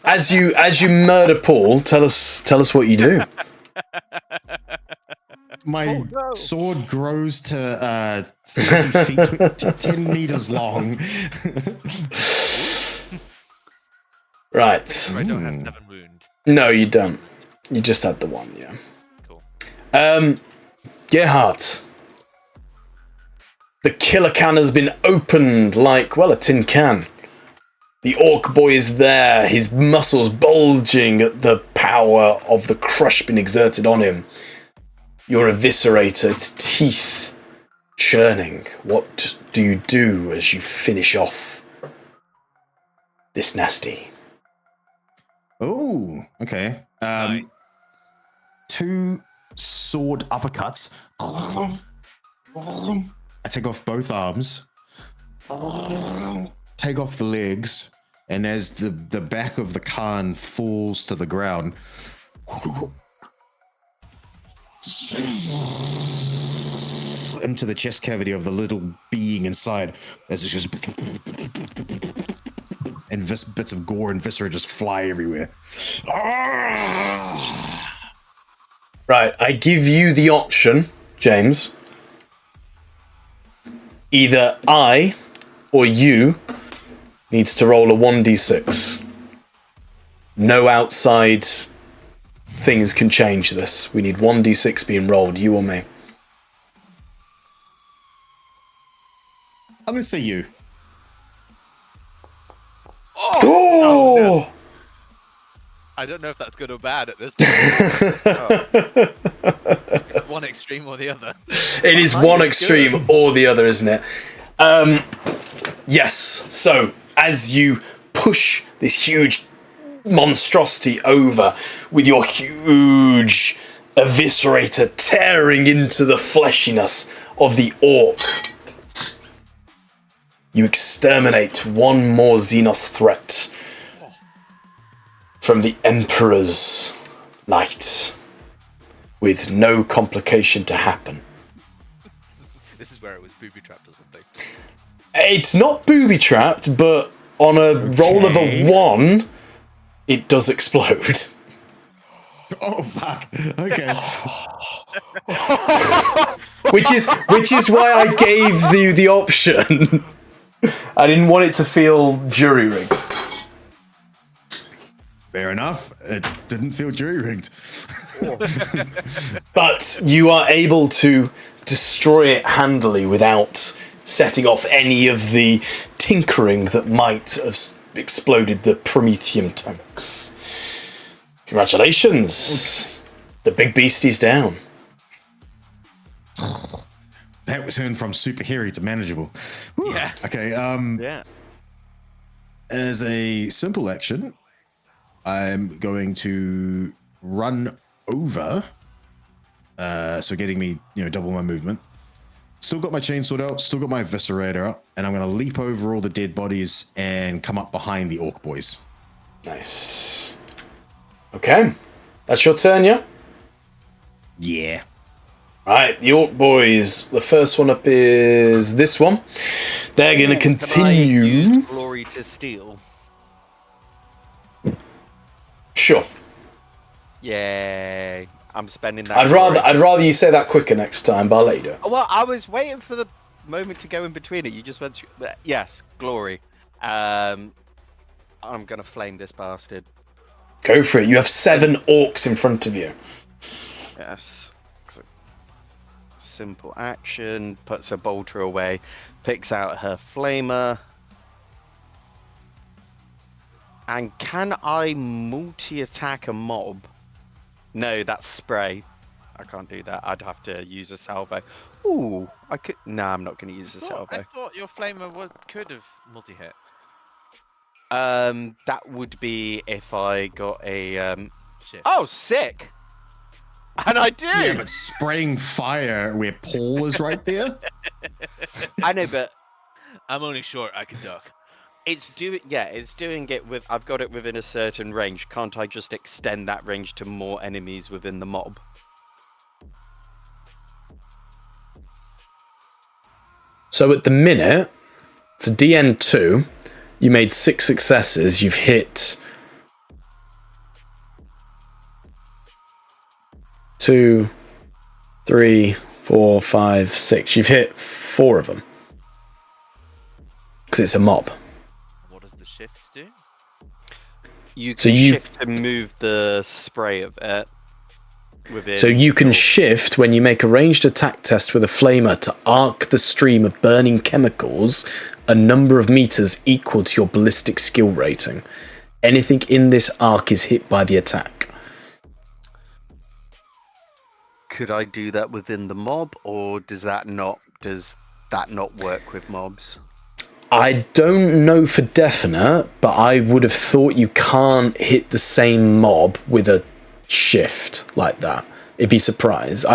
as you murder Paul, tell us what you do. My sword grows to 30 feet, to 10 meters long. Right. I don't have 7 wounds. No, you don't. You just had the 1, yeah. Cool. Gerhardt. The Killa Kan has been opened like, well, a tin can. The orc boy is there, his muscles bulging at the power of the crush being exerted on him. Your eviscerator, its teeth churning. What do you do as you finish off this nasty? Oh, okay. Right. 2 sword uppercuts. I take off both arms. Take off the legs. And as the back of the Khan falls to the ground, into the chest cavity of the little being inside, as it's just and bits of gore and viscera just fly everywhere. Right, I give you the option, James. Either I or you needs to roll a 1d6. No outside things can change this. We need 1d6 being rolled, you or me. I'm gonna say you. Oh! No. I don't know if that's good or bad at this point. It's one extreme or the other. It is one extreme or the other, isn't it? Yes. So, as you push this huge monstrosity over with your huge eviscerator tearing into the fleshiness of the orc, you exterminate one more xenos threat from the Emperor's light with no complication to happen. This is where it was booby trapped or something. It's not booby-trapped, but on a roll of a 1, it does explode. Oh fuck. Okay. which is why I gave you the option. I didn't want it to feel jury-rigged. Fair enough. It didn't feel jury-rigged. But you are able to destroy it handily without setting off any of the tinkering that might have exploded the Prometheum tanks. Congratulations. The big beastie's down. That was turned from super hairy to manageable. Whew. Yeah. Okay, Yeah. as a simple action, I'm going to run over. So getting me, double my movement. Still got my chainsword out, still got my eviscerator out, and I'm going to leap over all the dead bodies and come up behind the orc boys. Nice. Okay. That's your turn, yeah? Yeah. Right, the orc boys. The first one up is this one. They're going to Can I continue. use glory to steal? Sure. Yay. I'm spending that. I'd rather you say that quicker next time, but I'll let you do it. Well, I was waiting for the moment to go in between it. You just went through. Yes, glory. I'm gonna flame this bastard. Go for it. You have 7 orcs in front of you. Yes. Simple action. Puts a bolter away. Picks out her flamer. And can I multi-attack a mob? No, that's spray. I can't do that. I'd have to use a salvo. Ooh, I could. No, I'm not going to use a I salvo. thought your flamer could have multi-hit. That would be if I got a. Shit. Oh, sick! And I do. Yeah, but spraying fire where Paul is right there? I know, but I'm only short. I can duck. it's doing. Yeah, it's doing it with. I've got it within a certain range. Can't I just extend that range to more enemies within the mob? So at the minute, it's a DN2. You made 6 successes. You've hit 2, 3, 4, 5, 6. You've hit 4 of them. Because it's a mob. What does the shift do? You So can you- shift to move the spray of it. Within So you can your- shift when you make a ranged attack test with a flamer to arc the stream of burning chemicals a number of meters equal to your ballistic skill rating. Anything in this arc is hit by the attack. Could I do that within the mob, or does that not work with mobs? I don't know for definite, but I would have thought you can't hit the same mob with a shift like that. I'd be surprised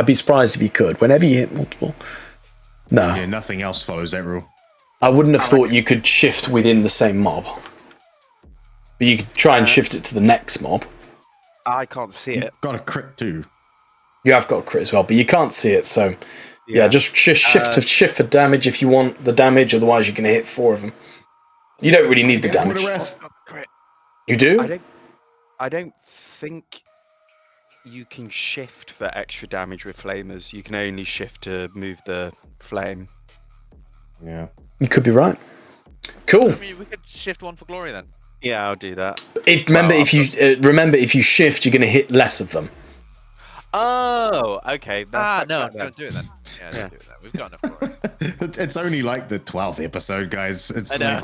if you could. Whenever you hit multiple. No. Yeah, nothing else follows that rule. I wouldn't have thought you could shift within the same mob. But you could try and shift it to the next mob. I can't see it. Got a crit too. You have got a crit as well, but you can't see it, so yeah, just shift for damage if you want the damage, otherwise you're going to hit 4 of them. You don't really need the damage. You do? I don't think you can shift for extra damage with flamers. You can only shift to move the flame. Yeah. You could be right. Cool. I mean, we could shift one for glory then. Yeah, I'll do that. Remember, if you shift, you're going to hit less of them. Oh, okay. No, then. don't do it then. Yeah, don't do it then. We've got enough glory. It's only like the 12th episode, guys. It's I know.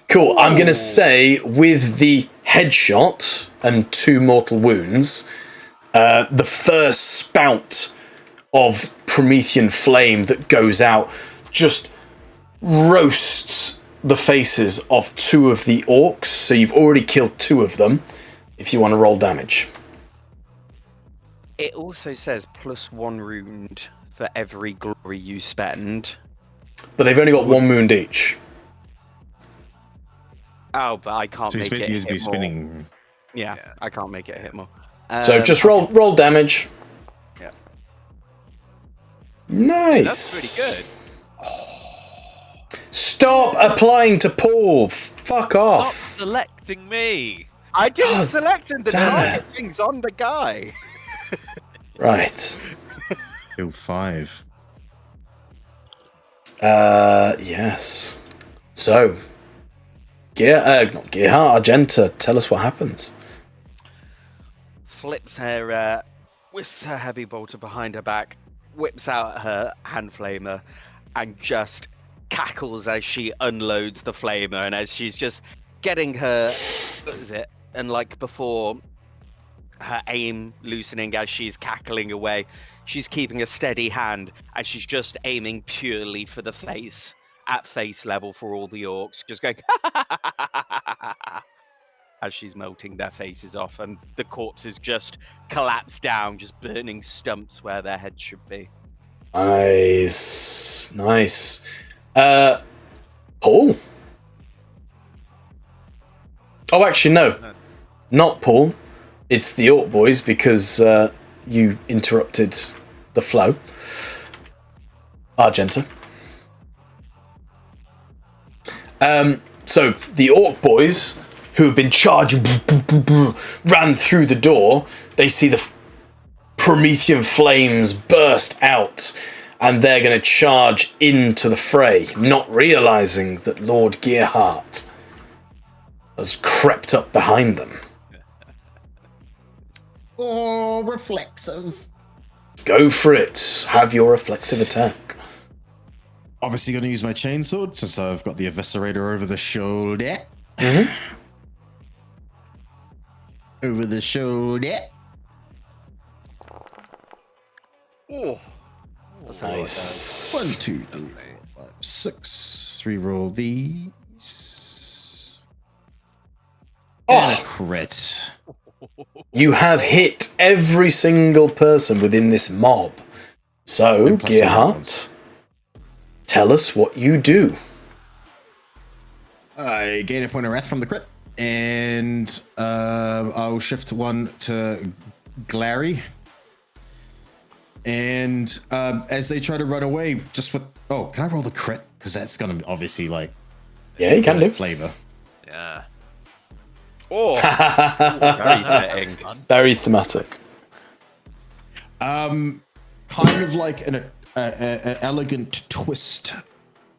Cool. I'm going to say with the headshot and 2 mortal wounds, the first spout of Promethean flame that goes out just roasts the faces of 2 of the orcs. So you've already killed 2 of them. If you want to roll damage. It also says +1 wound for every glory you spend. But they've only got 1 wound each. Oh, but I can't So make it you'd be hit more. spinning. Yeah, I can't make it hit more. So just roll damage. Yeah. Nice. That's pretty good. Stop applying to Paul. Fuck Stop off. selecting me. I didn't God select him. The damn target it. thing's on the guy. Right. Kill 5. Yes. So, Argenta, tell us what happens. Flips her, whisks her heavy bolter behind her back, whips out her hand flamer, and just cackles as she unloads the flamer. And as she's just getting her, what is it? And like before, her aim loosening as she's cackling away, she's keeping a steady hand, and she's just aiming purely for the face, at face level for all the orcs, just going as she's melting their faces off, and the corpses just collapse down, just burning stumps where their heads should be. Nice. Paul? Oh, actually, no. Not Paul. It's the Orc boys, because you interrupted the flow. Argenta. So, the Orc boys, who have been charging, ran through the door. They see the Promethean flames burst out, and they're going to charge into the fray, not realizing that Lord Gearhart has crept up behind them. Oh, reflexive. Go for it. Have your reflexive attack. Obviously going to use my chainsword since I've got the eviscerator over the shoulder. Mm-hmm. Over the shoulder. Oh, Nice. 1, 2, 3, 4, 5, 6. Reroll these. And a Oh, crit. you have hit every single person within this mob. So, And plus Gearhart, tell us what you do. I gain a point of wrath from the crit, and I'll shift 1 to Glary. And as they try to run away, just with can I roll the crit? Because that's gonna obviously like Yeah, you can do. flavor. Yeah. oh, very fitting. Very thematic. Kind of like an elegant twist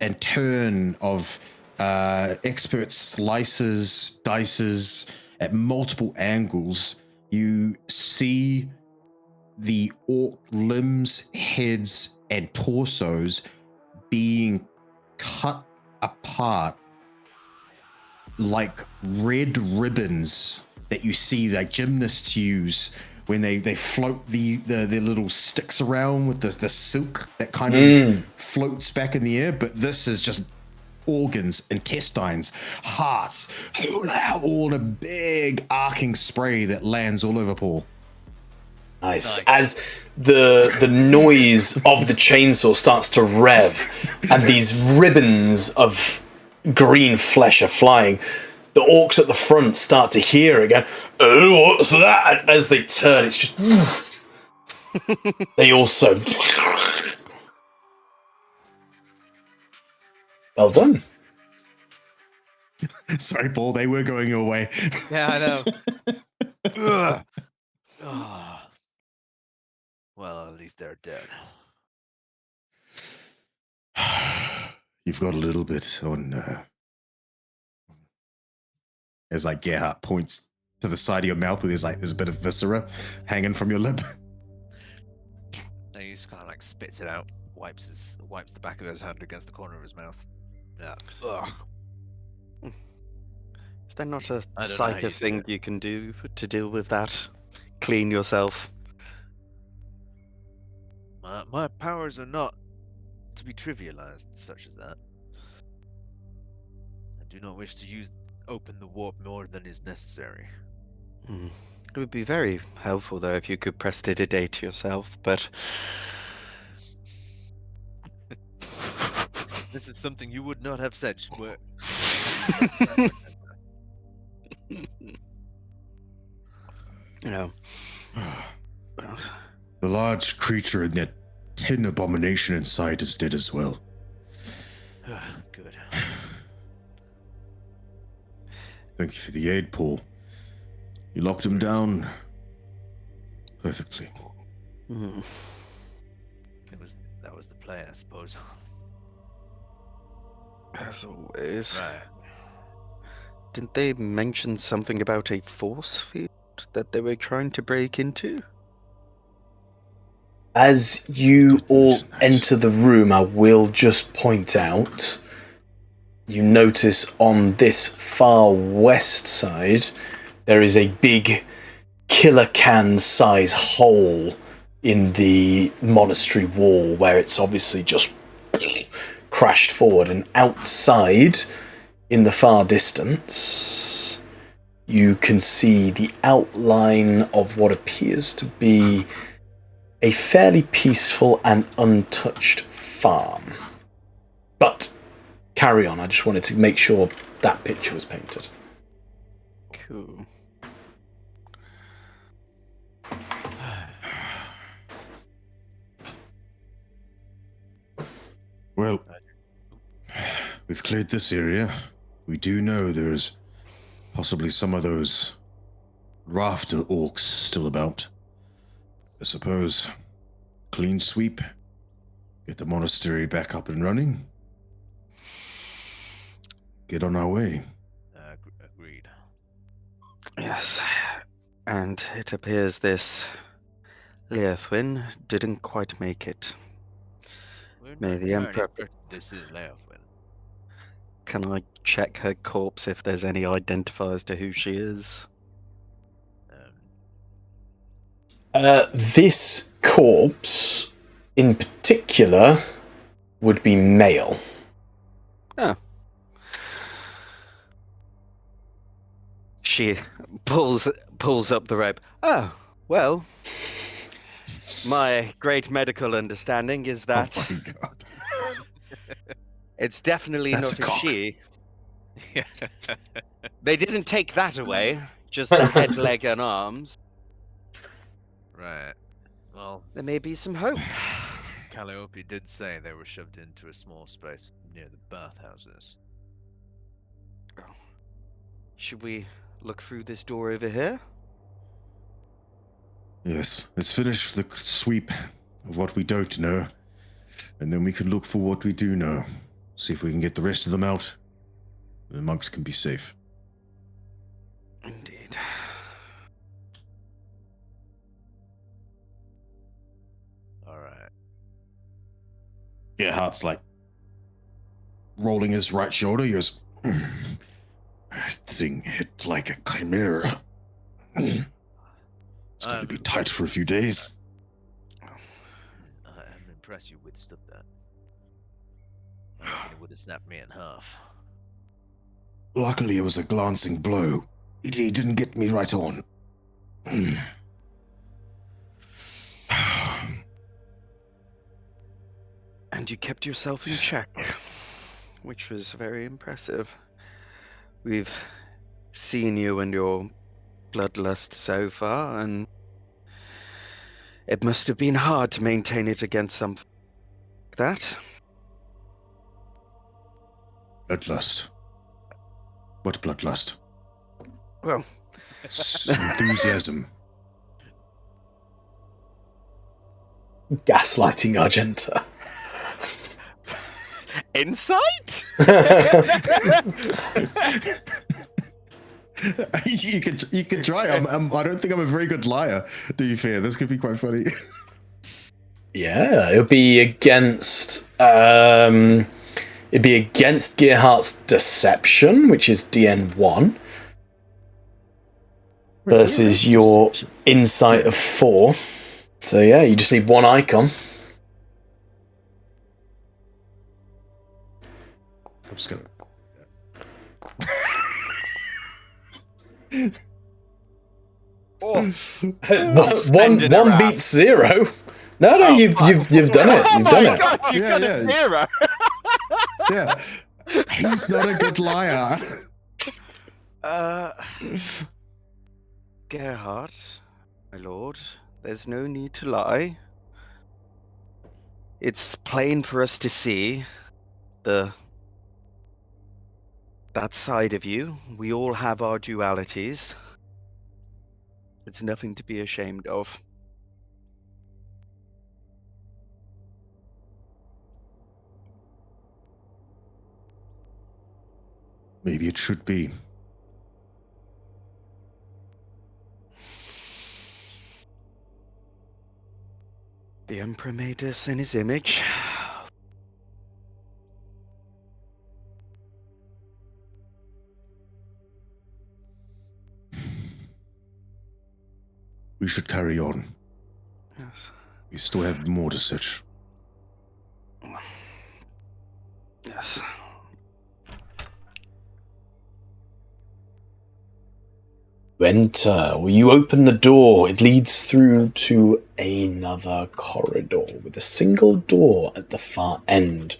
and turn of expert slices, dices at multiple angles You see the orc limbs, heads, and torsos being cut apart like red ribbons that you see like gymnasts use when they float their little sticks around with the silk that kind of floats back in the air. But this is just organs, intestines, hearts, all in a big arcing spray that lands all over Paul. Nice. As the noise of the chainsaw starts to rev and these ribbons of green flesh are flying, the orcs at the front start to hear it again. Oh, what's that? And as they turn, it's just... They also... Well done. Sorry, Paul, they were going your way. Yeah, I know. Ugh. Oh. Well, at least they're dead. You've got a little bit on... As like Gerhardt points to the side of your mouth where there's a bit of viscera hanging from your lip. No, he just kind of like spits it out, wipes the back of his hand against the corner of his mouth. Yeah. Ugh. Is there not a I don't know how psycho you do thing it. you can do to deal with that? Clean yourself. My powers are not to be trivialized, such as that. I do not wish to open the warp more than is necessary. It would be very helpful, though, if you could prestidigitate yourself, but... This is something you would not have said. You know... The large creature in that tin abomination inside is dead as well. Good. Thank you for the aid, Paul. You locked him down perfectly. That was the play, I suppose. As always. Right. Didn't they mention something about a force field that they were trying to break into? As you all enter the room, I will just point out, you notice on this far west side, there is a big Killa Kan size hole in the monastery wall where it's obviously just crashed forward. And outside, in the far distance, you can see the outline of what appears to be a fairly peaceful and untouched farm. But carry on, I just wanted to make sure that picture was painted. Cool. Well, we've cleared this area. We do know there's possibly some of those rafter orcs still about. I suppose clean sweep, get the monastery back up and running, get on our way. Agreed. Yes, and it appears this Leofwin didn't quite make it. We're May not the entirely Emperor... certain this is Leofwin. Can I check her corpse if there's any identifiers to who she is? This corpse, in particular, would be male. Oh. She pulls up the rope. Oh, well, my great medical understanding is that Oh my God. it's definitely That's not a a cock. she. They didn't take that away, just the head, leg, and arms. Right. Well, There may be some hope. Calliope did say they were shoved into a small space near the bathhouses. Should we look through this door over here? Yes, let's finish the sweep of what we don't know, and then we can look for what we do know. See if we can get the rest of them out. The monks can be safe. Indeed. Gerhardt's like rolling his right shoulder. He goes, that thing hit like a chimera. It's going to be tight for a few days. I'm impressed you withstood that. I reckon it would have snapped me in half. Luckily, it was a glancing blow. He didn't get me right on. And you kept yourself in check, which was very impressive. We've seen you and your bloodlust so far, and it must have been hard to maintain it against something like that. Bloodlust. What bloodlust? Well, Enthusiasm. Gaslighting Argenta. Insight? you could try. I don't think I'm a very good liar. Do you fear? This could be quite funny. Yeah, it'll be against Gerhardt's deception, which is DN1, versus your insight of 4. So yeah, you just need one icon. I'm just gonna. One beats 0. No, you've done it. You've done it. God, you got Yeah. a 0. Yeah, he's not a good liar. Gerhard, my lord, there's no need to lie. It's plain for us to see that side of you. We all have our dualities. It's nothing to be ashamed of. Maybe it should be. The Emperor made us in his image. We should carry on. Yes. We still have more to search. Yes. You enter. You open the door. It leads through to another corridor with a single door at the far end.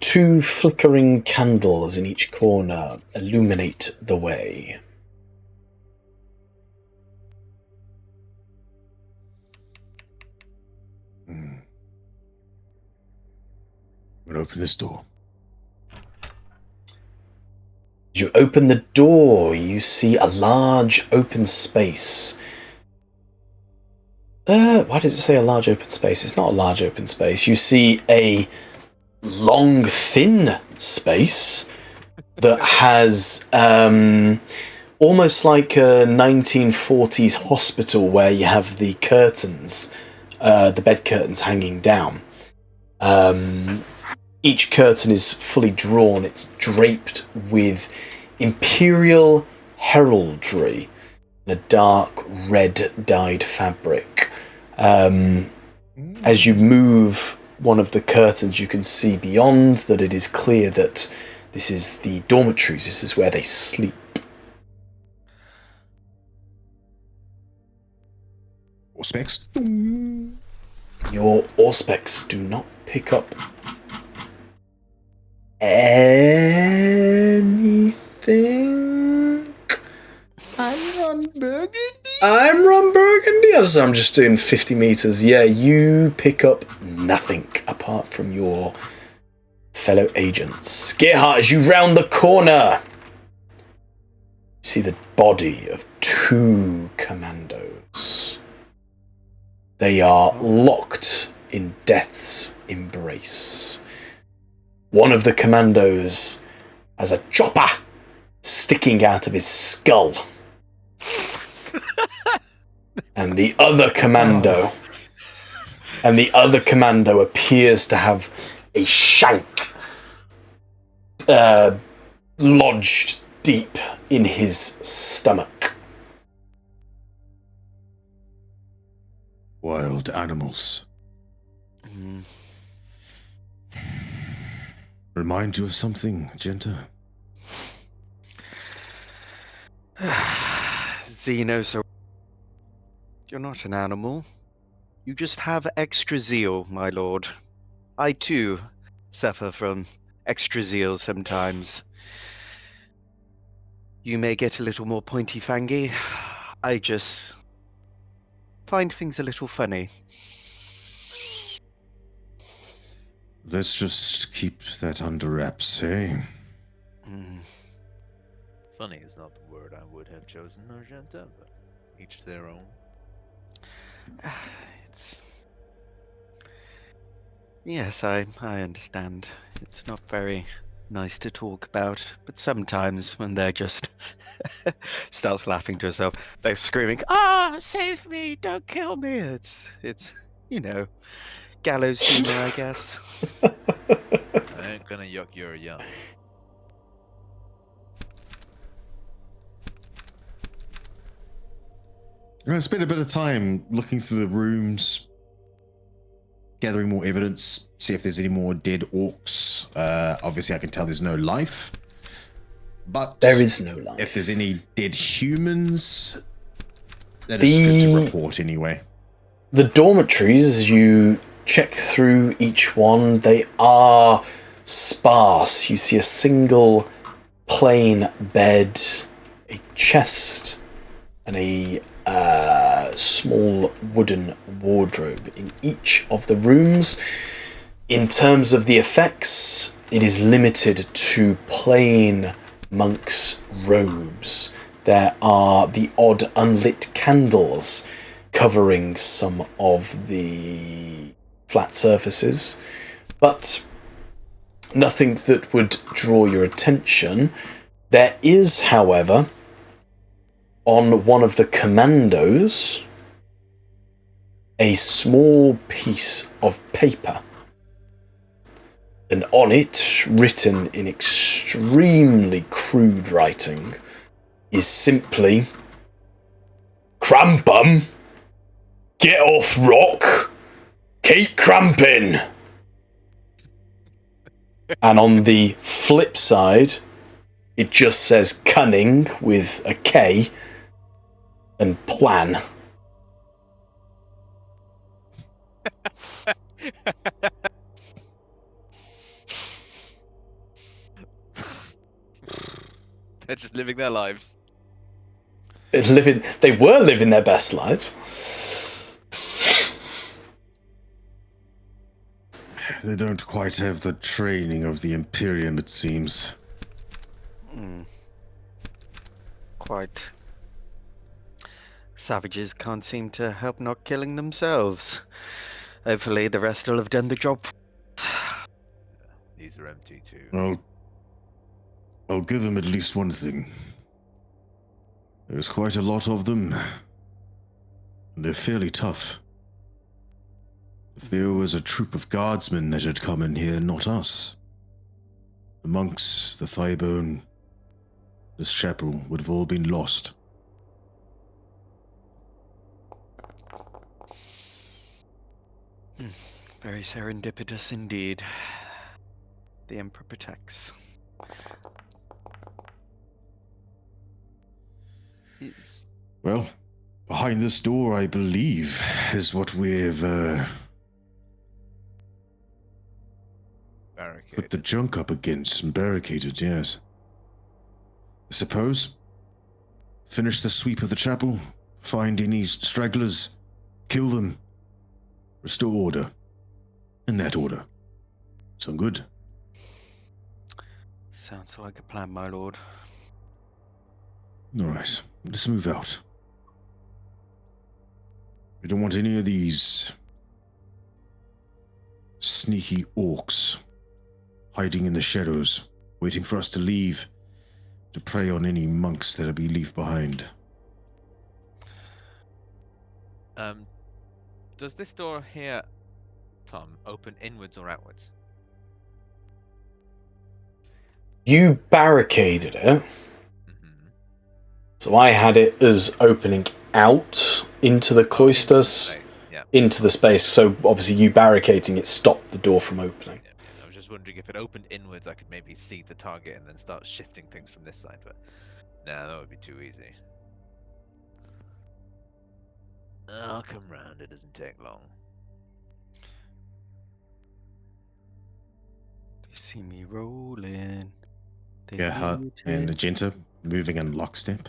2 flickering candles in each corner illuminate the way. I'm gonna open this door. As you open the door, you see a large open space. Why does it say a large open space? It's not a large open space. You see a long, thin space that has almost like a 1940s hospital where you have the curtains, the bed curtains hanging down. Each curtain is fully drawn. It's draped with imperial heraldry in a dark red dyed fabric. As you move one of the curtains, you can see beyond that it is clear that this is the dormitories. This is where they sleep. Auspex. Your auspex do not pick up anything. I'm Ron Burgundy. I'm Ron Burgundy. So I'm just doing 50 meters. Yeah, you pick up nothing apart from your fellow agents. Gerhardt, as you round the corner, you see the body of 2 commandos. They are locked in death's embrace. One of the commandos has a chopper sticking out of his skull. And the other commando appears to have a shank lodged deep in his stomach. Wild animals. Mm. Remind you of something, Genta? Xenos, you're not an animal. You just have extra zeal, my lord. I too suffer from extra zeal sometimes. You may get a little more pointy-fangy. I just find things a little funny. Let's just keep that under wraps, eh? Mm. Funny is not the word I would have chosen, Argenta, but each their own. It's... Yes, I understand. It's not very nice to talk about, but sometimes when they're just starts laughing to herself, they're screaming, "Ah, save me! Don't kill me!" It's gallows humor, I guess. I ain't gonna yuck your yum. I'm going to spend a bit of time looking through the rooms, gathering more evidence, see if there's any more dead orcs. Obviously, I can tell there's no life. But There is no life. if there's any dead humans, that is good to report anyway. The dormitories, as you check through each one, they are sparse. You see a single plain bed, a chest, and a small wooden wardrobe in each of the rooms. In terms of the effects, it is limited to plain monks' robes. There are the odd unlit candles covering some of the flat surfaces, but nothing that would draw your attention. There is, however, on one of the commandos, a small piece of paper, and on it, written in extremely crude writing, is simply, "Crampum, get off rock, keep cramping." And on the flip side, it just says cunning with a K and plan. They're just living their lives. They were living their best lives. They don't quite have the training of the Imperium, it seems. Quite. Savages can't seem to help not killing themselves. Hopefully the rest will have done the job. These are empty too. Well, I'll give them at least one thing. There's quite a lot of them. And they're fairly tough. If there was a troop of guardsmen that had come in here, not us. The monks, the thighbone, this chapel would have all been lost. Very serendipitous indeed. The Emperor protects. Well, behind this door, I believe, is what we've put the junk up against and barricaded, yes. I suppose, finish the sweep of the chapel, find any stragglers, kill them, restore order. In that order. Sound good? Sounds like a plan, my lord. Alright, let's move out. We don't want any of these sneaky orcs hiding in the shadows, waiting for us to leave to prey on any monks that'll be left behind. Does this door here, Tom, open inwards or outwards? You barricaded it, so I had it as opening out into the cloisters, Yeah. into the space. So obviously, you barricading it stopped the door from opening. Yeah, I was just wondering if it opened inwards, I could maybe see the target and then start shifting things from this side, but no, that would be too easy. I'll come round, it doesn't take long. They see me rolling. They Gerhardt need and it. Magenta moving in lockstep.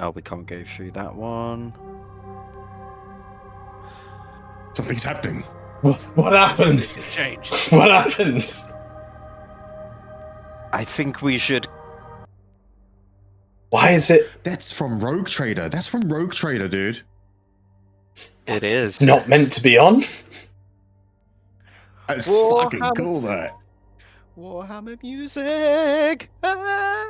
Oh, we can't go through that one. Something's happening. What happened? This has changed. What happened? I think we should. Why is it? That's from Rogue Trader. That's from Rogue Trader, dude. That's is. not meant to be on. It's Warhammer. fucking cool, though. Warhammer music! Ah!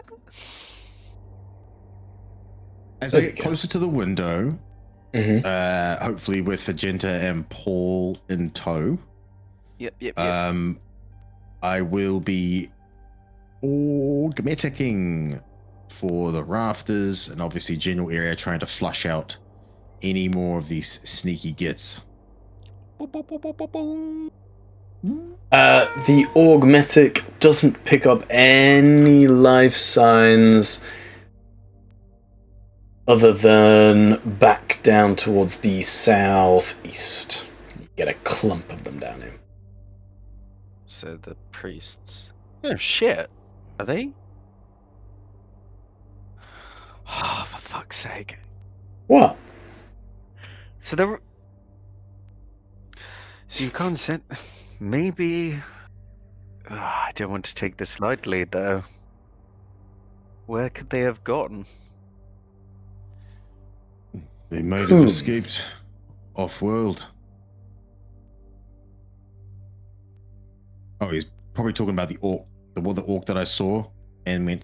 As There I we get go. closer to the window, Mm-hmm. hopefully with Magenta and Paul in tow, Yep. I will be augmenting for the rafters and obviously general area, trying to flush out any more of these sneaky gits. Boom, boom, boom, boom, boom, boom. The augmetic doesn't pick up any life signs other than back down towards the southeast. You get a clump of them down here. So the priests. Oh shit! Are they? Oh, for fuck's sake! What? So they're. So you can't send. Maybe. I don't want to take this lightly, though. Where could they have gotten? They might Hmm. have escaped off-world. Oh, he's probably talking about the orc, the orc that I saw and went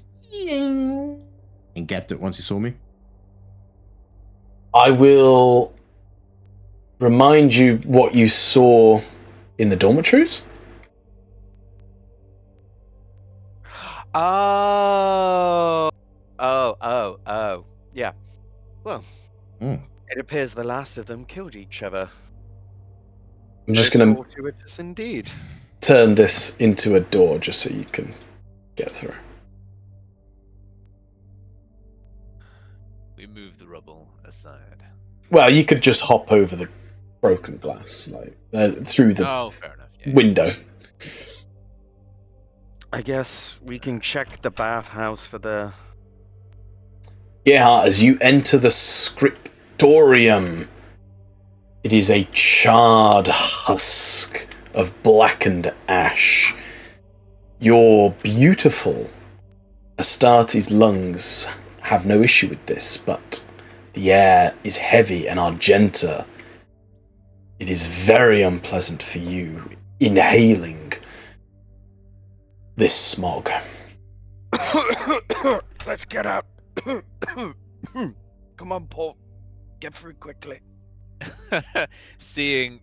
and gapped it once he saw me. I will remind you what you saw in the dormitories. Oh. Yeah. Well, Hmm. it appears the last of them killed each other. I'm just Most going to fortuitous indeed. turn this into a door just so you can get through. We move the rubble aside. Well, you could just hop over the broken glass, like through the Oh, fair enough. Yeah, window. I guess we can check the bathhouse for the. Gerhardt, as you enter the scriptorium, it is a charred husk of blackened ash. Your beautiful Astartes lungs have no issue with this, but the air is heavy and argenta. It is very unpleasant for you inhaling this smog. Let's get out. Come on, Paul. Get through quickly. seeing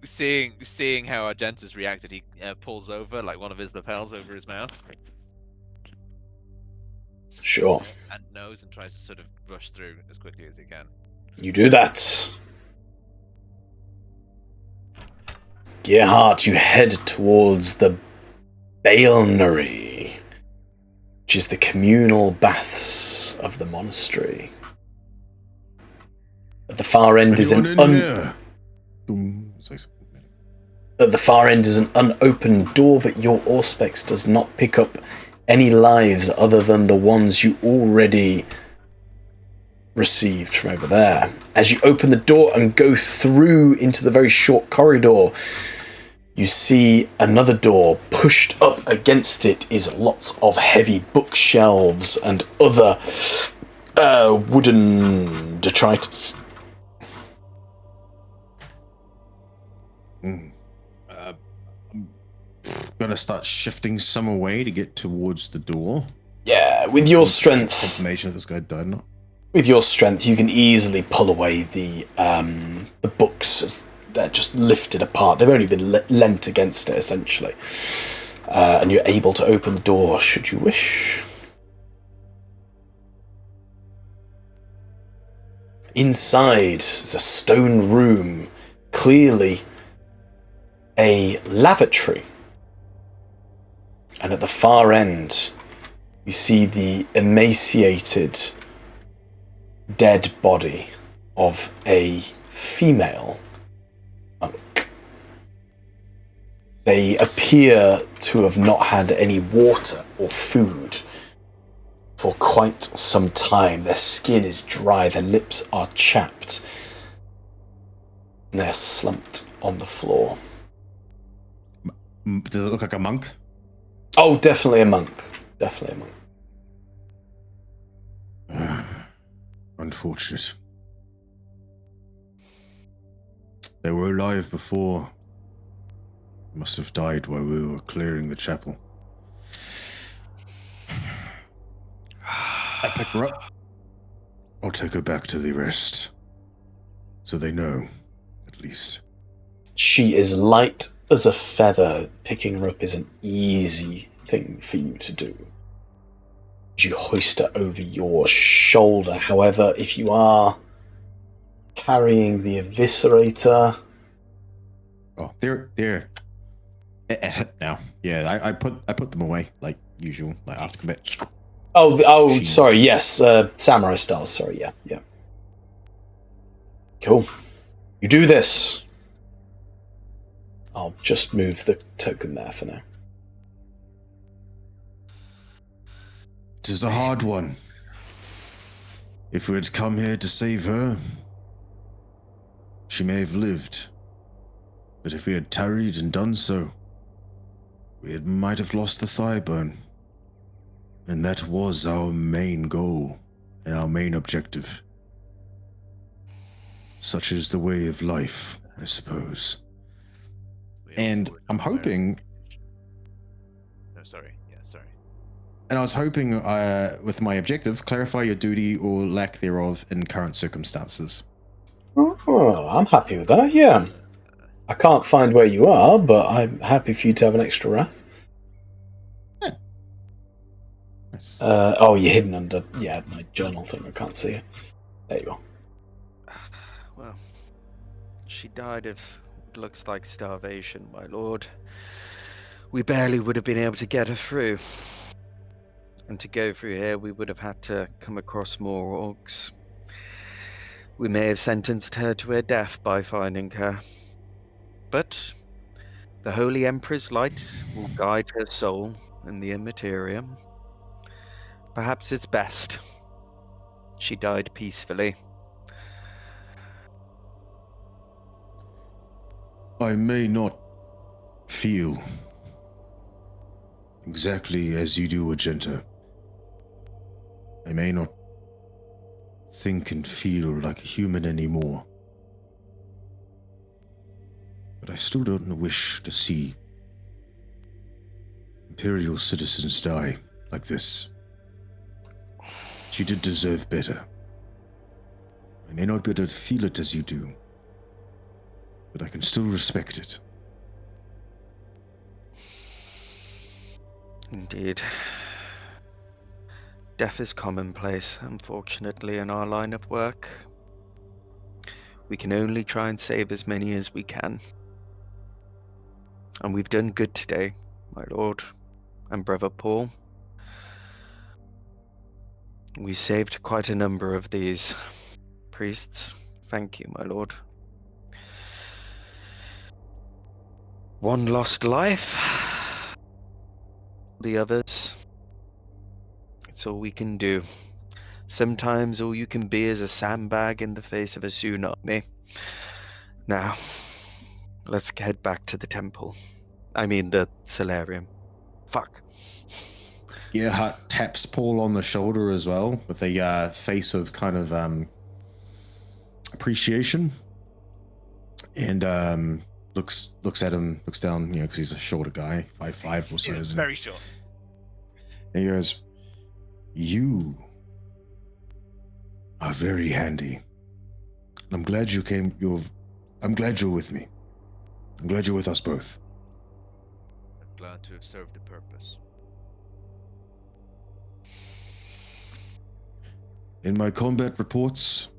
how Argenta's reacted, he pulls over like one of his lapels over his mouth Sure, and nose and tries to sort of rush through as quickly as he can. you do that. Gerhardt, you head towards the balneary, which is the communal baths of the monastery. At the far end is an Anyone in here? Boom. It's like- At the far end is an unopened door, but your Auspex does not pick up any lives other than the ones you already received from over there. As you open the door and go through into the very short corridor, you see another door. Pushed up against it is lots of heavy bookshelves and other wooden detritus. I'm gonna start shifting some away to get towards the door. Yeah, with your strength, Confirmation if this guy died or not. with your strength, you can easily pull away the the books, they're just lifted apart. They've only been leant against it, essentially. And you're able to open the door, should you wish. Inside is a stone room, clearly a lavatory. And at the far end, you see the emaciated, dead body of a female monk. They appear to have not had any water or food for quite some time. Their skin is dry, their lips are chapped, and they're slumped on the floor. Does it look like a monk? Oh, definitely a monk. Definitely a monk. Unfortunate. They were alive before. Must have died while we were clearing the chapel. I pick her up. I'll take her back to the rest. So they know, at least. She is light as a feather. Picking her up is an easy thing for you to do. You hoist her over your shoulder. However, if you are carrying the eviscerator... Oh, they're now. Yeah, I put them away like usual, like after combat. Sorry, yes, samurai style. Sorry, yeah. Cool. You do this. I'll just move the token there for now. It is a hard one. If we had come here to save her, she may have lived. But if we had tarried and done so, we might have lost the thigh bone. And that was our main goal and our main objective. Such is the way of life, I suppose. And I'm hoping... No, sorry. Yeah, sorry. And I was hoping, with my objective, clarify your duty or lack thereof in current circumstances. Oh, I'm happy with that, yeah. I can't find where you are, but I'm happy for you to have an extra wrath. Yeah. Nice. You're hidden under, my journal thing. I can't see you. There you are. Well, she died of what looks like starvation, my lord. We barely would have been able to get her through. And to go through here, we would have had to come across more orcs. We may have sentenced her to her death by finding her. But the Holy Emperor's light will guide her soul in the immaterium. Perhaps it's best. She died peacefully. I may not feel exactly as you do, Agenta. I may not think and feel like a human anymore. But I still don't wish to see Imperial citizens die like this. She did deserve better. I may not be able to feel it as you do, but I can still respect it. Indeed. Death is commonplace, unfortunately, in our line of work. We can only try and save as many as we can. And we've done good today, my lord and brother Paul. We saved quite a number of these priests. Thank you, my lord. One lost life. The others, it's all we can do. Sometimes all you can be is a sandbag in the face of a tsunami. Now, let's head back to the temple. I mean, the solarium. Fuck. Gerhardt taps Paul on the shoulder as well, with a face of kind of appreciation, and looks at him, looks down, because he's a shorter guy, 5'5" or so. Yeah, very short. And he goes, "You are very handy. I'm glad you're I'm glad you're with me. I'm glad you're with us both. I'm glad to have served a purpose. In my combat reports,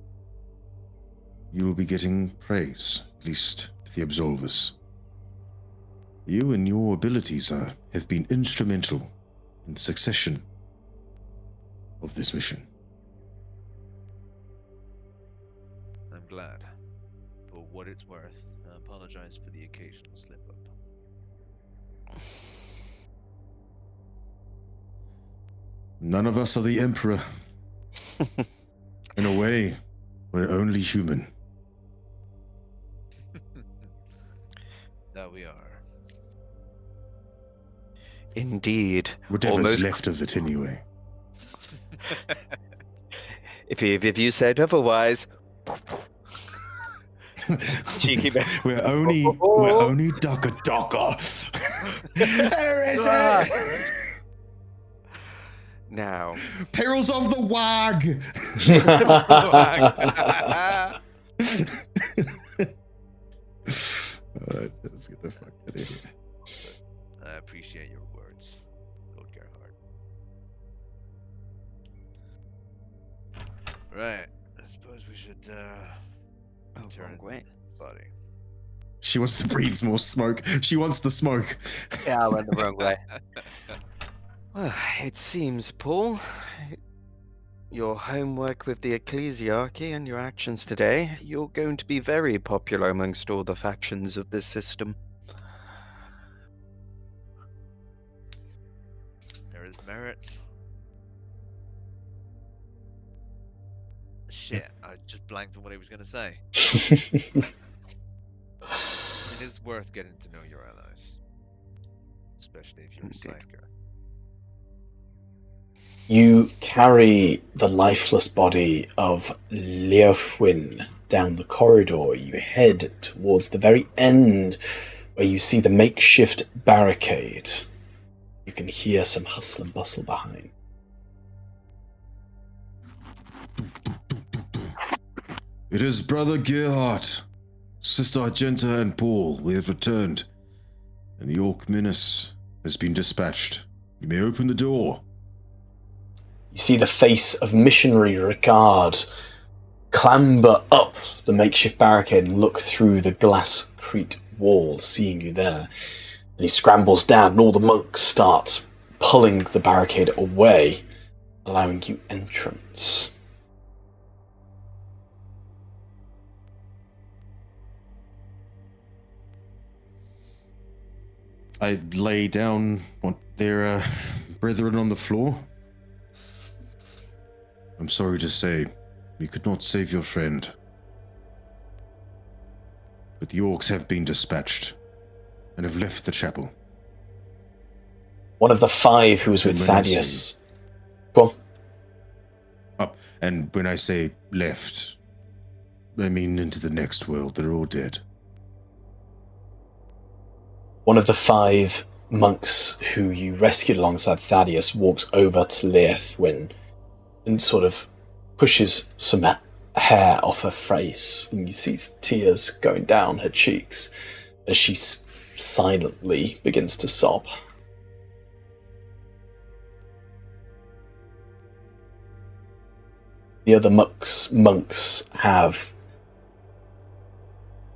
you will be getting praise, at least to the Absolvers. You and your abilities have been instrumental in the succession of this mission. I'm glad. For what it's worth, I apologize for the occasional slip-up. None of us are the Emperor. In a way, we're only human. That we are. Indeed. Whatever's Almost. left of it, anyway. If you said otherwise. Cheeky bit. We're only Ducker. There is it! Now, Perils of the Wag! Alright, let's get the fuck out of here. I appreciate your words, Lord Gerhardt. Right, I suppose we should turn wrong way. body. She wants to breathe more smoke. She wants the smoke. Yeah, I went the wrong way. Well, it seems, Paul, your homework with the ecclesiarchy and your actions today, you're going to be very popular amongst all the factions of this system. There is merit. Shit, I just blanked on what he was going to say. It is worth getting to know your allies. Especially if you're a psyker. You carry the lifeless body of Leofwin down the corridor. You head towards the very end where you see the makeshift barricade. You can hear some hustle and bustle behind. It is Brother Gerhardt, Sister Argenta, and Paul. We have returned, and the Orc Menace has been dispatched. You may open the door. You see the face of Missionary Ricard clamber up the makeshift barricade and look through the glass-crete wall, seeing you there. And he scrambles down, and all the monks start pulling the barricade away, allowing you entrance. I lay down their brethren on the floor. I'm sorry to say, we could not save your friend. But the orcs have been dispatched and have left the chapel. One of the 5 who was with And when I Thaddeus. Go on. Up, and when I say left, I mean into the next world. They're all dead. One of the 5 monks who you rescued alongside Thaddeus walks over to Leofwin and sort of pushes some hair off her face, and you see tears going down her cheeks as she silently begins to sob. The other monks have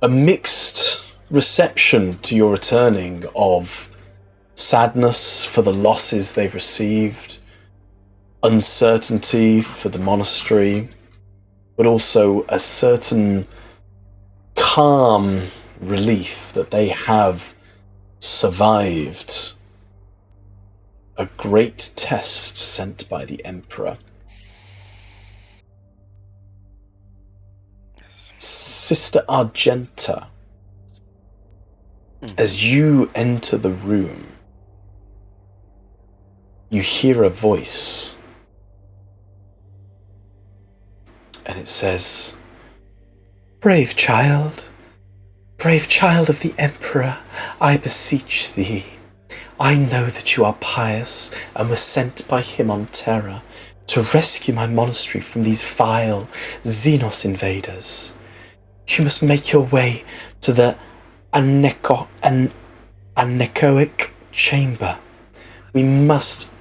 a mixed reception to your returning of sadness for the losses they've received, uncertainty for the monastery, but also a certain calm relief that they have survived a great test sent by the Emperor. Sister Argenta, as you enter the room, you hear a voice, and it says, brave child of the Emperor, I beseech thee. I know that you are pious and were sent by him on Terra to rescue my monastery from these vile xenos invaders. You must make your way to the Anechoic Chamber. We must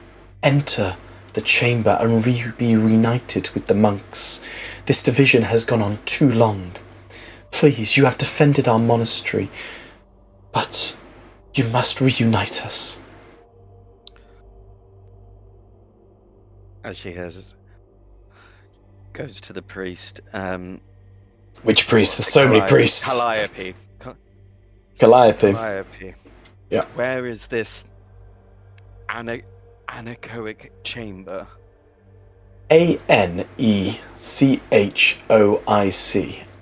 enter the chamber and be reunited with the monks. This division has gone on too long. Please, you have defended our monastery, but you must reunite us. As she goes to the priest. Which priest? There's so many priests. Calliope. Calliope. Yeah. Where is this Anechoic Chamber? Anechoic.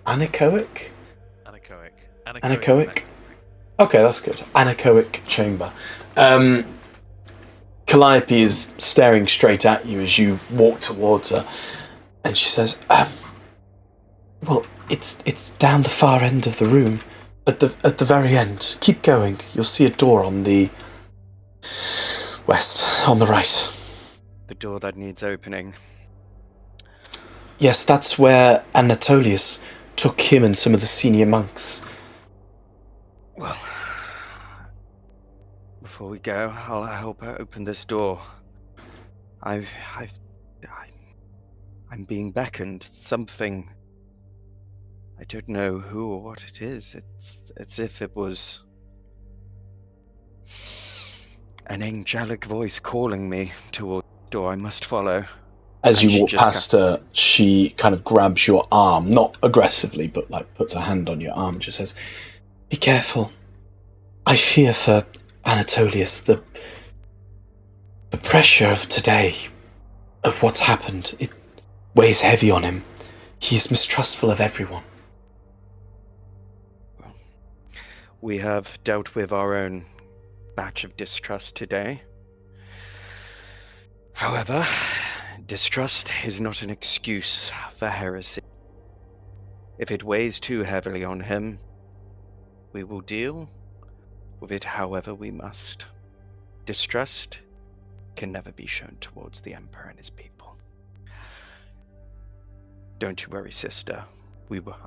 Anechoic? Anechoic? Okay, that's good. Anechoic Chamber. Calliope is staring straight at you as you walk towards her, and she says, well, it's down the far end of the room, at the very end. Keep going. You'll see a door on the west, on the right. The door that needs opening. Yes, that's where Anatolius took him and some of the senior monks. Well, before we go, I'll help her open this door. I'm being beckoned. Something. I don't know who or what it is. It's as if it was an angelic voice calling me towards the door. I must follow. As you walk past her, she kind of grabs your arm, not aggressively, but like puts her hand on your arm and just says, be careful. I fear for Anatolius, the pressure of today, of what's happened, it weighs heavy on him. He's mistrustful of everyone. We have dealt with our own batch of distrust today. However, distrust is not an excuse for heresy. If it weighs too heavily on him, we will deal with it however we must. Distrust can never be shown towards the Emperor and his people. Don't you worry, sister.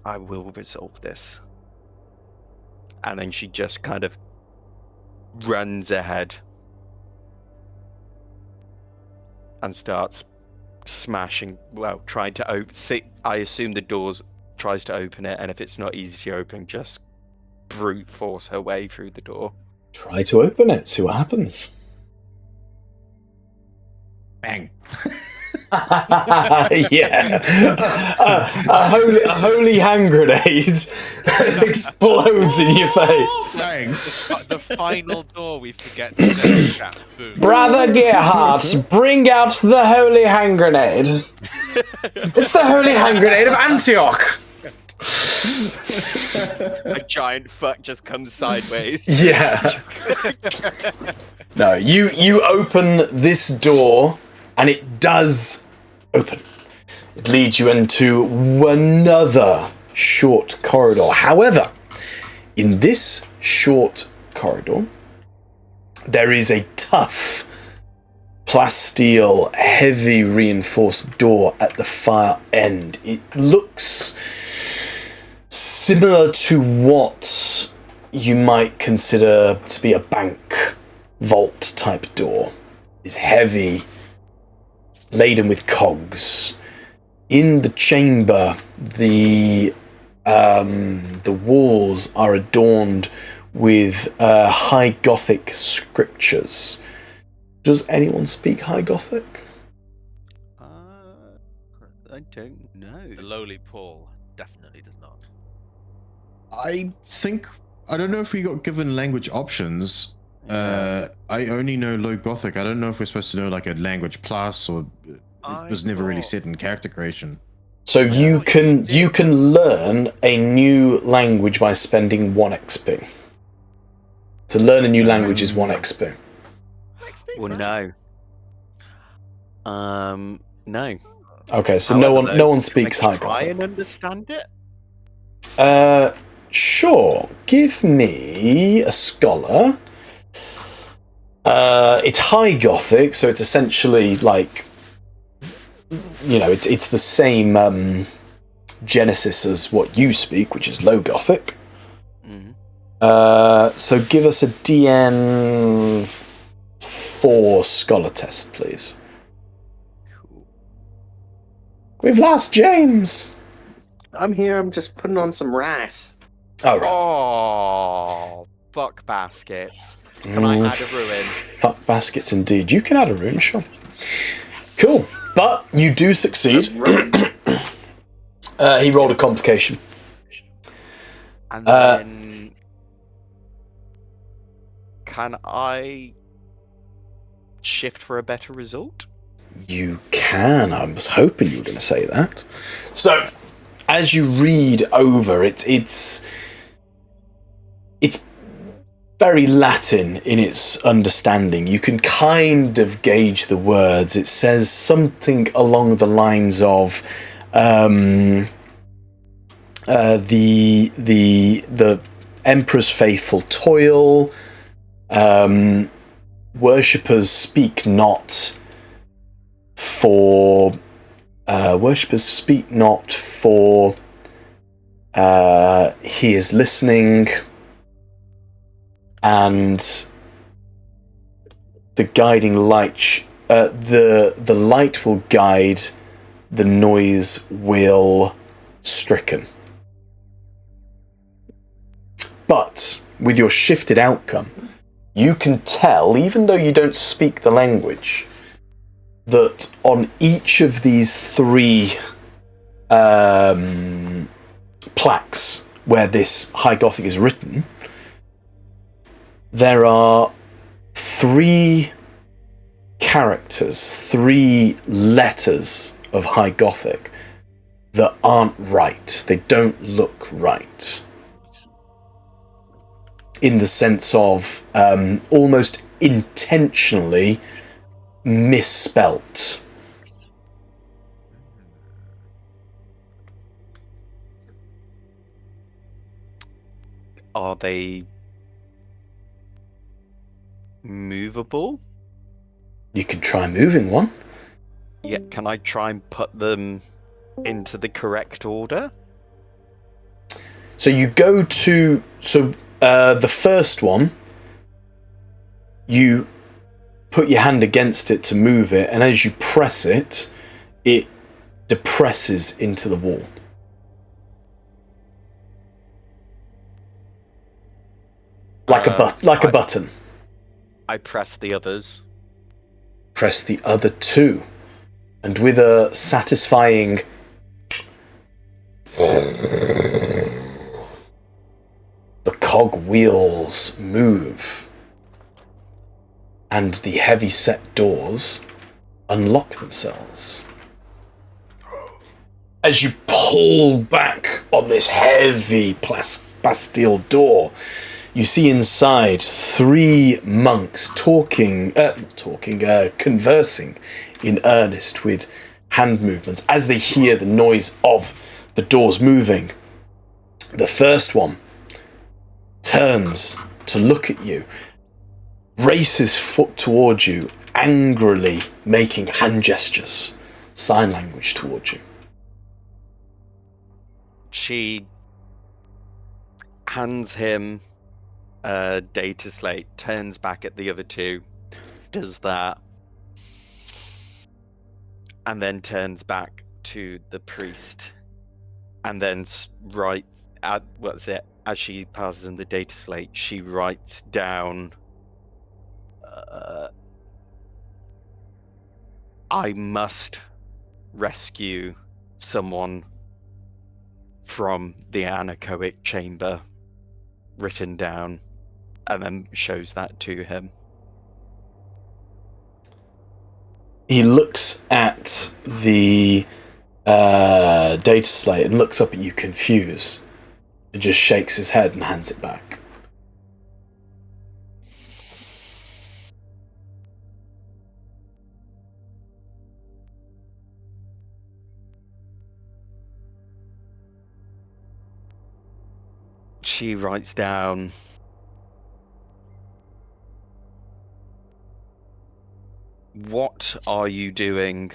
I will resolve this. And then she just kind of runs ahead and starts smashing, trying to open. I assume the doors, tries to open it, and if it's not easy to open, just brute force her way through the door. Try to open it, see what happens. Bang. Yeah. A holy hand grenade explodes in your face. Bang. The final door we forget to dedicate. Boom. Brother Gerhardt, bring out the holy hand grenade. It's the holy hand grenade of Antioch. A giant fuck just comes sideways. Yeah. No, you open this door, and it does open. It leads you into another short corridor. However, in this short corridor, there is a tough plasteel, heavy reinforced door at the far end. It looks similar to what you might consider to be a bank vault type door. It's heavy, laden with cogs. In the chamber, the walls are adorned with High Gothic scriptures. Does anyone speak High Gothic? I don't know. The lowly Paul definitely does not. I don't know if we got given language options. I only know Low Gothic. I don't know if we're supposed to know like a language plus, or it was never really set in character creation. So you can learn a new language by spending 1 XP. To learn a new language is 1 XP. Well, no. No. Okay, so However, no one speaks can I High try Gothic. and understand it? Sure. Give me a scholar. It's High Gothic, so it's essentially like, it's the same Genesis as what you speak, which is Low Gothic. Mhm. So give us a DN 4 scholar test, please. Cool. We've lost James. I'm here. I'm just putting on some rice. All right. Oh, fuck baskets. Can I add a ruin? Fuck baskets, indeed. You can add a rune, sure. Cool, but you do succeed. He rolled a complication. And then can I shift for a better result? You can. I was hoping you were going to say that. So, as you read over it, it's very Latin in its understanding. You can kind of gauge the words. It says something along the lines of the Emperor's faithful toil. Worshippers speak not for. He is listening. And the guiding light, the light will guide, the noise will stricken. But with your shifted outcome, you can tell, even though you don't speak the language, that on each of these 3 plaques where this High Gothic is written, there are 3 characters, 3 letters of High Gothic that aren't right. They don't look right. In the sense of almost intentionally misspelt. Are they movable? You can try moving one. Yeah, can I try and put them into the correct order? So you go to the first one, you put your hand against it to move it, and as you press it, it depresses into the wall. Like a button. I press the others. Press the other 2, and with a satisfying the cog wheels move, and the heavy set doors unlock themselves. As you pull back on this heavy Bastille door, you see inside 3 monks conversing in earnest with hand movements as they hear the noise of the doors moving. The first one turns to look at you, races foot towards you, angrily making hand gestures, sign language towards you. She hands him a data slate, turns back at the other 2, does that, and then turns back to the priest, and then as she passes in the data slate, she writes down, I must rescue someone from the Anechoic Chamber, written down, and then shows that to him. He looks at the data slate and looks up at you confused, and just shakes his head and hands it back. She writes down, what are you doing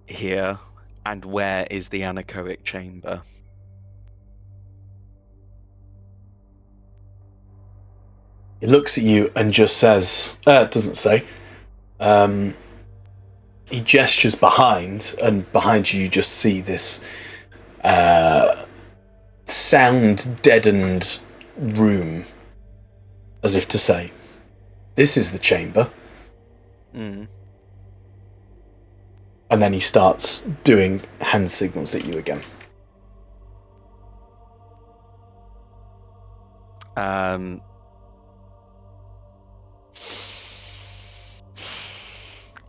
here, And where is the anechoic chamber? He looks at you and just says, doesn't say. He gestures behind, and behind you just see this sound deadened room, as if to say, this is the chamber. Mm. And then he starts doing hand signals at you again.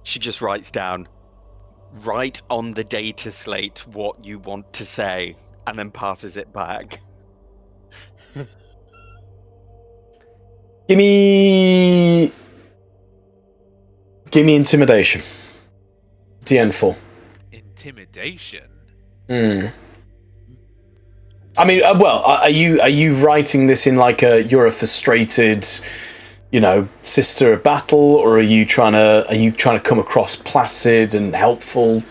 She just writes down, write on the data slate what you want to say, and then passes it back. Give me intimidation. DN4. Intimidation? I mean, well, are you writing this in like you're a frustrated, sister of battle, or are you trying to come across placid and helpful?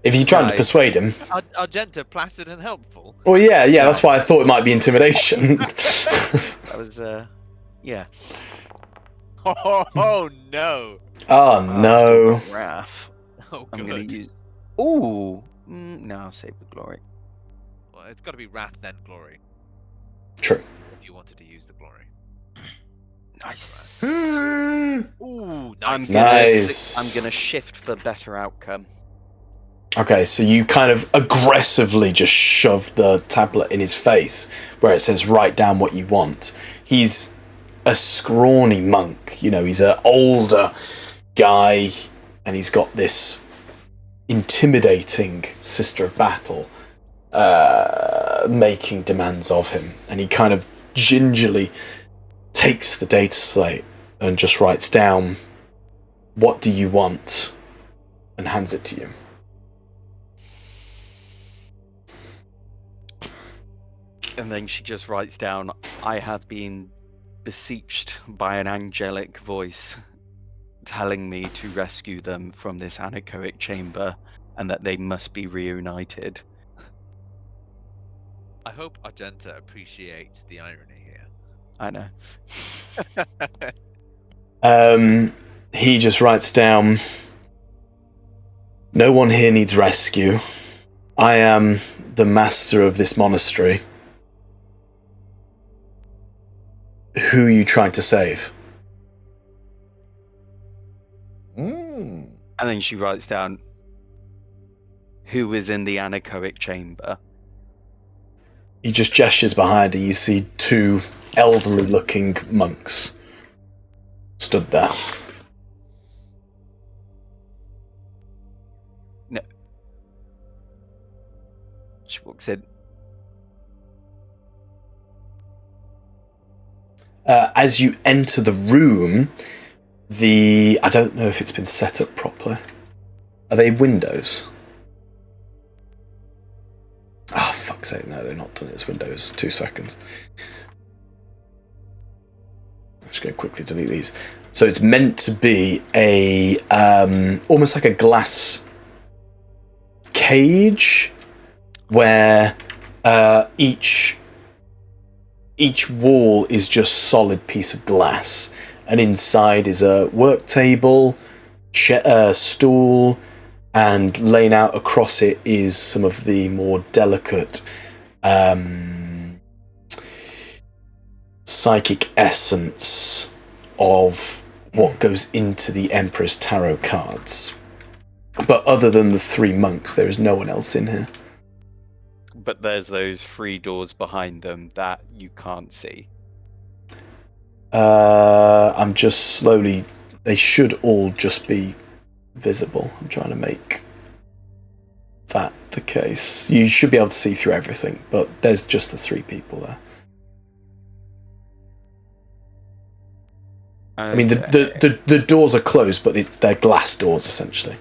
If you're trying to persuade him, Argenta, placid and helpful. Well, yeah, that's why I thought it might be intimidation. That was yeah. Oh no! Oh no! Wrath. Oh, I'm good. gonna use. Ooh, no, I'll save the glory. Well, it's got to be wrath then glory. True. If you wanted to use the glory. Nice. Ooh, nice. Nice. I'm gonna shift for better outcome. Okay, so you kind of aggressively just shove the tablet in his face where it says write down what you want. He's a scrawny monk, he's an older guy, and he's got this intimidating sister of battle making demands of him, and he kind of gingerly takes the data slate and just writes down, what do you want, and hands it to you. And then she just writes down, I have been beseeched by an angelic voice telling me to rescue them from this anechoic chamber and that they must be reunited. I hope Argenta appreciates the irony here. I know. He just writes down, no one here needs rescue. I am the master of this monastery. Who are you trying to save? And then she writes down, who is in the anechoic chamber? He just gestures behind, and you see two elderly-looking monks stood there. No. She walks in. As you enter the room, I don't know if it's been set up properly. Are they windows? Oh, fuck's sake, no, they're not done it as windows. 2 seconds. I'm just going to quickly delete these. So it's meant to be a almost like a glass cage where each wall is just solid piece of glass, and inside is a work table, stool, and laying out across it is some of the more delicate psychic essence of what goes into the Emperor's tarot cards. But other than the three monks, there is no one else in here. But there's those 3 doors behind them that you can't see. I'm just slowly... They should all just be visible. I'm trying to make that the case. You should be able to see through everything, but there's just the 3 people there. Okay. I mean, the doors are closed, but they're glass doors, essentially.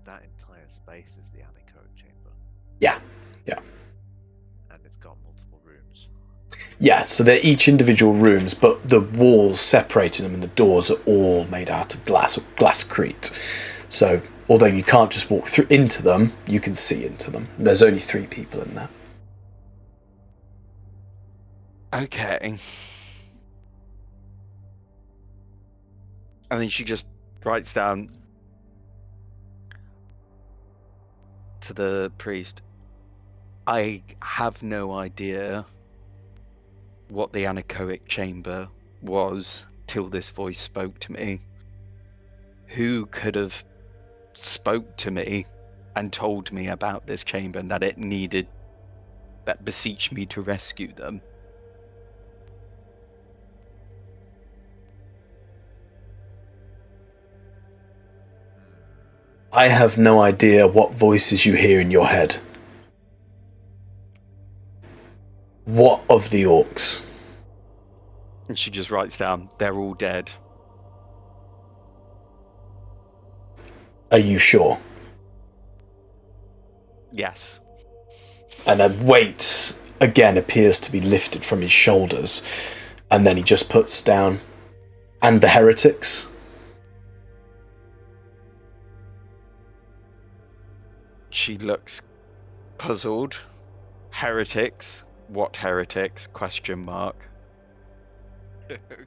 That entire space is the Anechoic Chamber. Yeah. And it's got multiple rooms. Yeah, so they're each individual rooms, but the walls separating them and the doors are all made out of glass or glasscrete. So, although you can't just walk through into them, you can see into them. There's only 3 people in there. Okay. And then she just writes down to the priest, I have no idea what the Anechoic Chamber was till this voice spoke to me. Who could have spoke to me and told me about this chamber and that it needed, that beseeched me to rescue them? I have no idea what voices you hear in your head. What of the orcs? And she just writes down, they're all dead. Are you sure? Yes. And a weight again appears to be lifted from his shoulders, and then he just puts down, and the heretics? She looks puzzled. Heretics? What heretics? Question mark.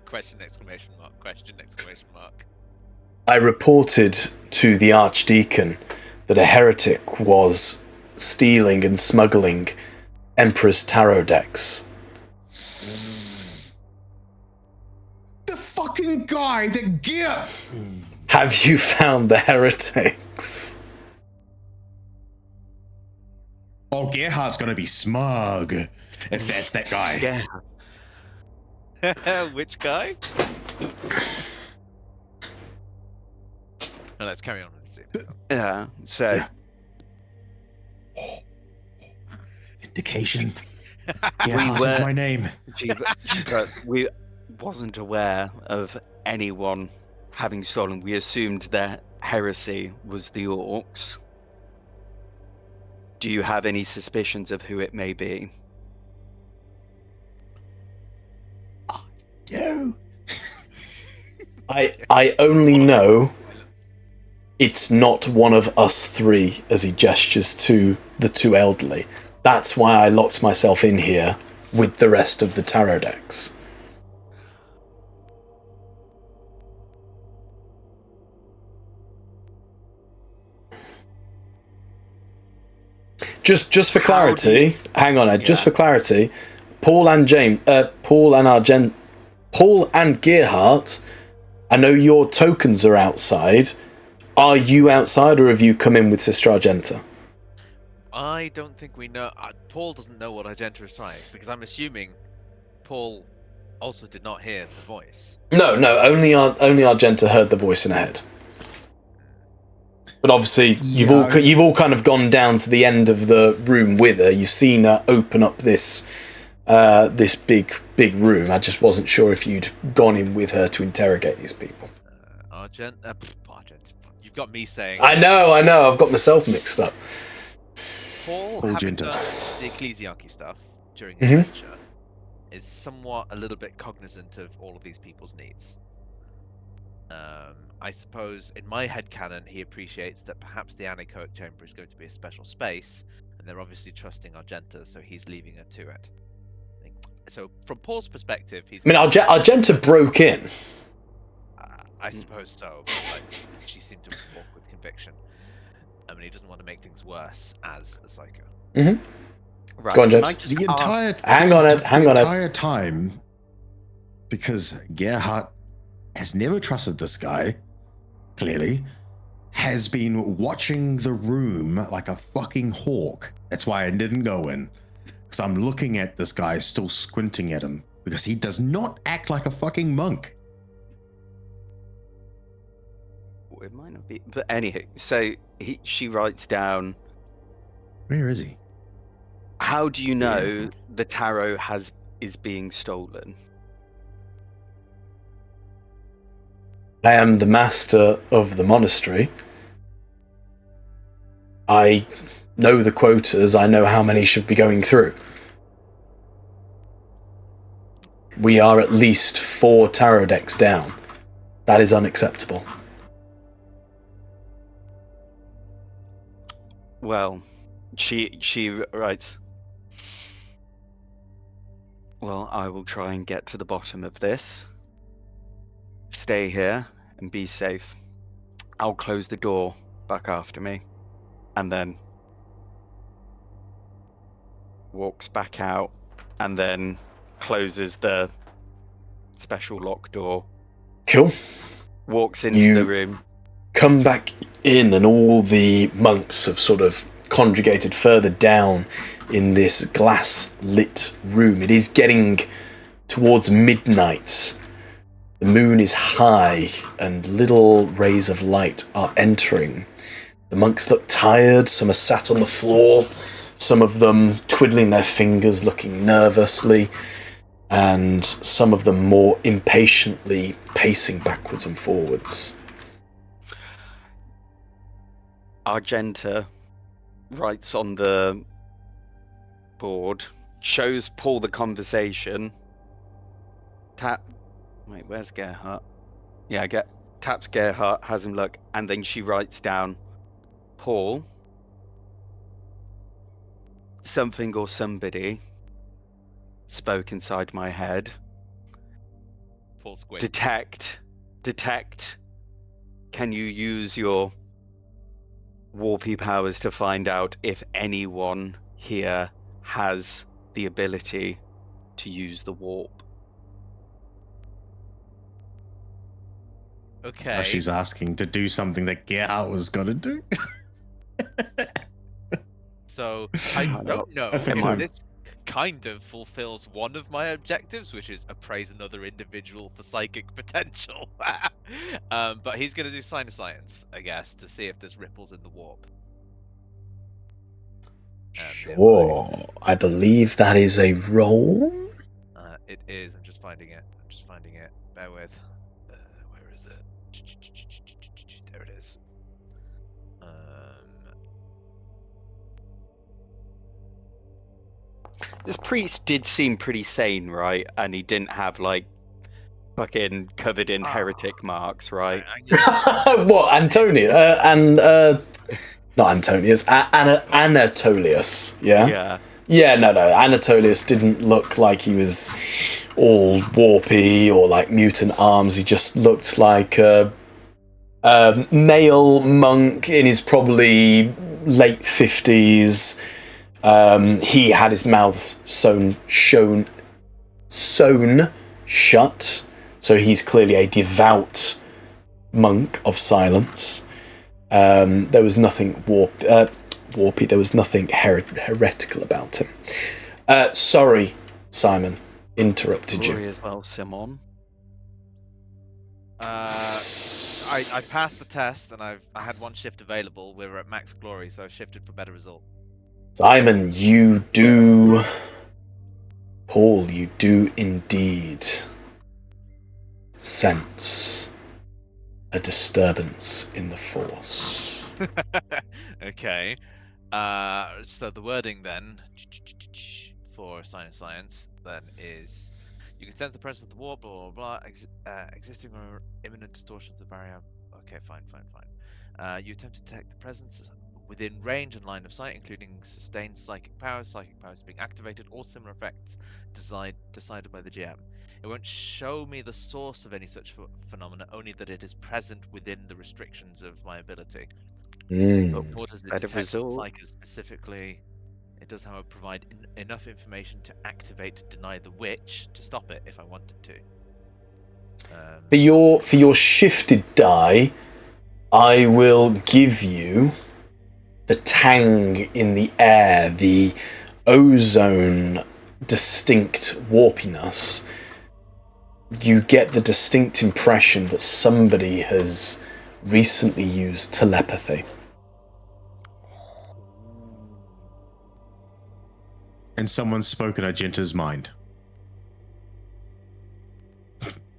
Question, exclamation mark, question, exclamation mark. I reported to the Archdeacon that a heretic was stealing and smuggling Emperor's tarot decks. The fucking guy that gear. Have you found the heretics? Oh, Gerhardt's gonna be smug if that's that guy. Yeah. Which guy? No, let's carry on with the scene. Yeah. So Vindication. Gerhardt is my name. but we wasn't aware of anyone having stolen. We assumed that heresy was the orcs. Do you have any suspicions of who it may be? No. I only know it's not one of us 3, as he gestures to the 2 elderly. That's why I locked myself in here with the rest of the tarot decks. Just for clarity, hang on, Ed. Just for clarity, Paul and Gerhardt, I know your tokens are outside. Are you outside, or have you come in with Sister Argenta? I don't think we know. Paul doesn't know what Argenta is trying, because I'm assuming Paul also did not hear the voice. No, only Argenta heard the voice in her head. But obviously, you've all kind of gone down to the end of the room with her. You've seen her open up this big room. I just wasn't sure if you'd gone in with her to interrogate these people. Argenta, you've got me saying. I know. I've got myself mixed up. Paul, having done the ecclesiarchy stuff during his venture, is somewhat a little bit cognizant of all of these people's needs. I suppose in my headcanon, he appreciates that perhaps the Anechoic Chamber is going to be a special space, and they're obviously trusting Argenta, so he's leaving her to it. So from Paul's perspective, Argenta broke in. I suppose so. But she seemed to walk with conviction. I mean, he doesn't want to make things worse as a psycho. Mm-hmm. Right. Go on, James. The entire hang on, Ed. Time, because Gerhardt has never trusted this guy, clearly, has been watching the room like a fucking hawk. That's why I didn't go in. Because I'm looking at this guy, still squinting at him, because he does not act like a fucking monk. It might not be, but anyhow, so she writes down. Where is he? How do you know the tarot is being stolen? I am the master of the monastery. I know the quotas. I know how many should be going through. We are at least 4 tarot decks down. That is unacceptable. Well, she writes, well, I will try and get to the bottom of this. Stay here and be safe. I'll close the door back after me. And then walks back out and then closes the special lock door. Cool. Walks into the room. Come back in, and all the monks have sort of conjugated further down in this glass-lit room. It is getting towards midnight. The moon is high, and little rays of light are entering. The monks look tired. Some are sat on the floor. Some of them twiddling their fingers, looking nervously. And some of them more impatiently pacing backwards and forwards. Argenta writes on the board, shows Paul the conversation. Wait, where's Gerhardt? Yeah, taps Gerhardt, has him look, and then she writes down, Paul, something or somebody spoke inside my head. Paul squints. Detect. Can you use your warpy powers to find out if anyone here has the ability to use the warp? Okay. Now she's asking to do something that Gerhardt was gonna do. So I don't know if this kind of fulfills one of my objectives, which is appraise another individual for psychic potential. But he's going to do sign of science, I guess, to see if there's ripples in the warp. Sure. I believe that is a roll. It is. I'm just finding it. Bear with. Where is it? There it is. This priest did seem pretty sane, right? And he didn't have, like, fucking covered in heretic marks, right? What, Antonius? Not Antonius, Anatolius, yeah? Yeah. Yeah, no, Anatolius didn't look like he was all warpy or like mutant arms. He just looked like a male monk in his probably late 50s. He had his mouth sewn shut, so he's clearly a devout monk of silence. There was nothing warpy, there was nothing heretical about him. Sorry, Simon, interrupted you. Glory as well, Simon. I passed the test, and I had one shift available. We were at max glory, so I shifted for better result. Simon, Paul, you do indeed sense a disturbance in the Force. Okay. So the wording then for sign of science then is: you can sense the presence of the warp, blah blah blah, existing or imminent distortions of the barrier. Okay, fine. You attempt to detect the presence within range and line of sight, including sustained psychic powers being activated, or similar effects decided by the GM. It won't show me the source of any such phenomena, only that it is present within the restrictions of my ability. But what does it detect psychic specifically? It does, however, provide enough information to activate Deny the Witch to stop it if I wanted to. For your shifted die, I will give you the tang in the air, the ozone distinct warpiness. You get the distinct impression that somebody has recently used telepathy. And someone's spoken Argenta's mind.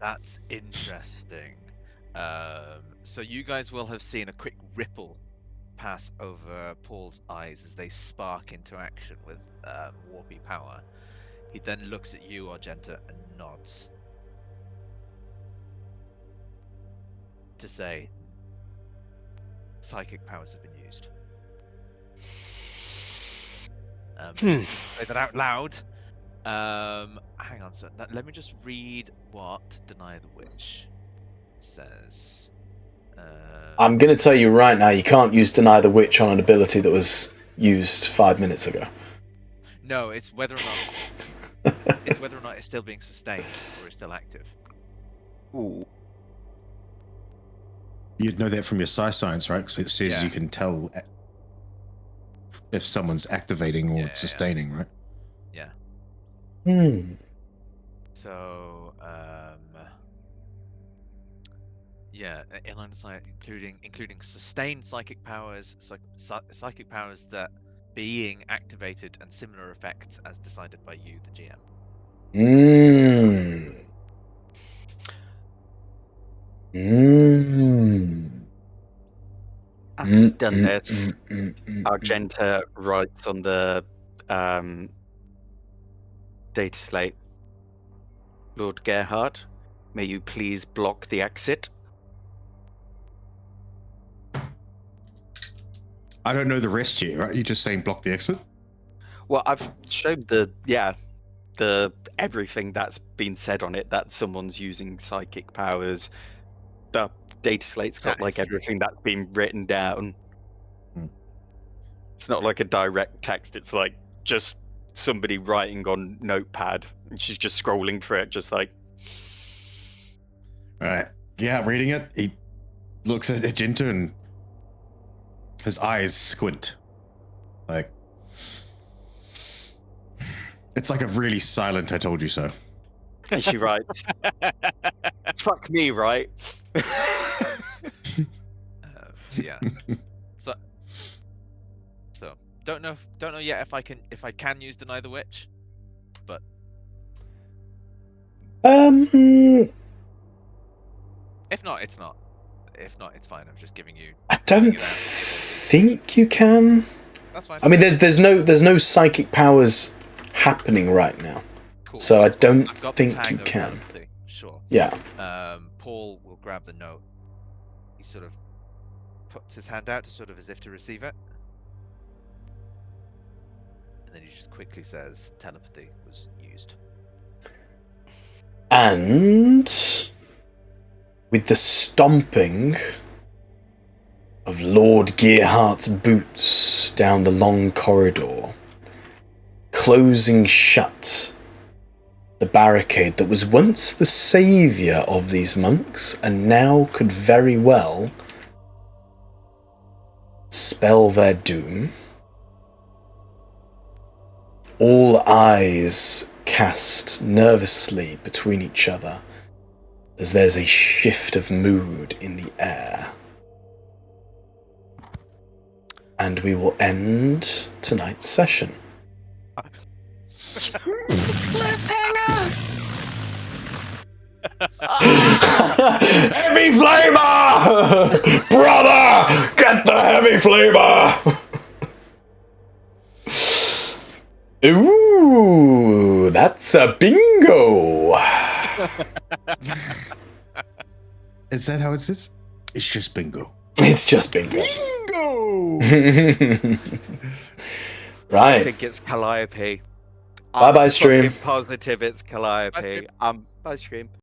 That's interesting. So you guys will have seen a quick ripple pass over Paul's eyes as they spark into action with warpy power. He then looks at you, Argenta, and nods. To say, psychic powers have been used. Say that out loud. Hang on, sir. Let me just read what Deny the Witch says. I'm going to tell you right now, you can't use Deny the Witch on an ability that was used 5 minutes ago. No, it's whether or not it's still being sustained or it's still active. Ooh. You'd know that from your psi science, right? Because it says Yeah. you can tell if someone's activating or sustaining, right? Yeah. So, inline sight, including sustained psychic powers, psychic powers that being activated, and similar effects as decided by you, the GM. After he's done this, Argenta writes on the data slate, Lord Gerhard, may you please block the exit? I don't know the rest yet, right? You're just saying block the exit? Well, I've showed the everything that's been said on it, that someone's using psychic powers. The data slate's got like everything that's been written down. It's not like a direct text, it's like just somebody writing on notepad, and she's just scrolling through it, just like... Alright. Yeah, reading it, he looks at Argenta and his eyes squint. Like, it's like a really silent I told you so. And she writes, fuck me, right? Yeah. So don't know yet if I can use Deny the Witch, but if not, it's not. If not, it's fine. I'm just giving you. I don't think you can. That's fine. I mean, there's no psychic powers happening right now, Cool. so I don't I've got the think tag you of can. telepathy, Sure. Yeah. Paul will grab the note. He sort of puts his hand out to sort of as if to receive it, and then he just quickly says, "Telepathy was used." And with the stomping of Lord Gearhart's boots down the long corridor, closing shut the barricade that was once the saviour of these monks and now could very well spell their doom, all eyes cast nervously between each other as there's a shift of mood in the air. And we will end tonight's session. Heavy flamer! Brother! Get the heavy flamer! Ooh, that's a bingo! Is that how it says? It's just bingo. It's just bingo. Bingo! Right. I think it's Calliope. Bye-bye, stream. Positive it's Calliope. Bye, stream.